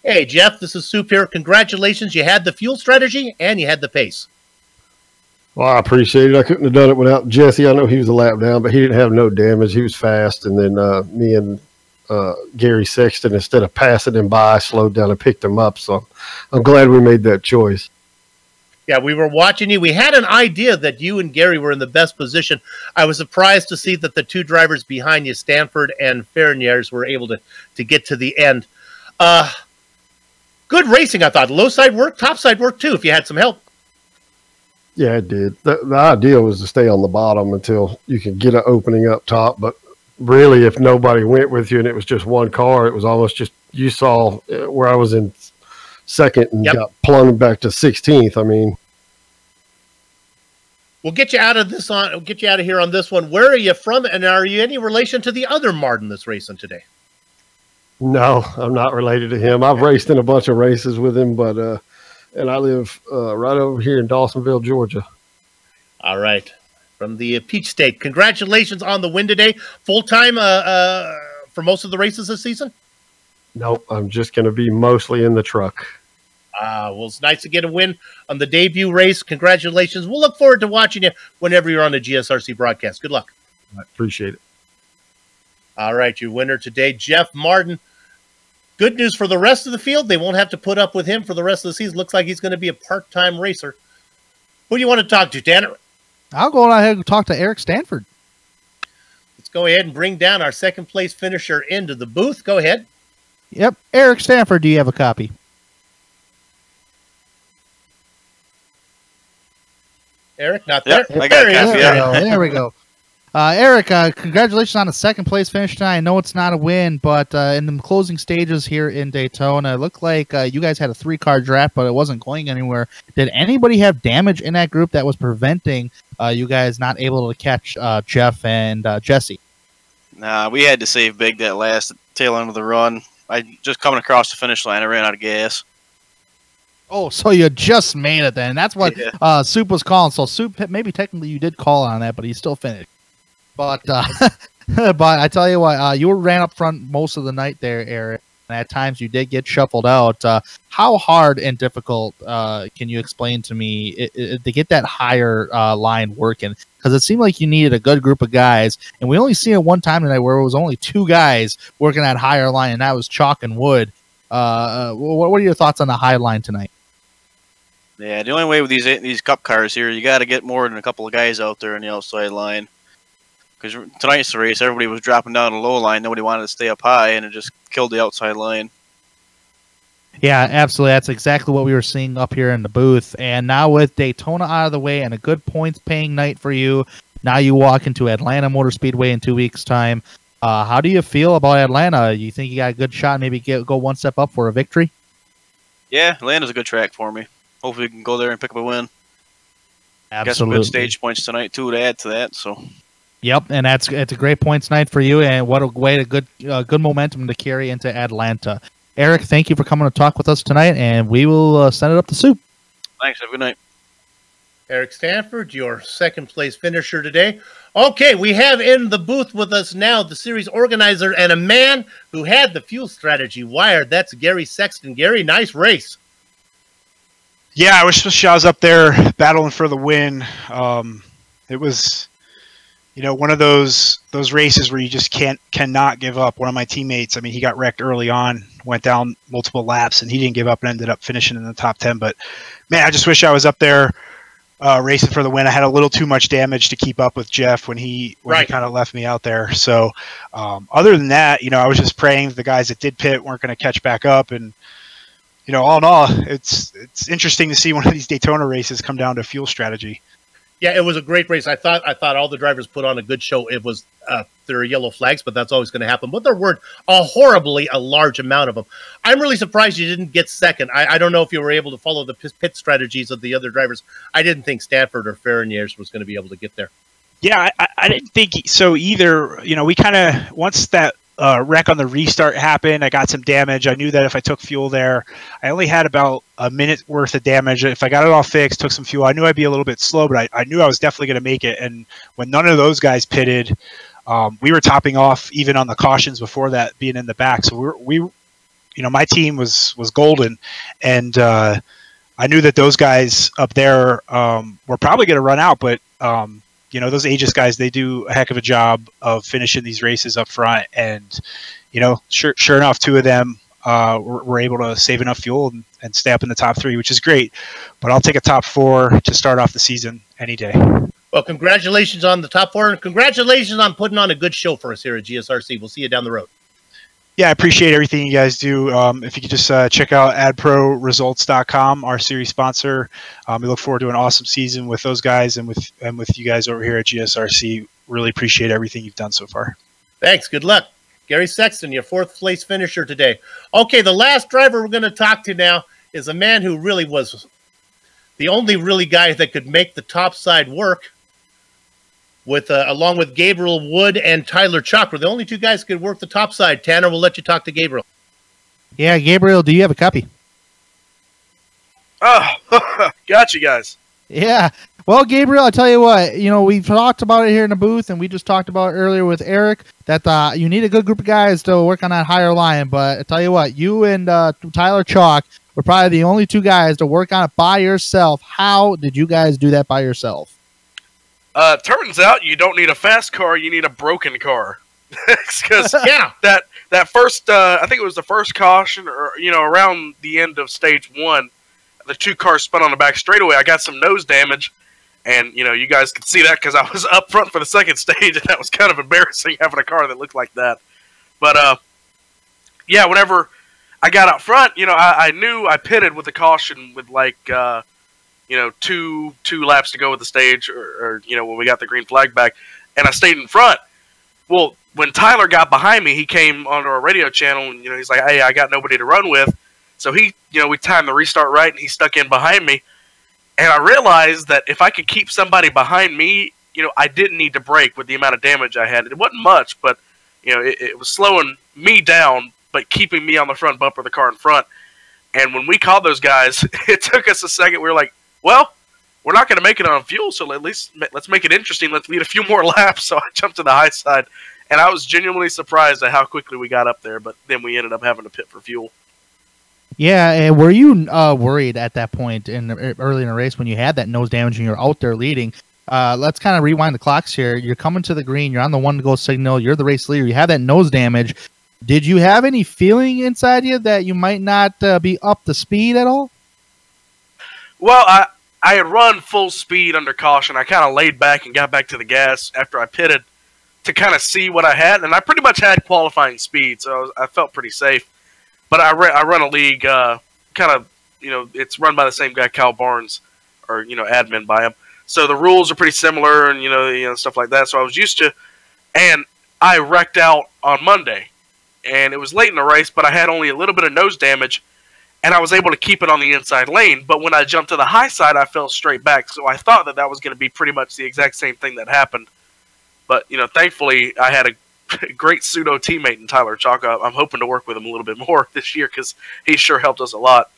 Hey, Jeff, this is Soup here. Congratulations. You had the fuel strategy and you had the pace. Well, I appreciate it. I couldn't have done it without Jesse. I know he was a lap down, but he didn't have no damage. He was fast. And then me and Gary Sexton, instead of passing him by, slowed down and picked him up. So I'm glad we made that choice. Yeah, we were watching you. We had an idea that you and Gary were in the best position. I was surprised to see that the two drivers behind you, Stanford and Ferniers, were able to get to the end. Good racing, I thought. Low side work, top side work, too, if you had some help. Yeah, it did. The idea was to stay on the bottom until you could get an opening up top. But really, if nobody went with you and it was just one car, it was almost just, you saw where I was in second and got plumbed back to 16th. I mean, we'll get you out of this on. We'll get you out of here on this one. Where are you from, and are you any relation to the other Martin that's racing today? no, I'm not related to him. I've raced in a bunch of races with him, but and I live right over here in Dawsonville, Georgia. All right, from the Peach State. Congratulations on the win today. Full time for most of the races this season. Nope, I'm just going to be mostly in the truck. Well, it's nice to get a win on the debut race. Congratulations. We'll look forward to watching you whenever you're on the GSRC broadcast. Good luck. I appreciate it. All right, your winner today, Jeff Martin. Good news for the rest of the field. They won't have to put up with him for the rest of the season. Looks like he's going to be a part-time racer. Who do you want to talk to, Tanner? I'll go ahead and talk to Eric Stanford. Let's go ahead and bring down our second-place finisher into the booth. Go ahead. Yep, Eric Stanford, do you have a copy? Eric, not there. Yep, I got a copy. There we go. Eric, congratulations on a second-place finish tonight. I know it's not a win, but in the closing stages here in Daytona, it looked like you guys had a three-car draft, but it wasn't going anywhere. Did anybody have damage in that group that was preventing you guys not able to catch Jeff and Jesse? Nah, we had to save big that last tail end of the run. Just coming across the finish line, I ran out of gas. Oh, so you just made it then. That's what Soup was calling. So Soup, maybe technically you did call on that, but he still finished. But but I tell you what, you ran up front most of the night there, Eric. And at times you did get shuffled out. How hard and difficult can you explain to me to get that higher line working? Because it seemed like you needed a good group of guys, and we only seen it one time tonight where it was only two guys working that higher line, and that was Chalk and Wood. What are your thoughts on the high line tonight? Yeah, the only way with these cup cars here, you got to get more than a couple of guys out there on the outside line. Because tonight's race, everybody was dropping down the low line. Nobody wanted to stay up high, and it just killed the outside line. Yeah, absolutely. That's exactly what we were seeing up here in the booth. And now with Daytona out of the way and a good points-paying night for you, now you walk into Atlanta Motor Speedway in 2 weeks' time. How do you feel about Atlanta? You think you got a good shot, maybe go one step up for a victory? Yeah, Atlanta's a good track for me. Hopefully we can go there and pick up a win. Absolutely. Got some good stage points tonight too to add to that. So. Yep, and it's a great points night for you, and what a way to good momentum to carry into Atlanta. Eric, thank you for coming to talk with us tonight, and we will send it up to Soup. Thanks. Have a good night. Eric Stanford, your second place finisher today. Okay, we have in the booth with us now the series organizer and a man who had the fuel strategy wired. That's Gary Sexton. Gary, nice race. Yeah, I was up there battling for the win. It was, one of those races where you just cannot give up. One of my teammates, I mean, he got wrecked early on, went down multiple laps, and he didn't give up and ended up finishing in the top 10. But man, I just wish I was up there racing for the win. I had a little too much damage to keep up with Jeff when he kind of left me out there. So other than that, I was just praying the guys that did pit weren't going to catch back up. And all in all, it's interesting to see one of these Daytona races come down to fuel strategy. Yeah, it was a great race. I thought all the drivers put on a good show. It was there are yellow flags, but that's always going to happen. But there weren't a large amount of them. I'm really surprised you didn't get second. I don't know if you were able to follow the pit strategies of the other drivers. I didn't think Stanford or Ferraniers was going to be able to get there. Yeah, I didn't think so either. We kind of, once that wreck on the restart happened, I got some damage. I knew that if I took fuel there, I only had about a minute worth of damage. If I got it all fixed, took some fuel, I knew I'd be a little bit slow, but I knew I was definitely going to make it. And when none of those guys pitted, we were topping off even on the cautions before that, being in the back. So we my team was golden, and I knew that those guys up there were probably going to run out, but those Aegis guys, they do a heck of a job of finishing these races up front. And, sure enough, two of them were able to save enough fuel and stay up in the top three, which is great. But I'll take a top four to start off the season any day. Well, congratulations on the top four, and congratulations on putting on a good show for us here at GSRC. We'll see you down the road. Yeah, I appreciate everything you guys do. If you could just check out AdProResults.com, our series sponsor. We look forward to an awesome season with those guys and with you guys over here at GSRC. Really appreciate everything you've done so far. Thanks. Good luck. Gary Sexton, your fourth place finisher today. Okay, the last driver we're going to talk to now is a man who really was the only really guy that could make the top side work. Along with Gabriel Wood and Tyler Chalk, were the only two guys who could work the top side. Tanner, we'll let you talk to Gabriel. Yeah, Gabriel, do you have a copy? Oh, got you guys. Yeah. Well, Gabriel, I'll tell you what, we've talked about it here in the booth, and we just talked about it earlier with Eric, that you need a good group of guys to work on that higher line. But I tell you what, you and Tyler Chalk were probably the only two guys to work on it by yourself. How did you guys do that by yourself? Turns out you don't need a fast car, you need a broken car. Because yeah, that first, I think it was the first caution, or around the end of stage one, the two cars spun on the back straightaway. I got some nose damage, and you guys could see that because I was up front for the second stage, and that was kind of embarrassing having a car that looked like that. But yeah, whenever I got out front, I knew I pitted with the caution with like two laps to go with the stage, or when we got the green flag back, and I stayed in front. Well, when Tyler got behind me, he came onto our radio channel, and he's like, "Hey, I got nobody to run with." So he, we timed the restart right, and he stuck in behind me. And I realized that if I could keep somebody behind me, I didn't need to brake with the amount of damage I had. It wasn't much, but it was slowing me down, but keeping me on the front bumper of the car in front. And when we called those guys, it took us a second. We were like, well, we're not going to make it on fuel, so at least let's make it interesting. Let's lead a few more laps. So I jumped to the high side, and I was genuinely surprised at how quickly we got up there, but then we ended up having to pit for fuel. Yeah, and were you worried at that point early in the race when you had that nose damage and you're out there leading? Let's kind of rewind the clocks here. You're coming to the green. You're on the one-to-go signal. You're the race leader. You have that nose damage. Did you have any feeling inside you that you might not be up to speed at all? Well, I had run full speed under caution. I kind of laid back and got back to the gas after I pitted to kind of see what I had, and I pretty much had qualifying speed, so I felt pretty safe. But I run a league, kind of, it's run by the same guy, Kyle Barnes, or admin by him. So the rules are pretty similar, and stuff like that. So I was used to, and I wrecked out on Monday, and it was late in the race, but I had only a little bit of nose damage, and I was able to keep it on the inside lane. But when I jumped to the high side, I fell straight back. So I thought that that was going to be pretty much the exact same thing that happened. But, you know, thankfully, I had a great pseudo teammate in Tyler Chalk. I'm hoping to work with him a little bit more this year because he sure helped us a lot.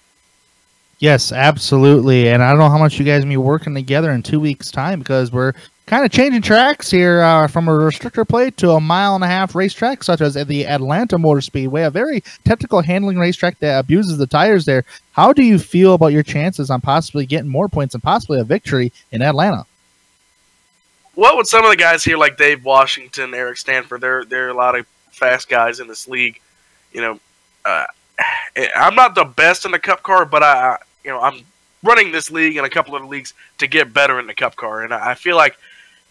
Yes, absolutely. And I don't know how much you guys will be working together in 2 weeks' time, because we're kind of changing tracks here from a restrictor plate to a 1.5 mile racetrack, such as at the Atlanta Motor Speedway, a very technical handling racetrack that abuses the tires there. How do you feel about your chances on possibly getting more points and possibly a victory in Atlanta? Well, with some of the guys here, like Dave Washington, Eric Stanford, there are a lot of fast guys in this league. You know, I'm not the best in the Cup car, but I'm running this league and a couple of leagues to get better in the Cup car, and I feel like,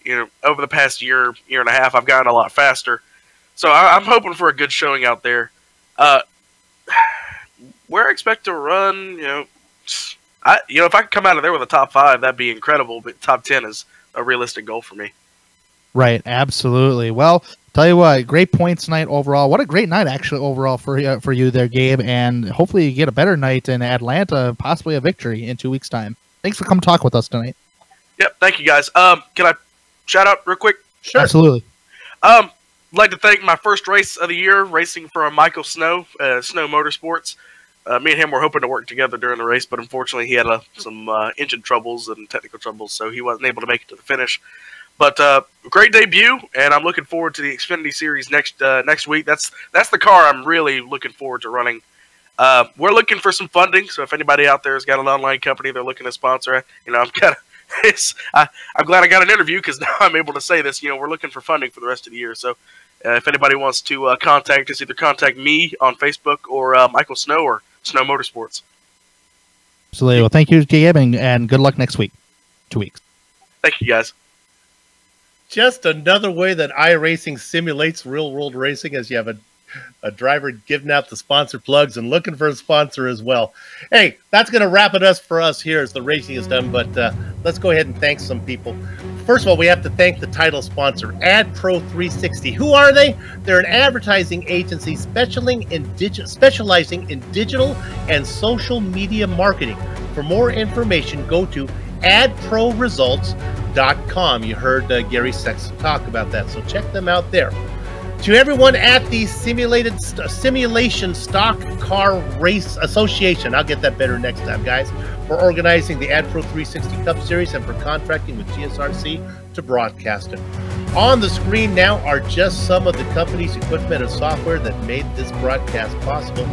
you know, over the past year and a half, I've gotten a lot faster. So I'm hoping for a good showing out there. Where I expect to run, if I could come out of there with a top 5, that'd be incredible. But top 10 is a realistic goal for me. Right, absolutely. Well, tell you what, great points night overall. What a great night, actually, overall for you there, Gabe. And hopefully you get a better night in Atlanta, possibly a victory in 2 weeks' time. Thanks for coming to talk with us tonight. Yep, thank you, guys. Can I shout out real quick? Sure. Absolutely. I'd like to thank my first race of the year, racing for Michael Snow, Snow Motorsports. Me and him were hoping to work together during the race, but unfortunately he had some engine troubles and technical troubles, so he wasn't able to make it to the finish. But great debut, and I'm looking forward to the Xfinity Series next week. That's the car I'm really looking forward to running. We're looking for some funding, so if anybody out there has got an online company they're looking to sponsor, I'm glad I got an interview, because now I'm able to say this. We're looking for funding for the rest of the year, so if anybody wants to contact us, either contact me on Facebook or Michael Snow or Snow Motorsports. Absolutely. Well, thank you, Gabe, and good luck next week. 2 weeks. Thank you, guys. Just another way that iRacing simulates real-world racing, as you have a driver giving out the sponsor plugs and looking for a sponsor as well. Hey, that's going to wrap it up for us here as the racing is done, but let's go ahead and thank some people. First of all, we have to thank the title sponsor, AdPro 360. Who are they? They're an advertising agency specializing in digital and social media marketing. For more information, go to adproresults.com. You heard Gary Sexton talk about that, so check them out there. To everyone at the Simulation Stock Car Race Association, I'll get that better next time, guys, for organizing the AdPro 360 Cup Series and for contracting with GSRC to broadcast it. On the screen now are just some of the company's equipment and software that made this broadcast possible.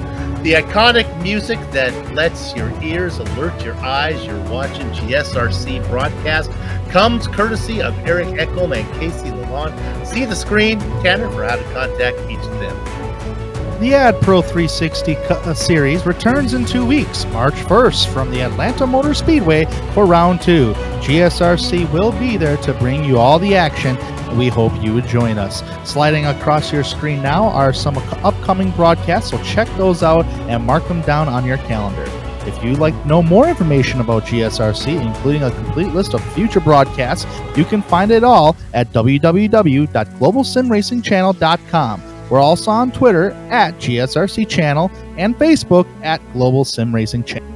The iconic music that lets your ears alert your eyes you're watching GSRC broadcast comes courtesy of Eric Echolm and Casey Lalonde. See the screen, Tanner, for how to contact each of them. The AdPro 360 series returns in 2 weeks, March 1st, from the Atlanta Motor Speedway for round 2. GSRC will be there to bring you all the action, and we hope you would join us. Sliding across your screen now are some upcoming broadcasts, so check those out and mark them down on your calendar. If you'd like to know more information about GSRC, including a complete list of future broadcasts, you can find it all at www.globalsimracingchannel.com. We're also on Twitter at GSRC Channel and Facebook at Global Sim Racing Channel.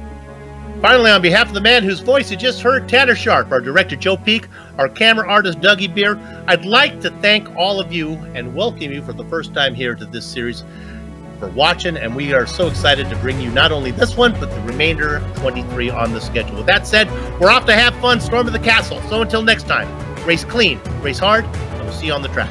Finally, on behalf of the man whose voice you just heard, Tanner Sharp, our director Joe Peak, our camera artist Dougie Beer, I'd like to thank all of you and welcome you for the first time here to this series for watching, and we are so excited to bring you not only this one, but the remainder of 23 on the schedule. With that said, we're off to have fun, storm of the castle. So until next time, race clean, race hard, and we'll see you on the track.